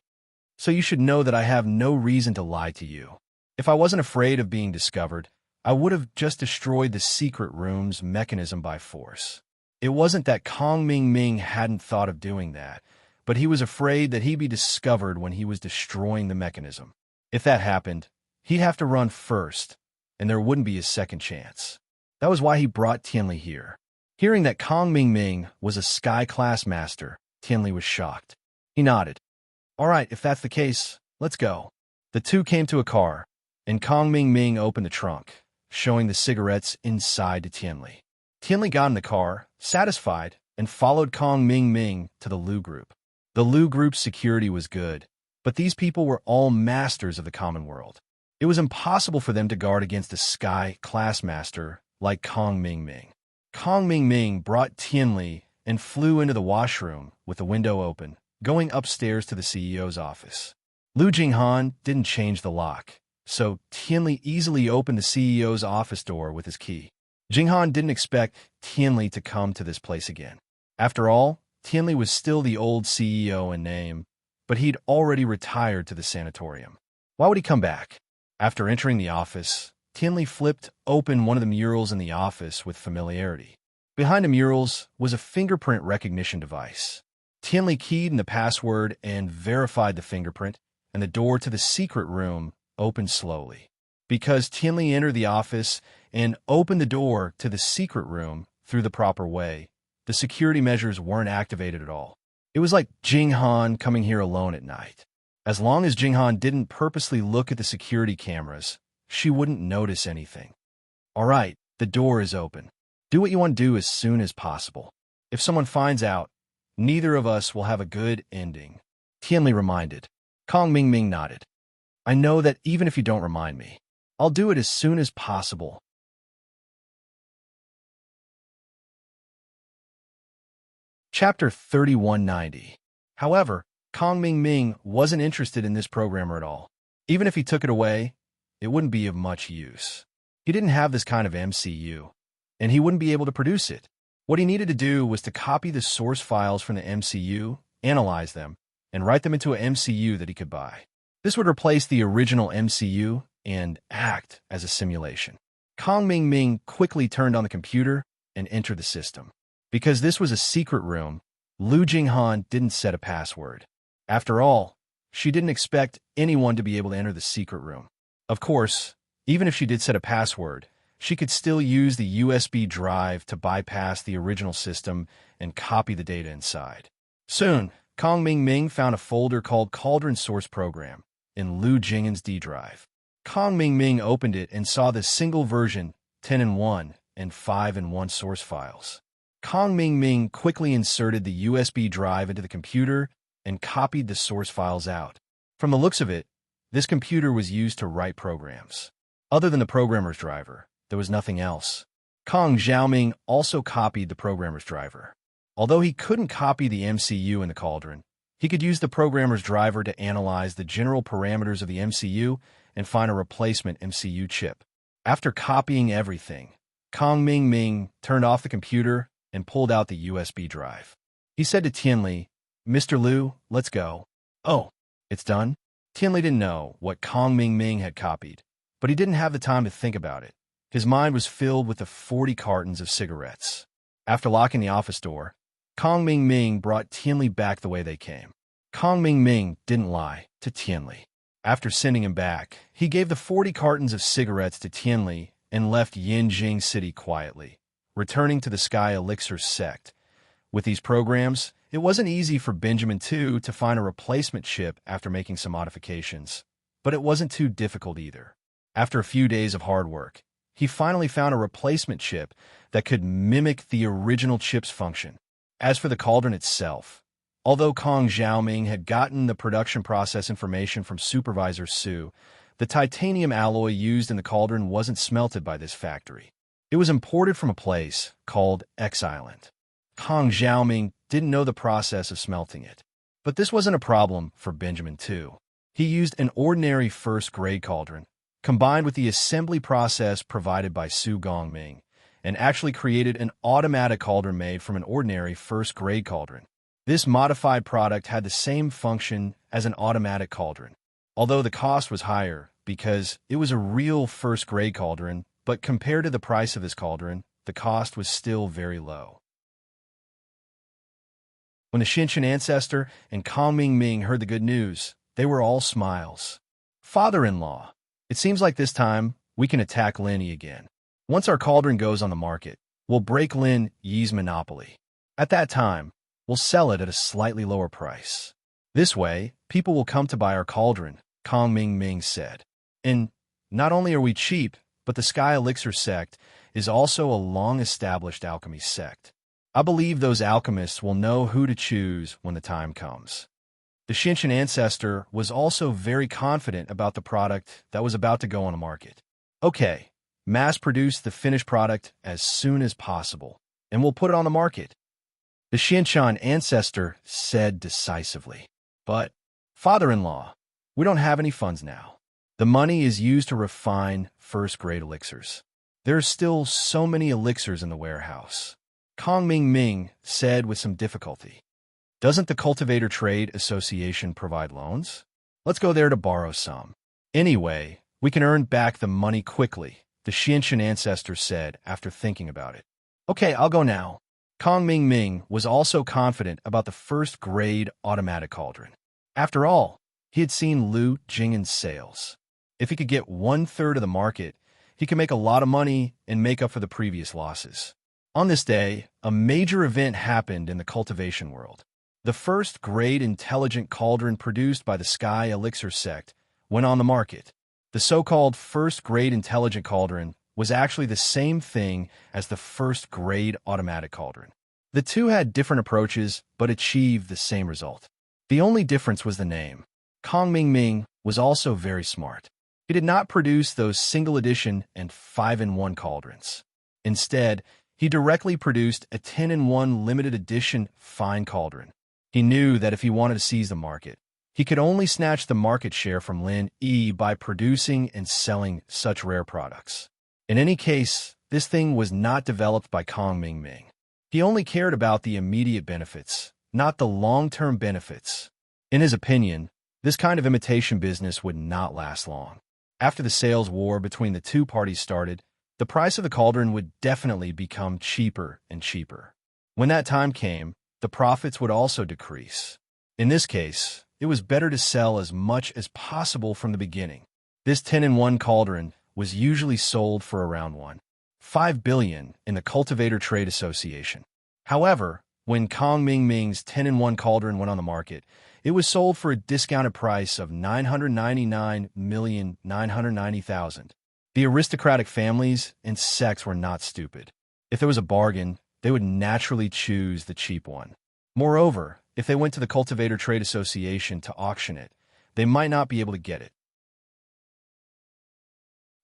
"So you should know that I have no reason to lie to you. If I wasn't afraid of being discovered, I would have just destroyed the secret room's mechanism by force." It wasn't that Kong Ming hadn't thought of doing that, but he was afraid that he'd be discovered when he was destroying the mechanism. If that happened, he'd have to run first, and there wouldn't be a second chance. That was why he brought Tianli here. Hearing that Kong Ming was a sky-class master, Tianli was shocked. He nodded. "All right, if that's the case, let's go." The two came to a car, and Kong Ming opened the trunk, showing the cigarettes inside to Tianli. Tianli got in the car, satisfied, and followed Kong Ming to the Lu Group. The Lu Group's security was good, but these people were all masters of the common world. It was impossible for them to guard against a sky-class master like Kong Ming. Kong Ming brought Tianli and flew into the washroom with the window open, going upstairs to the CEO's office. Lu Jinghan didn't change the lock, so Tianli easily opened the CEO's office door with his key. Jinghan didn't expect Tianli to come to this place again. After all, Tianli was still the old CEO in name, but he'd already retired to the sanatorium. Why would he come back? After entering the office, Tianli flipped open one of the murals in the office with familiarity. Behind the murals was a fingerprint recognition device. Tianli keyed in the password and verified the fingerprint, and the door to the secret room opened slowly. Because Tianli entered the office and opened the door to the secret room through the proper way, the security measures weren't activated at all. It was like Jinghan coming here alone at night. As long as Jinghan didn't purposely look at the security cameras, she wouldn't notice anything. "All right, the door is open. Do what you want to do as soon as possible. If someone finds out, neither of us will have a good ending," Tianli reminded. Kong Ming nodded. "I know that even if you don't remind me, I'll do it as soon as possible." Chapter 3190. However, Kong Ming wasn't interested in this programmer at all. Even if he took it away, it wouldn't be of much use. He didn't have this kind of MCU, and he wouldn't be able to produce it. What he needed to do was to copy the source files from the MCU, analyze them, and write them into an MCU that he could buy. This would replace the original MCU and act as a simulation. Kong Ming quickly turned on the computer and entered the system. Because this was a secret room, Lu Jinghan didn't set a password. After all, she didn't expect anyone to be able to enter the secret room. Of course, even if she did set a password, she could still use the USB drive to bypass the original system and copy the data inside. Soon, Kong Ming found a folder called Cauldron Source Program in Lu Jinghan's D drive. Kong Ming opened it and saw the single version 10.1 and 5.1 source files. Kong Ming quickly inserted the USB drive into the computer and copied the source files out. From the looks of it, this computer was used to write programs. Other than the programmer's driver, there was nothing else. Kong Xiaoming also copied the programmer's driver. Although he couldn't copy the MCU in the Cauldron, he could use the programmer's driver to analyze the general parameters of the MCU and find a replacement MCU chip. After copying everything, Kong Ming turned off the computer and pulled out the USB drive. He said to Tianli, "Mr. Lu, let's go." "Oh, it's done?" Tianli didn't know what Kong Ming had copied, but he didn't have the time to think about it. His mind was filled with the 40 cartons of cigarettes. After locking the office door, Kong Ming brought Tianli back the way they came. Kong Ming didn't lie to Tianli. After sending him back, he gave the 40 cartons of cigarettes to Tianli and left Yinjing City quietly, returning to the Sky Elixir sect. With these programs, it wasn't easy for Benjamin II to find a replacement chip after making some modifications, but it wasn't too difficult either. After a few days of hard work, he finally found a replacement chip that could mimic the original chip's function. As for the cauldron itself, although Kong Xiaoming had gotten the production process information from Supervisor Su, the titanium alloy used in the cauldron wasn't smelted by this factory. It was imported from a place called X Island. Kong Xiaoming didn't know the process of smelting it. But this wasn't a problem for Benjamin II. He used an ordinary first-grade cauldron, combined with the assembly process provided by Su Gongming, and actually created an automatic cauldron made from an ordinary first-grade cauldron. This modified product had the same function as an automatic cauldron, although the cost was higher because it was a real first-grade cauldron, but compared to the price of this cauldron, the cost was still very low. When the Xinshan ancestor and Kongming Ming heard the good news, they were all smiles. Father-in-law, it seems like this time we can attack Lin Yi again. Once our cauldron goes on the market, we'll break Lin Yi's monopoly. At that time, we'll sell it at a slightly lower price. This way, people will come to buy our cauldron, Kongming Ming said. And not only are we cheap, but the Sky Elixir sect is also a long-established alchemy sect. I believe those alchemists will know who to choose when the time comes. The Xinshan ancestor was also very confident about the product that was about to go on the market. Okay, mass-produce the finished product as soon as possible, and we'll put it on the market. The Xinshan ancestor said decisively. But, father-in-law, we don't have any funds now. The money is used to refine first-grade elixirs. There are still so many elixirs in the warehouse. Kongming Ming said with some difficulty. Doesn't the Cultivator Trade Association provide loans? Let's go there to borrow some. Anyway, we can earn back the money quickly, the Xinshan ancestor said after thinking about it. Okay, I'll go now. Kongming Ming was also confident about the first-grade automatic cauldron. After all, he had seen Lu Jing'an's sales. If he could get 1/3 of the market, he could make a lot of money and make up for the previous losses. On this day, a major event happened in the cultivation world. The first-grade intelligent cauldron produced by the Sky Elixir sect went on the market. The so-called first-grade intelligent cauldron was actually the same thing as the first-grade automatic cauldron. The two had different approaches, but achieved the same result. The only difference was the name. Kongming Ming was also very smart. He did not produce those single-edition and 5-in-1 cauldrons. Instead, he directly produced a 10-in-1 limited-edition fine cauldron. He knew that if he wanted to seize the market, he could only snatch the market share from Lin Yi by producing and selling such rare products. In any case, this thing was not developed by Kongming Ming. He only cared about the immediate benefits, not the long-term benefits. In his opinion, this kind of imitation business would not last long. After the sales war between the two parties started, the price of the cauldron would definitely become cheaper and cheaper. When that time came, the profits would also decrease. In this case, it was better to sell as much as possible from the beginning. This 10-in-1 cauldron was usually sold for around 1.5 billion in the Cultivator Trade Association. However, when Kongming Ming's 10-in-1 cauldron went on the market, it was sold for a discounted price of 999,990,000. The aristocratic families and sects were not stupid. If there was a bargain, they would naturally choose the cheap one. Moreover, if they went to the Cultivator Trade Association to auction it, they might not be able to get it.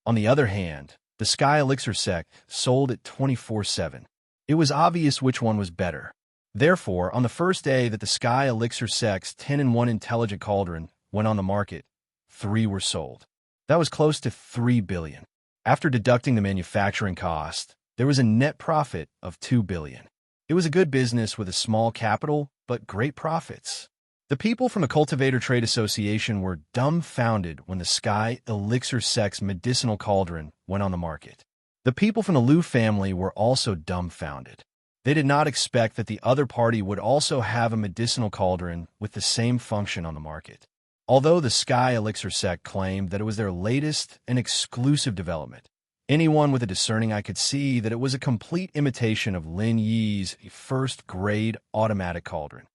On the other hand, the Sky Elixir sect sold it 24/7. It was obvious which one was better. Therefore, on the first day that the Sky Elixir sect's 10-in-1 intelligent cauldron went on the market, 3 were sold. That was close to 3 billion. After deducting the manufacturing cost, there was a net profit of 2 billion. It was a good business with a small capital, but great profits. The people from the Cultivator Trade Association were dumbfounded when the Sky Elixir sect's medicinal cauldron went on the market. The people from the Lu family were also dumbfounded. They did not expect that the other party would also have a medicinal cauldron with the same function on the market. Although the Sky Elixir sect claimed that it was their latest and exclusive development, anyone with a discerning eye could see that it was a complete imitation of Lin Yi's first-grade automatic cauldron.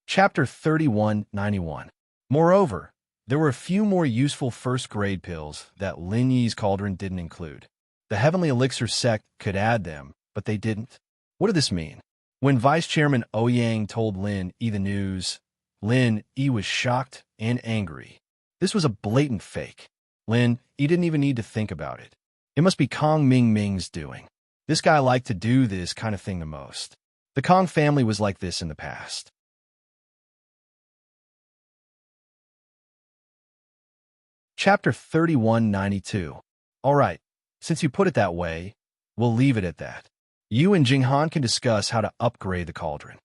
Chapter 3191. Moreover, there were a few more useful first-grade pills that Lin Yi's cauldron didn't include. The Heavenly Elixir sect could add them, but they didn't. What did this mean? When Vice Chairman Ouyang told Lin Yi the news, Lin Yi was shocked and angry. This was a blatant fake. Lin Yi didn't even need to think about it. It must be Kongming Ming's doing. This guy liked to do this kind of thing the most. The Kong family was like this in the past. Chapter 3192. All right, since you put it that way, we'll leave it at that. You and Jinghan can discuss how to upgrade the cauldron.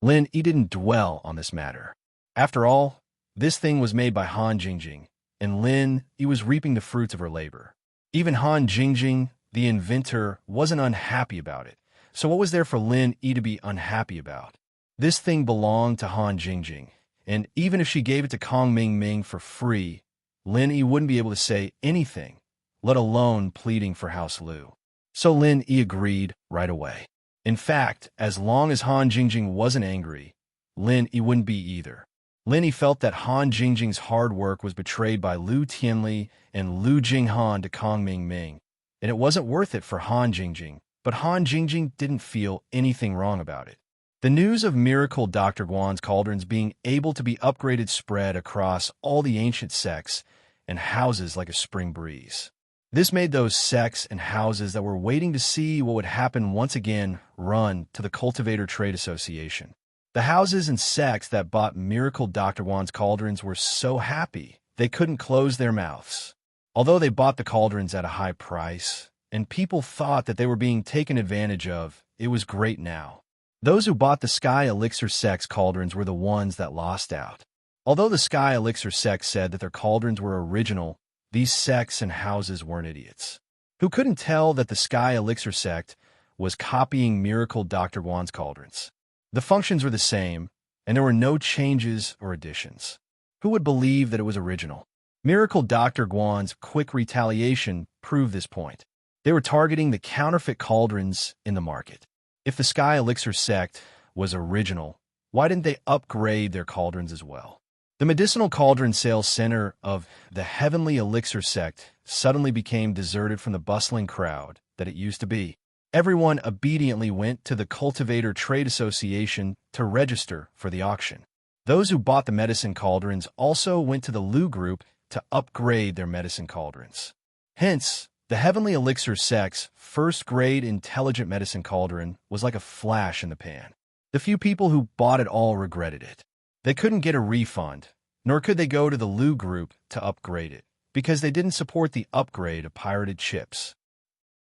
Lin Yi didn't dwell on this matter. After all, this thing was made by Han Jingjing, and Lin Yi was reaping the fruits of her labor. Even Han Jingjing, the inventor, wasn't unhappy about it. So what was there for Lin Yi to be unhappy about? This thing belonged to Han Jingjing, and even if she gave it to Kong Ming for free, Lin Yi wouldn't be able to say anything, let alone pleading for House Lu. So Lin Yi agreed right away. In fact, as long as Han Jingjing wasn't angry, Lin Yi wouldn't be either. Lin Yi felt that Han Jingjing's hard work was betrayed by Lu Tianli and Lu Jinghan to Kong Ming, and it wasn't worth it for Han Jingjing, but Han Jingjing didn't feel anything wrong about it. The news of Miracle Dr. Guan's cauldrons being able to be upgraded spread across all the ancient sects and houses like a spring breeze. This made those sects and houses that were waiting to see what would happen once again run to the Cultivator Trade Association. The houses and sects that bought Miracle Dr. Guan's cauldrons were so happy they couldn't close their mouths. Although they bought the cauldrons at a high price, and people thought that they were being taken advantage of, it was great now. Those who bought the Sky Elixir sect's cauldrons were the ones that lost out. Although the Sky Elixir sect said that their cauldrons were original, these sects and houses weren't idiots. Who couldn't tell that the Sky Elixir sect was copying Miracle Dr. Guan's cauldrons? The functions were the same, and there were no changes or additions. Who would believe that it was original? Miracle Dr. Guan's quick retaliation proved this point. They were targeting the counterfeit cauldrons in the market. If the Sky Elixir sect was original, why didn't they upgrade their cauldrons as well? The medicinal cauldron sales center of the Heavenly Elixir sect suddenly became deserted from the bustling crowd that it used to be. Everyone obediently went to the Cultivator Trade Association to register for the auction. Those who bought the medicine cauldrons also went to the Lu group to upgrade their medicine cauldrons. Hence, the Heavenly Elixir sect's first-grade intelligent medicine cauldron was like a flash in the pan. The few people who bought it all regretted it. They couldn't get a refund, nor could they go to the Lu group to upgrade it, because they didn't support the upgrade of pirated chips.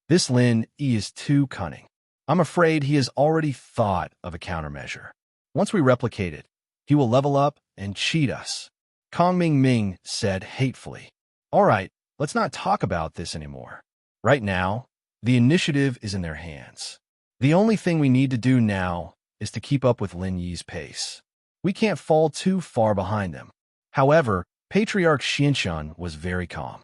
This Lin Yi is too cunning. I'm afraid he has already thought of a countermeasure. Once we replicate it, he will level up and cheat us. Kong Ming said hatefully. All right, let's not talk about this anymore. Right now, the initiative is in their hands. The only thing we need to do now is to keep up with Lin Yi's pace. We can't fall too far behind them. However, Patriarch Xianxun was very calm.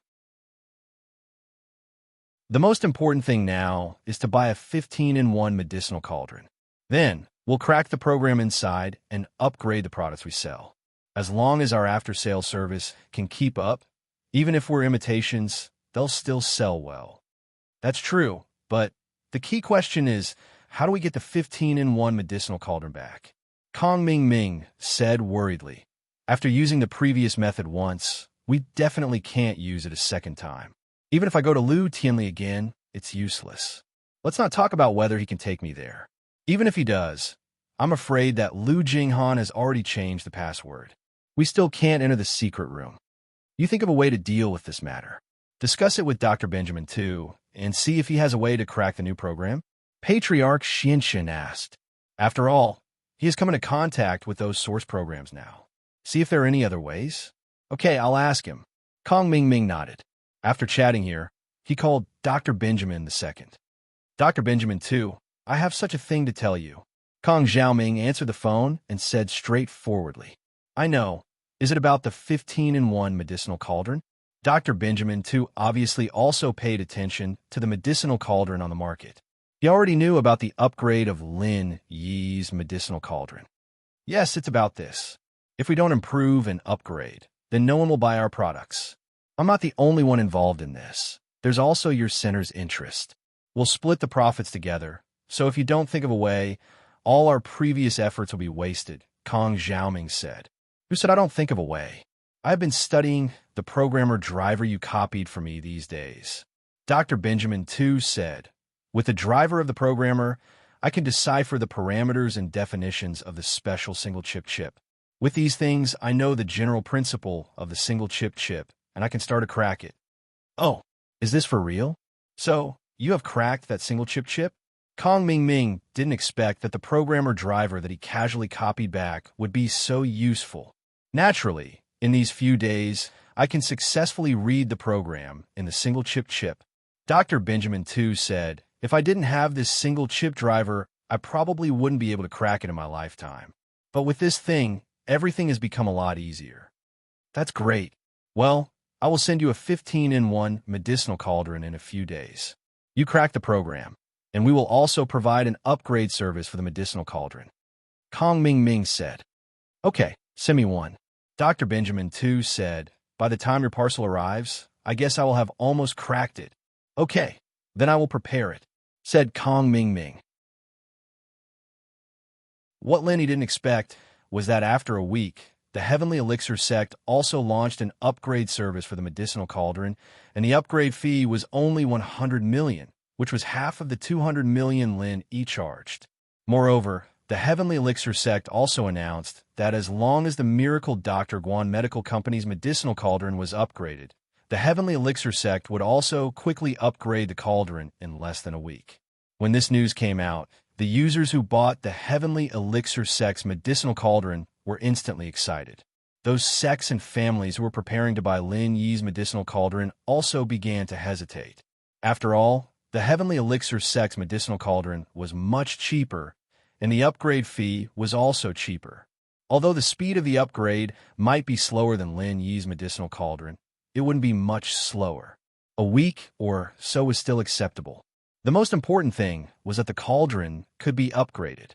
The most important thing now is to buy a 15-in-1 medicinal cauldron. Then, we'll crack the program inside and upgrade the products we sell. As long as our after-sales service can keep up, even if we're imitations, they'll still sell well. That's true, but the key question is, how do we get the 15-in-1 medicinal cauldron back? Kong Ming said worriedly. After using the previous method once, we definitely can't use it a second time. Even if I go to Lu Tianli again, it's useless. Let's not talk about whether he can take me there. Even if he does, I'm afraid that Lu Jinghan has already changed the password. We still can't enter the secret room. You think of a way to deal with this matter. Discuss it with Dr. Benjamin too, and see if he has a way to crack the new program. Patriarch Xianxun asked. After all, he has come into contact with those source programs now. See if there are any other ways. Okay, I'll ask him. Kong Ming nodded. After chatting here, he called Dr. Benjamin II. Dr. Benjamin II, I have such a thing to tell you. Kong Xiaoming answered the phone and said straightforwardly. I know. Is it about the 15-in-1 medicinal cauldron? Dr. Benjamin II obviously also paid attention to the medicinal cauldron on the market. He already knew about the upgrade of Lin Yi's medicinal cauldron. Yes, it's about this. If we don't improve and upgrade, then no one will buy our products. I'm not the only one involved in this. There's also your center's interest. We'll split the profits together, so if you don't think of a way, all our previous efforts will be wasted, Kong Xiaoming said. Who said I don't think of a way? I've been studying the programmer driver you copied for me these days. Dr. Benjamin II said. With the driver of the programmer, I can decipher the parameters and definitions of the special single-chip chip. With these things, I know the general principle of the single-chip chip, and I can start to crack it. Oh, is this for real? So, you have cracked that single-chip chip? Kong Ming Ming didn't expect that the programmer driver that he casually copied back would be so useful. Naturally, in these few days, I can successfully read the program in the single-chip chip. Dr. Benjamin too said, if I didn't have this single-chip driver, I probably wouldn't be able to crack it in my lifetime. But with this thing, everything has become a lot easier. That's great. Well, I will send you a 15-in-1 medicinal cauldron in a few days. You crack the program, and we will also provide an upgrade service for the medicinal cauldron. Kong Ming Ming said. Okay, send me one. Dr. Benjamin too said, by the time your parcel arrives, I guess I will have almost cracked it. Okay, then I will prepare it, said Kong Ming Ming. What Lenny didn't expect was that after a week, the Heavenly Elixir sect also launched an upgrade service for the medicinal cauldron, and the upgrade fee was only 100 million, which was half of the 200 million Lin E charged. Moreover, the Heavenly Elixir sect also announced that as long as the Miracle Dr. Guan Medical Company's medicinal cauldron was upgraded, the Heavenly Elixir sect would also quickly upgrade the cauldron in less than a week. When this news came out, the users who bought the Heavenly Elixir sect's medicinal cauldron were instantly excited. Those sects and families who were preparing to buy Lin Yi's medicinal cauldron also began to hesitate. After all, the Heavenly Elixir sect's medicinal cauldron was much cheaper, and the upgrade fee was also cheaper. Although the speed of the upgrade might be slower than Lin Yi's medicinal cauldron, it wouldn't be much slower. A week or so was still acceptable. The most important thing was that the cauldron could be upgraded.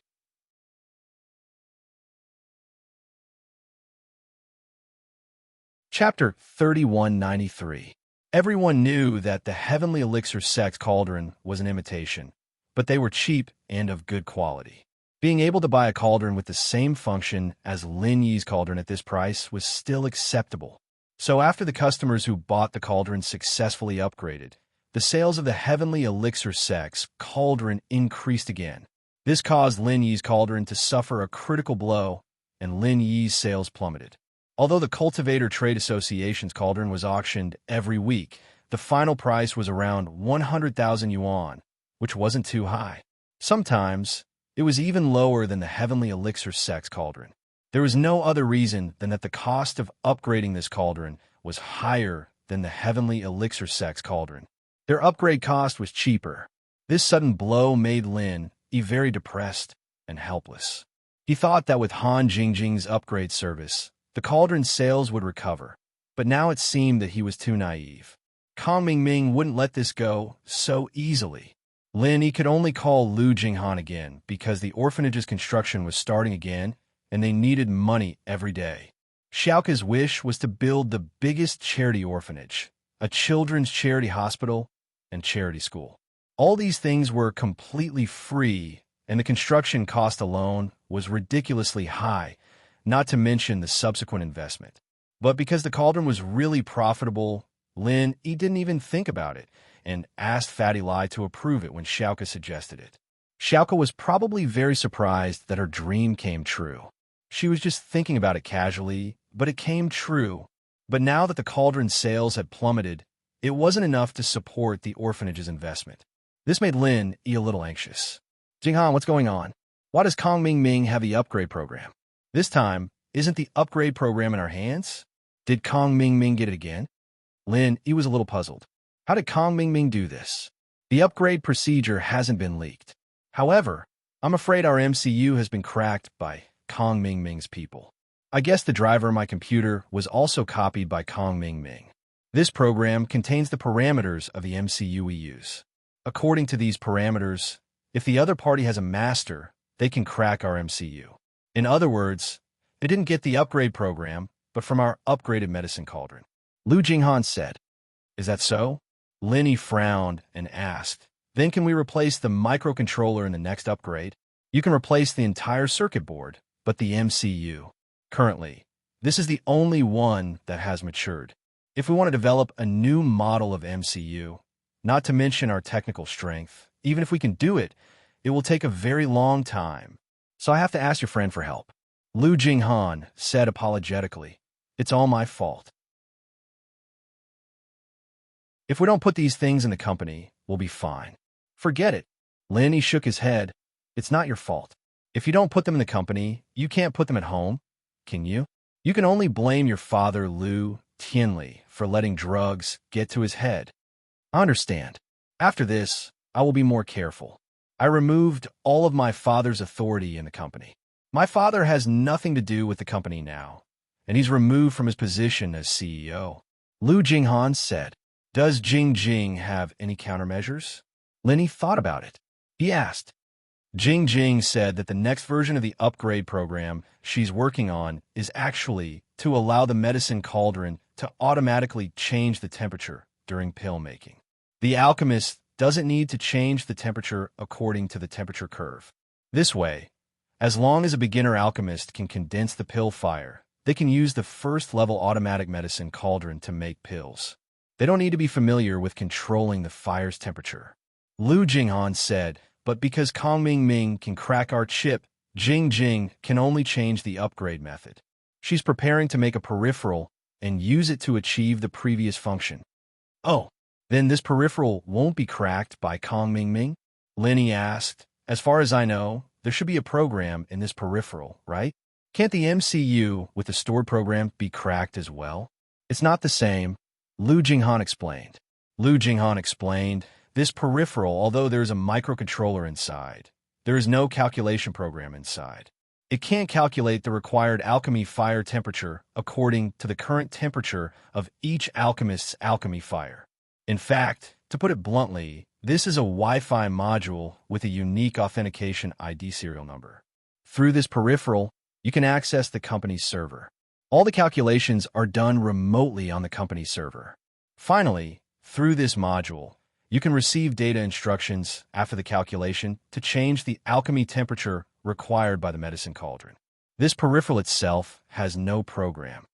Chapter 3193. Everyone knew that the Heavenly Elixir sect cauldron was an imitation, but they were cheap and of good quality. Being able to buy a cauldron with the same function as Lin Yi's cauldron at this price was still acceptable. So after the customers who bought the cauldron successfully upgraded, the sales of the Heavenly Elixir sect's cauldron increased again. This caused Lin Yi's cauldron to suffer a critical blow, and Lin Yi's sales plummeted. Although the Cultivator Trade Association's cauldron was auctioned every week, the final price was around 100,000 yuan, which wasn't too high. Sometimes, it was even lower than the Heavenly Elixir sect's cauldron. There was no other reason than that the cost of upgrading this cauldron was higher than the Heavenly Elixir sect's cauldron. Their upgrade cost was cheaper. This sudden blow made Lin Yi very depressed and helpless. He thought that with Han Jingjing's upgrade service, the cauldron's sales would recover, but now it seemed that he was too naive. Kong Ming Ming wouldn't let this go so easily. Lin Yi could only call Lu Jinghan again because the orphanage's construction was starting again and they needed money every day. Xiaoke's wish was to build the biggest charity orphanage, a children's charity hospital, and charity school. All these things were completely free, and the construction cost alone was ridiculously high, not to mention the subsequent investment. But because the cauldron was really profitable, Lin Yi didn't even think about it and asked Fatty Lai to approve it when Xiaoke suggested it. Xiaoke was probably very surprised that her dream came true. She was just thinking about it casually, but it came true. But now that the cauldron's sales had plummeted, it wasn't enough to support the orphanage's investment. This made Lin Yi a little anxious. Jinghan, what's going on? Why does Kong Ming Ming have the upgrade program? This time, isn't the upgrade program in our hands? Did Kong Ming Ming get it again? Lin Yi was a little puzzled. How did Kong Ming Ming do this? The upgrade procedure hasn't been leaked. However, I'm afraid our MCU has been cracked by Kong Ming Ming's people. I guess the driver of my computer was also copied by Kong Ming Ming. This program contains the parameters of the MCU we use. According to these parameters, if the other party has a master, they can crack our MCU. In other words, they didn't get the upgrade program, but from our upgraded medicine cauldron. Lu Jinghan said, "Is that so?" Lin Yi frowned and asked, "Then can we replace the microcontroller in the next upgrade?" You can replace the entire circuit board, but the MCU. Currently, this is the only one that has matured. If we want to develop a new model of MCU, not to mention our technical strength, even if we can do it, It will take a very long time, so I have to ask your friend for help. Lu Jinghan said apologetically. It's all my fault. If we don't put these things in the company, we'll be fine. Forget it. Lin Yi shook his head. It's not your fault. If you don't put them in the company, you can't put them at home, can you? You can only blame your father, Lu Tianli, for letting drugs get to his head. I understand. After this, I will be more careful. I removed all of my father's authority in the company. My father has nothing to do with the company now, and he's removed from his position as CEO. Lu Jinghan said. Does Jing Jing have any countermeasures? Lin Yi thought about it. He asked. Jing Jing said that the next version of the upgrade program she's working on is actually to allow the medicine cauldron to automatically change the temperature during pill making. The alchemist doesn't need to change the temperature according to the temperature curve. This way, as long as a beginner alchemist can condense the pill fire, they can use the first-level automatic medicine cauldron to make pills. They don't need to be familiar with controlling the fire's temperature. Lu Jinghan said, but because Kong Ming can crack our chip, Jing Jing can only change the upgrade method. She's preparing to make a peripheral and use it to achieve the previous function. Oh, then this peripheral won't be cracked by Kong Ming? Lin Yi asked. As far as I know, there should be a program in this peripheral, right? Can't the MCU with the stored program be cracked as well? It's not the same. Lu Jinghan explained. This peripheral, although there is a microcontroller inside, there is no calculation program inside. It can't calculate the required alchemy fire temperature according to the current temperature of each alchemist's alchemy fire. In fact, to put it bluntly, this is a Wi-Fi module with a unique authentication ID serial number. Through this peripheral, you can access the company's server. All the calculations are done remotely on the company's server. Finally, through this module, you can receive data instructions after the calculation to change the alchemy temperature required by the medicine cauldron. This peripheral itself has no program.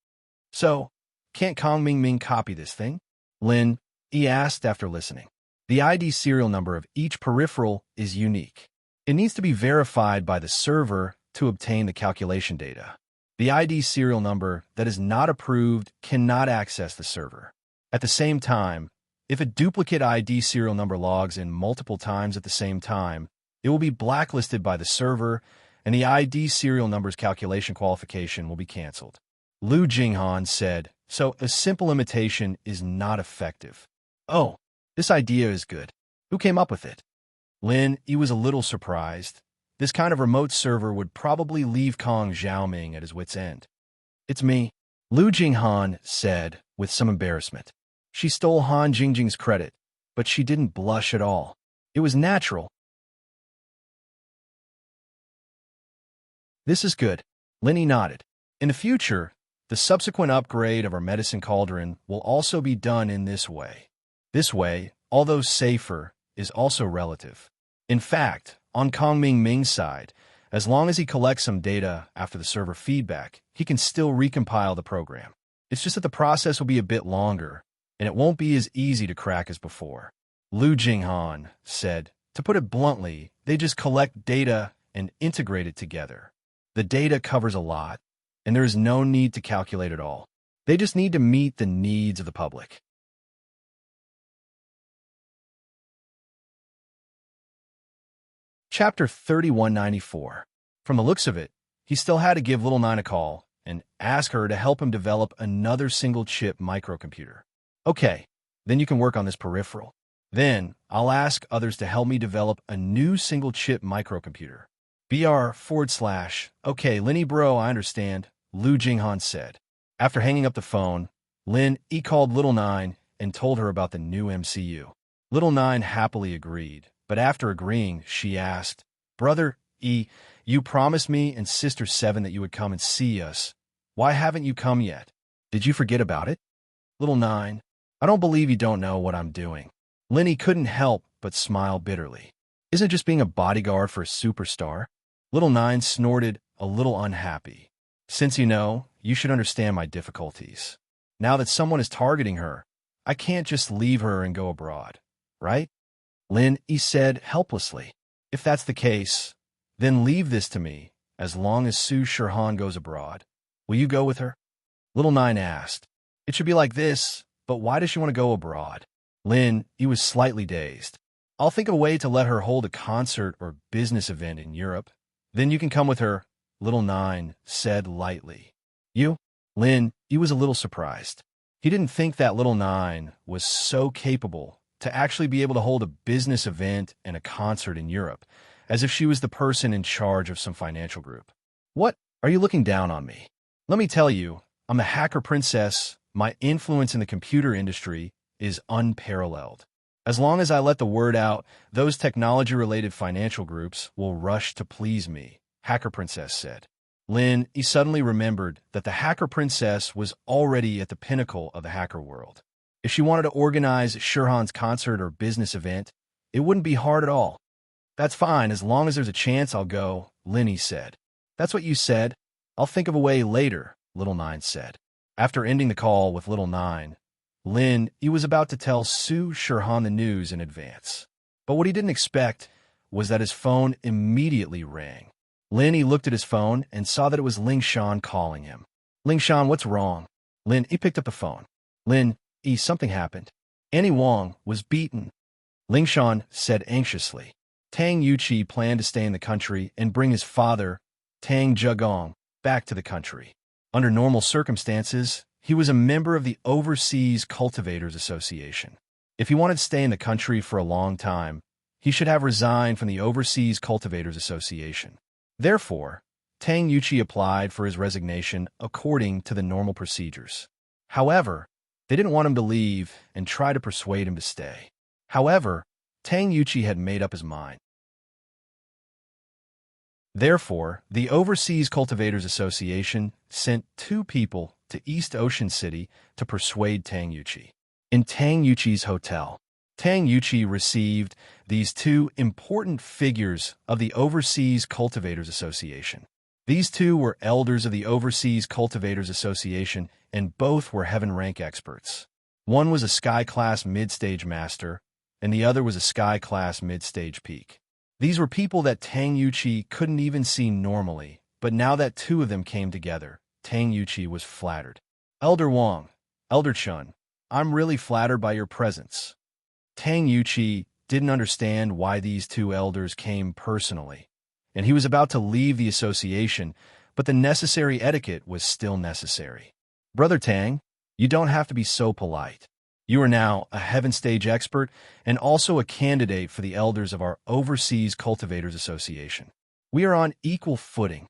So, can't Kong Ming copy this thing? Lin Yi asked after listening. The ID serial number of each peripheral is unique. It needs to be verified by the server to obtain the calculation data. The ID serial number that is not approved cannot access the server. At the same time, if a duplicate ID serial number logs in multiple times at the same time, it will be blacklisted by the server, and the ID serial number's calculation qualification will be canceled. Lu Jinghan said, so a simple imitation is not effective. Oh, this idea is good. Who came up with it? Lin Yi was a little surprised. This kind of remote server would probably leave Kong Xiaoming at his wit's end. It's me, Lu Jinghan said with some embarrassment. She stole Han Jingjing's credit, but she didn't blush at all. It was natural. This is good. Lin Yi nodded. In the future, the subsequent upgrade of our medicine cauldron will also be done in this way. This way, although safer, is also relative. In fact, on Kong Ming's side, as long as he collects some data after the server feedback, he can still recompile the program. It's just that the process will be a bit longer, and it won't be as easy to crack as before. Lu Jinghan said, to put it bluntly, they just collect data and integrate it together. The data covers a lot, and there is no need to calculate it all. They just need to meet the needs of the public. Chapter 3194. From the looks of it, he still had to give Little Nine a call and ask her to help him develop another single-chip microcomputer. Okay, then you can work on this peripheral. Then, I'll ask others to help me develop a new single-chip microcomputer. Okay, Lin Yi bro, I understand, Lu Jinghan said. After hanging up the phone, Lin Yi called Little Nine and told her about the new MCU. Little Nine happily agreed, but after agreeing, she asked, Brother E, you promised me and Sister Seven that you would come and see us. Why haven't you come yet? Did you forget about it? Little Nine, I don't believe you don't know what I'm doing. Lin Yi couldn't help but smile bitterly. Isn't it just being a bodyguard for a superstar? Little Nine snorted, a little unhappy. Since you know, you should understand my difficulties. Now that someone is targeting her, I can't just leave her and go abroad, right? Lin Yi said helplessly. If that's the case, then leave this to me, as long as Su Shirhan goes abroad. Will you go with her? Little Nine asked. It should be like this, but why does she want to go abroad? Lin, he was slightly dazed. I'll think of a way to let her hold a concert or business event in Europe. Then you can come with her, Little Nine said lightly. You? Lin, he was a little surprised. He didn't think that Little Nine was so capable to actually be able to hold a business event and a concert in Europe, as if she was the person in charge of some financial group. What? Are you looking down on me? Let me tell you, I'm a hacker princess. My influence in the computer industry is unparalleled. As long as I let the word out, those technology-related financial groups will rush to please me, Hacker Princess said. Lin, he suddenly remembered that the Hacker Princess was already at the pinnacle of the hacker world. If she wanted to organize Shirhan's concert or business event, it wouldn't be hard at all. That's fine, as long as there's a chance I'll go, Linny said. That's what you said. I'll think of a way later, Little Nine said. After ending the call with Little Nine, Lin, he was about to tell Su Shirhan the news in advance. But what he didn't expect was that his phone immediately rang. Lin, he looked at his phone and saw that it was Ling Shan calling him. Ling Shan, what's wrong? Lin, he picked up the phone. Lin, something happened. Annie Wong was beaten. Ling Shan said anxiously. Tang Yuqi planned to stay in the country and bring his father, Tang Zhegong, back to the country. Under normal circumstances, he was a member of the Overseas Cultivators Association. If he wanted to stay in the country for a long time, he should have resigned from the Overseas Cultivators Association. Therefore, Tang Yuqi applied for his resignation according to the normal procedures. However, they didn't want him to leave and try to persuade him to stay. However, Tang Yuqi had made up his mind. Therefore, the Overseas Cultivators Association sent 2 people to East Ocean City to persuade Tang Yuqi. In Tang Yuqi's hotel, Tang Yuqi received these 2 important figures of the Overseas Cultivators Association. These 2 were elders of the Overseas Cultivators Association, and both were heaven rank experts. One was a Sky-class mid-stage master, and the other was a Sky-class mid-stage peak. These were people that Tang Yuqi couldn't even see normally, but now that 2 of them came together, Tang Yuqi was flattered. Elder Wong, Elder Chun, I'm really flattered by your presence. Tang Yuqi didn't understand why these 2 elders came personally, and he was about to leave the association, but the necessary etiquette was still necessary. Brother Tang, you don't have to be so polite. You are now a heaven stage expert and also a candidate for the elders of our Overseas Cultivators Association. We are on equal footing,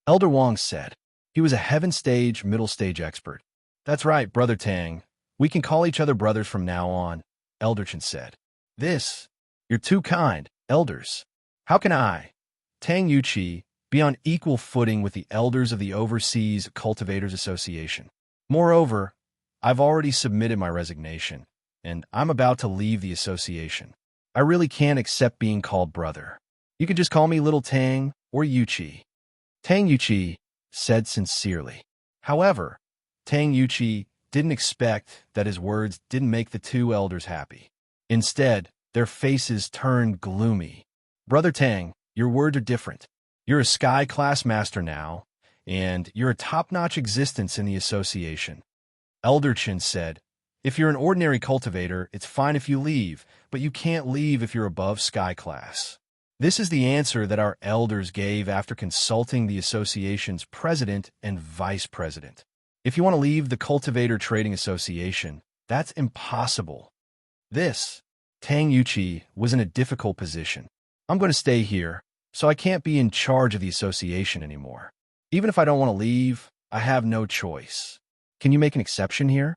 Elder Wong said. He was a heaven stage, middle stage expert. That's right, Brother Tang. We can call each other brothers from now on, Elder Chen said. You're too kind, elders. How can I, Tang Yuqi, be on equal footing with the elders of the Overseas Cultivators Association? Moreover, I've already submitted my resignation, and I'm about to leave the association. I really can't accept being called brother. You can just call me Little Tang or Yuqi. Tang Yuqi said sincerely. However, Tang Yuqi didn't expect that his words didn't make the 2 elders happy. Instead, their faces turned gloomy. Brother Tang, your words are different. You're a Sky-class master now, and you're a top-notch existence in the association. Elder Chen said, if you're an ordinary cultivator, it's fine if you leave, but you can't leave if you're above Sky class. This is the answer that our elders gave after consulting the association's president and vice president. If you want to leave the Cultivator Trading Association, that's impossible. Tang Yuqi was in a difficult position. I'm going to stay here, so I can't be in charge of the association anymore. Even if I don't want to leave, I have no choice. Can you make an exception here?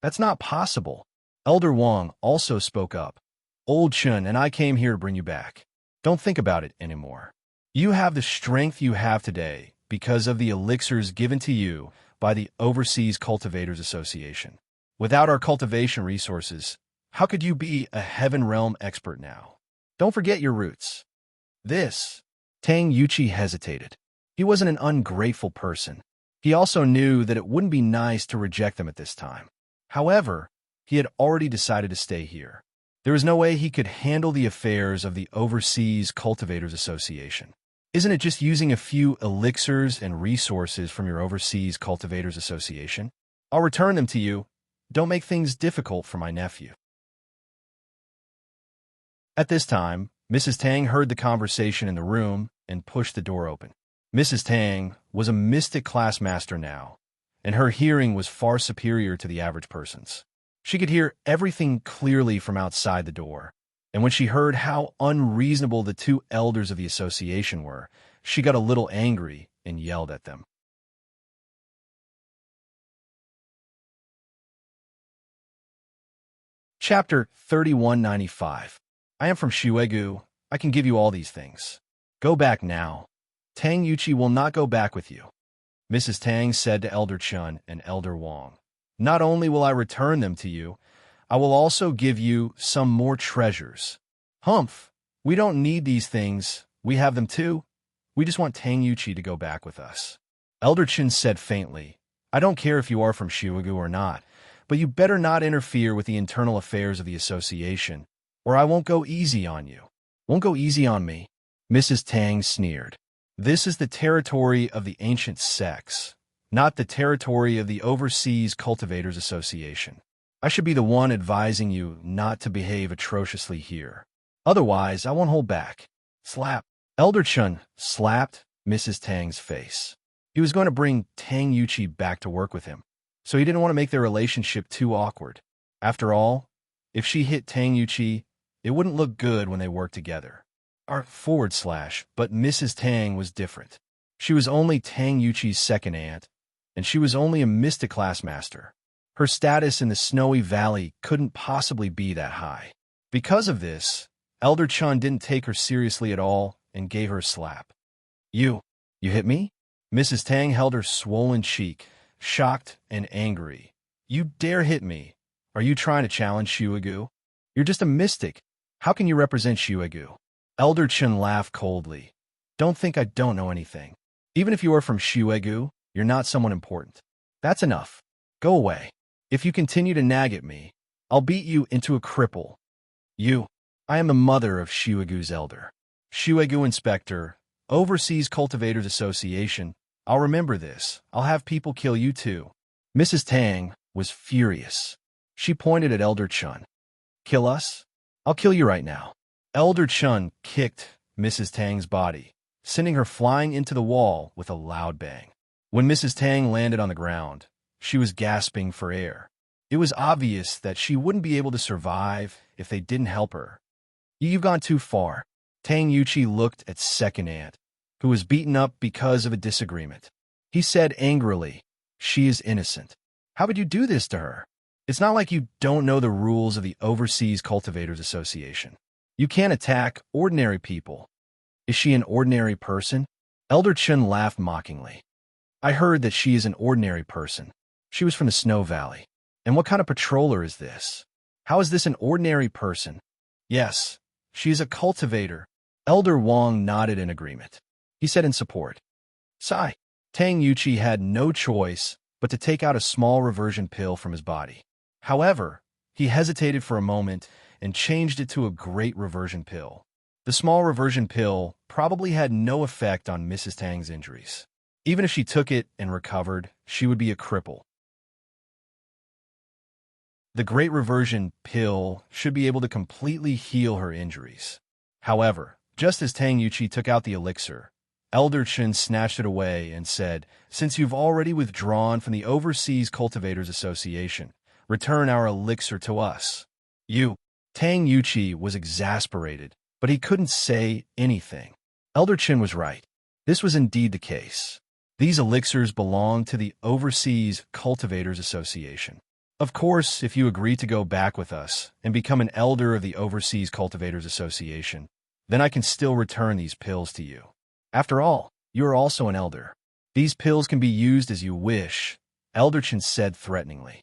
That's not possible. Elder Wong also spoke up. Old Chun and I came here to bring you back. Don't think about it anymore. You have the strength you have today because of the elixirs given to you by the Overseas Cultivators Association. Without our cultivation resources, how could you be a Heaven Realm expert now? Don't forget your roots. Tang Yuqi hesitated. He wasn't an ungrateful person. He also knew that it wouldn't be nice to reject them at this time. However, he had already decided to stay here. There was no way he could handle the affairs of the Overseas Cultivators Association. Isn't it just using a few elixirs and resources from your Overseas Cultivators Association? I'll return them to you. Don't make things difficult for my nephew. At this time, Mrs. Tang heard the conversation in the room and pushed the door open. Mrs. Tang was a mystic class master now, and her hearing was far superior to the average person's. She could hear everything clearly from outside the door, and when she heard how unreasonable the two elders of the association were, she got a little angry and yelled at them. Chapter 3195. I am from Shuegu. I can give you all these things. Go back now. Tang Yuchi will not go back with you. Mrs. Tang said to Elder Chun and Elder Wang. Not only will I return them to you, I will also give you some more treasures. Humph, we don't need these things. We have them too. We just want Tang Yuchi to go back with us. Elder Chun said faintly, I don't care if you are from Shuegu or not, but you better not interfere with the internal affairs of the association, or I won't go easy on you. Won't go easy on me, Mrs. Tang sneered. This is the territory of the ancient sects, not the territory of the Overseas Cultivators Association. I should be the one advising you not to behave atrociously here. Otherwise, I won't hold back. Slap. Elder Chun slapped Mrs. Tang's face. He was going to bring Tang Yuchi back to work with him, so he didn't want to make their relationship too awkward. After all, if she hit Tang Yuchi, it wouldn't look good when they worked together. But Mrs. Tang was different. She was only Tang Yuchi's second aunt, and she was only a mystic class master. Her status in the Snowy Valley couldn't possibly be that high. Because of this, Elder Chun didn't take her seriously at all and gave her a slap. You hit me? Mrs. Tang held her swollen cheek, shocked and angry. You dare hit me? Are you trying to challenge Shuegu? You're just a mystic. How can you represent Shuegu? Elder Chun laughed coldly. Don't think I don't know anything. Even if you are from Shuegu, you're not someone important. That's enough. Go away. If you continue to nag at me, I'll beat you into a cripple. I am the mother of Shuegu's elder. Shuegu Inspector, Overseas Cultivators Association. I'll remember this. I'll have people kill you too. Mrs. Tang was furious. She pointed at Elder Chun. Kill us? I'll kill you right now. Elder Chun kicked Mrs. Tang's body, sending her flying into the wall with a loud bang. When Mrs. Tang landed on the ground, she was gasping for air. It was obvious that she wouldn't be able to survive if they didn't help her. You've gone too far. Tang Yuchi looked at second aunt, who was beaten up because of a disagreement. He said angrily, she is innocent. How would you do this to her? It's not like you don't know the rules of the Overseas Cultivators Association. You can't attack ordinary people. Is she an ordinary person? Elder Chun laughed mockingly. I heard that she is an ordinary person. She was from the Snow Valley. And what kind of patroller is this? How is this an ordinary person? Yes, she is a cultivator. Elder Wang nodded in agreement. He said in support. Sigh. Tang Yuchi had no choice but to take out a small reversion pill from his body. However, he hesitated for a moment and changed it to a great reversion pill. The small reversion pill probably had no effect on Mrs. Tang's injuries. Even if she took it and recovered, she would be a cripple. The great reversion pill should be able to completely heal her injuries. However, just as Tang Yuchi took out the elixir, Elder Chun snatched it away and said, Since you've already withdrawn from the Overseas Cultivators Association, return our elixir to us. Tang Yuchi was exasperated, but he couldn't say anything. Elder Chun was right. This was indeed the case. These elixirs belonged to the Overseas Cultivators Association. Of course, if you agree to go back with us and become an elder of the Overseas Cultivators Association, then I can still return these pills to you. After all, you are also an elder. These pills can be used as you wish, Elder Chun said threateningly.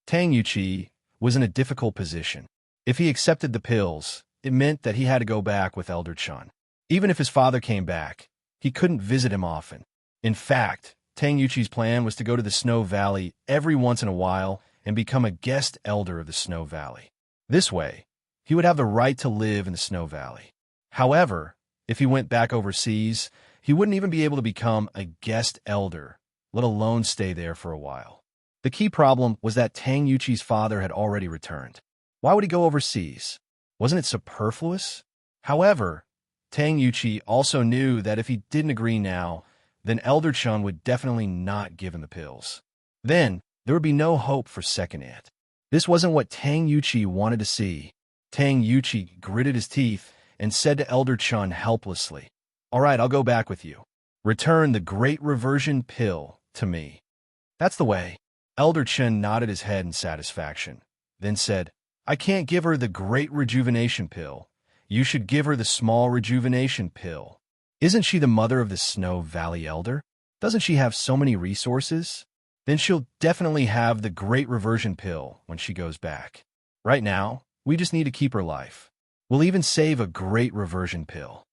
Tang Yuchi was in a difficult position. If he accepted the pills, it meant that he had to go back with Elder Chun. Even if his father came back, he couldn't visit him often. In fact, Tang Yuchi's plan was to go to the Snow Valley every once in a while and become a guest elder of the Snow Valley. This way, he would have the right to live in the Snow Valley. However, if he went back overseas, he wouldn't even be able to become a guest elder, let alone stay there for a while. The key problem was that Tang Yuqi's father had already returned. Why would he go overseas? Wasn't it superfluous? However, Tang Yuqi also knew that if he didn't agree now, then Elder Chun would definitely not give him the pills. Then, there would be no hope for second aunt. This wasn't what Tang Yuqi wanted to see. Tang Yuqi gritted his teeth and said to Elder Chun helplessly, "All right, I'll go back with you. Return the Great Reversion Pill to me." "That's the way." Elder Chun nodded his head in satisfaction, then said, "I can't give her the Great Rejuvenation Pill. You should give her the Small Rejuvenation Pill. Isn't she the mother of the Snow Valley Elder? Doesn't she have so many resources? Then she'll definitely have the Great Reversion Pill when she goes back. Right now, we just need to keep her life. We'll even save a Great Reversion Pill."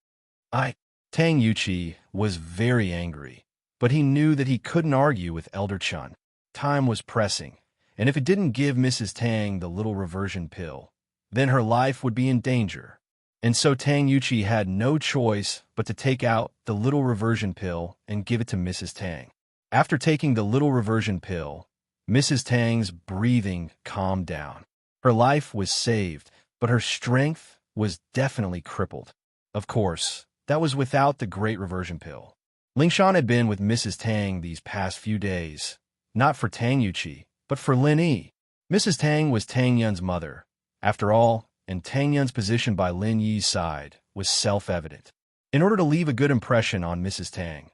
Tang Yuqi was very angry, but he knew that he couldn't argue with Elder Chun. Time was pressing, and if he didn't give Mrs. Tang the little reversion pill, then her life would be in danger. And so Tang Yuqi had no choice but to take out the little reversion pill and give it to Mrs. Tang. After taking the little reversion pill, Mrs. Tang's breathing calmed down. Her life was saved, but her strength was definitely crippled. Of course, that was without the Great Reversion Pill. Lingshan had been with Mrs. Tang these past few days, not for Tang Yuqi, but for Lin Yi. Mrs. Tang was Tang Yun's mother, after all, and Tang Yun's position by Lin Yi's side was self-evident. In order to leave a good impression on Mrs. Tang,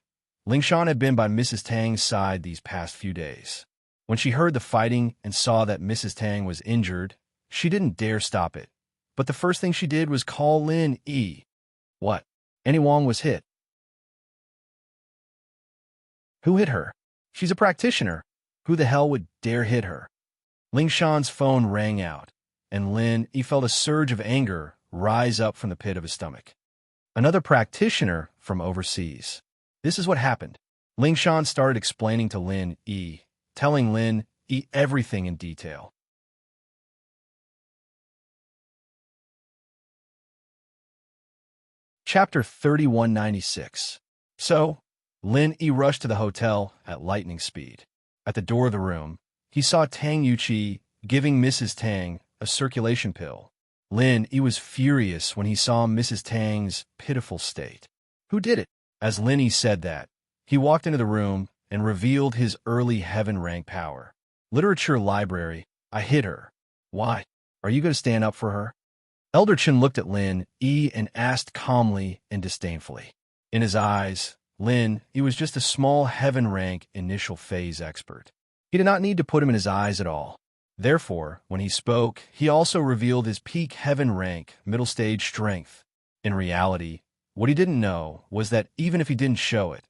Lingshan had been by Mrs. Tang's side these past few days. When she heard the fighting and saw that Mrs. Tang was injured, she didn't dare stop it. But the first thing she did was call Lin Yi. "What? Annie Wong was hit." "Who hit her? She's a practitioner. Who the hell would dare hit her?" Lingshan's phone rang out, and Lin Yi felt a surge of anger rise up from the pit of his stomach. Another practitioner from overseas. This is what happened. Lingshan started explaining to Lin Yi, telling Lin Yi everything in detail. Chapter 3196. So, Lin Yi rushed to the hotel at lightning speed. At the door of the room, he saw Tang Yuqi giving Mrs. Tang a circulation pill. Lin Yi was furious when he saw Mrs. Tang's pitiful state. "Who did it?" As Lin Yi said that, he walked into the room and revealed his early heaven rank power. "Literature library, I hit her." "Why? Are you going to stand up for her?" Elder Chen looked at Lin Yi and asked calmly and disdainfully. In his eyes, Lin Yi was just a small heaven rank initial phase expert. He did not need to put him in his eyes at all. Therefore, when he spoke, he also revealed his peak heaven rank middle stage strength. In reality, what he didn't know was that even if he didn't show it,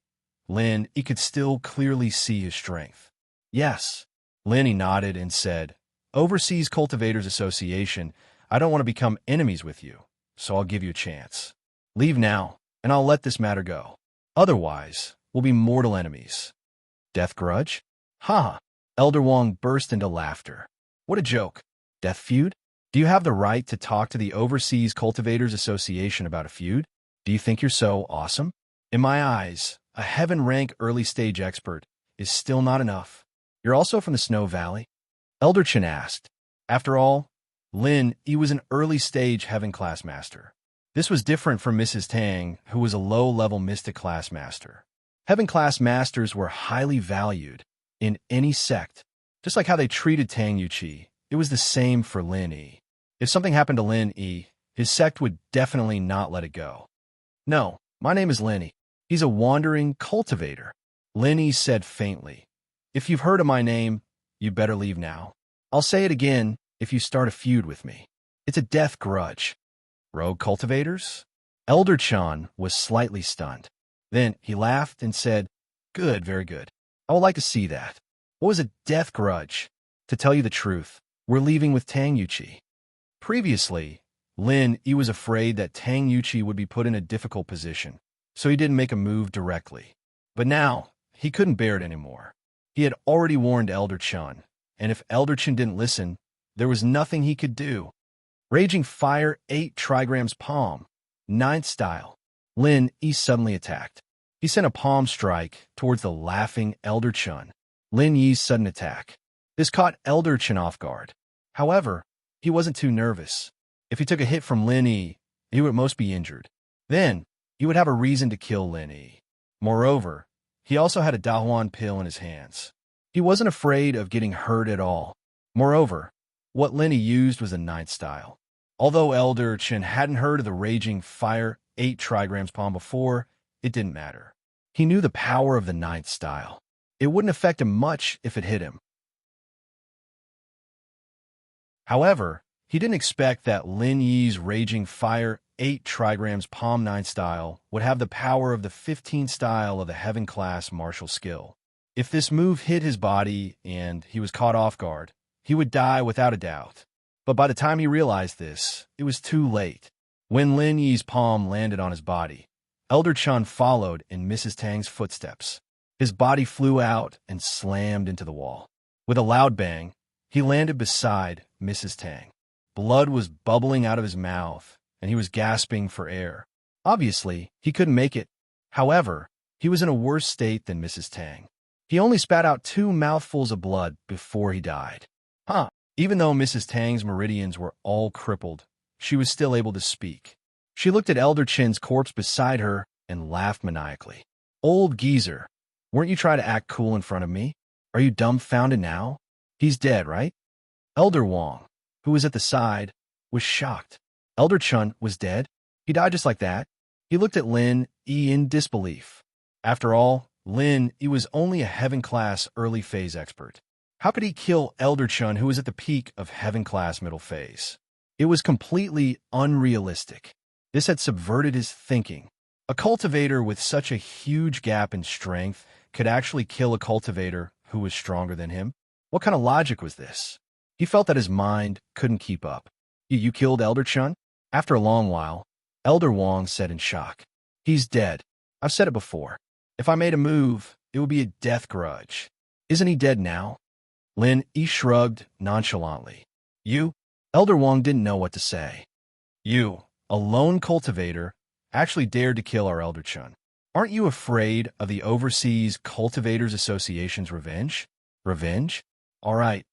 Lin Yi could still clearly see his strength. "Yes." Lin Yi nodded and said, "Overseas Cultivators Association, I don't want to become enemies with you, so I'll give you a chance. Leave now, and I'll let this matter go. Otherwise, we'll be mortal enemies." "Death grudge?" "Ha!" Elder Wong burst into laughter. "What a joke. Death feud? Do you have the right to talk to the Overseas Cultivators Association about a feud? Do you think you're so awesome? In my eyes, a heaven rank early stage expert is still not enough. You're also from the Snow Valley?" Elder Chen asked. After all, Lin Yi was an early stage heaven class master. This was different from Mrs. Tang, who was a low-level mystic class master. Heaven class masters were highly valued in any sect. Just like how they treated Tang Yuqi, it was the same for Lin Yi. If something happened to Lin Yi, his sect would definitely not let it go. "No, my name is Lin Yi. He's a wandering cultivator," Lin Yi said faintly. "If you've heard of my name, you better leave now. I'll say it again if you start a feud with me. It's a death grudge." "Rogue cultivators?" Elder Chan was slightly stunned. Then he laughed and said, "Good, very good. I would like to see that. What was a death grudge? To tell you the truth, we're leaving with Tang Yuqi." Previously, Lin Yi was afraid that Tang Yuqi would be put in a difficult position, so he didn't make a move directly. But now, he couldn't bear it anymore. He had already warned Elder Chun, and if Elder Chen didn't listen, there was nothing he could do. Raging Fire 8 trigrams palm. Ninth style. Lin Yi suddenly attacked. He sent a palm strike towards the laughing Elder Chun. Lin Yi's sudden attack. This caught Elder Chun off guard. However, he wasn't too nervous. If he took a hit from Lin Yi, he would at most be injured. Then, he would have a reason to kill Lin Yi. Moreover, he also had a Dahuan pill in his hands. He wasn't afraid of getting hurt at all. Moreover, what Lin Yi used was a ninth style. Although Elder Chun hadn't heard of the Raging Fire 8 trigrams palm before, it didn't matter. He knew the power of the ninth style. It wouldn't affect him much if it hit him. However, he didn't expect that Lin Yi's Raging Fire 8 trigrams palm 9 style would have the power of the 15 style of the Heaven class martial skill. If this move hit his body and he was caught off guard, he would die without a doubt. But by the time he realized this, it was too late. When Lin Yi's palm landed on his body, Elder Chun followed in Mrs. Tang's footsteps. His body flew out and slammed into the wall. With a loud bang, he landed beside Mrs. Tang. Blood was bubbling out of his mouth, and he was gasping for air. Obviously, he couldn't make it. However, he was in a worse state than Mrs. Tang. He only spat out 2 mouthfuls of blood before he died. Even though Mrs. Tang's meridians were all crippled, she was still able to speak. She looked at Elder Chin's corpse beside her and laughed maniacally. Old geezer, weren't you trying to act cool in front of me? Are you dumbfounded now? He's dead, right? Elder Wong, who was at the side, was shocked. Elder Chun was dead? He died just like that? He looked at Lin Yi in disbelief. After all, Lin Yi was only a Heaven-class early phase expert. How could he kill Elder Chun, who was at the peak of Heaven-class middle phase? It was completely unrealistic. This had subverted his thinking. A cultivator with such a huge gap in strength could actually kill a cultivator who was stronger than him? What kind of logic was this? He felt that his mind couldn't keep up. You killed Elder Chun? After a long while, Elder Wong said in shock. He's dead. I've said it before. If I made a move, it would be a death grudge. Isn't he dead now? Lin Yi shrugged nonchalantly. You? Elder Wong didn't know what to say. You, a lone cultivator, actually dared to kill our Elder Chun. Aren't you afraid of the Overseas Cultivators Association's revenge? Revenge? All right.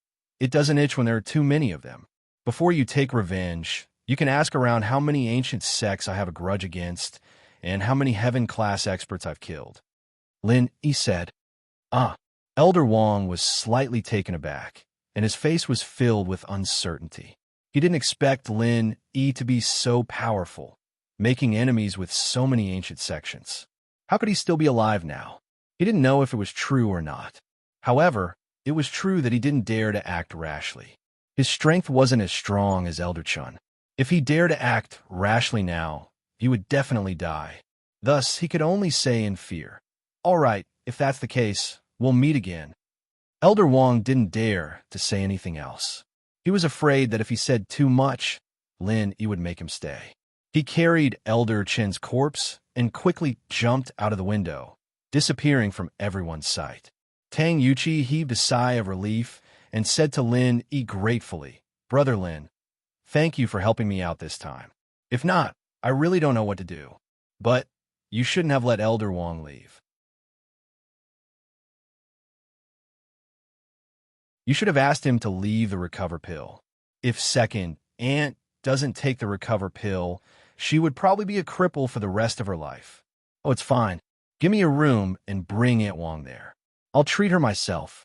It doesn't itch when there are too many of them. Before you take revenge, you can ask around how many ancient sects I have a grudge against and how many Heaven-class experts I've killed. Lin Yi said. Elder Wong was slightly taken aback, and his face was filled with uncertainty. He didn't expect Lin Yi to be so powerful, making enemies with so many ancient sections. How could he still be alive now? He didn't know if it was true or not. However, it was true that he didn't dare to act rashly. His strength wasn't as strong as Elder Chun. If he dared to act rashly now, he would definitely die. Thus, he could only say in fear, "All right, if that's the case, we'll meet again." Elder Wong didn't dare to say anything else. He was afraid that if he said too much, Lin Yi would make him stay. He carried Elder Chin's corpse and quickly jumped out of the window, disappearing from everyone's sight. Tang Yuqi heaved a sigh of relief and said to Lin Yi gratefully, "Brother Lin, thank you for helping me out this time. If not, I really don't know what to do. But you shouldn't have let Elder Wong leave. You should have asked him to leave the recover pill. If second aunt doesn't take the recover pill, she would probably be a cripple for the rest of her life. Oh, it's fine. Give me a room and bring Aunt Wong there. I'll treat her myself."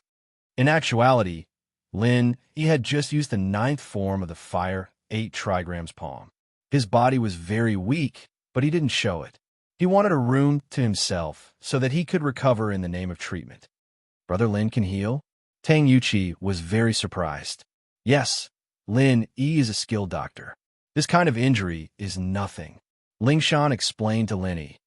In actuality, Lin Yi had just used the 9th form of the Fire 8 trigrams palm. His body was very weak, but he didn't show it. He wanted a room to himself so that he could recover in the name of treatment. Brother Lin can heal? Tang Yuqi was very surprised. Yes, Lin Yi is a skilled doctor. This kind of injury is nothing. Lingshan explained to Lin Yi.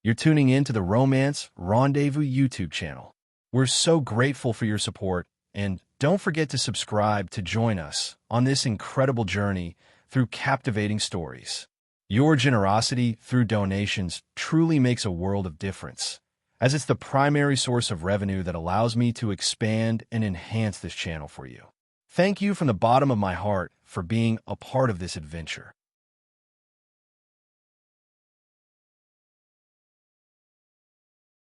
You're tuning in to the Romance Rendezvous YouTube channel. We're so grateful for your support, and don't forget to subscribe to join us on this incredible journey through captivating stories. Your generosity through donations truly makes a world of difference, as it's the primary source of revenue that allows me to expand and enhance this channel for you. Thank you from the bottom of my heart for being a part of this adventure.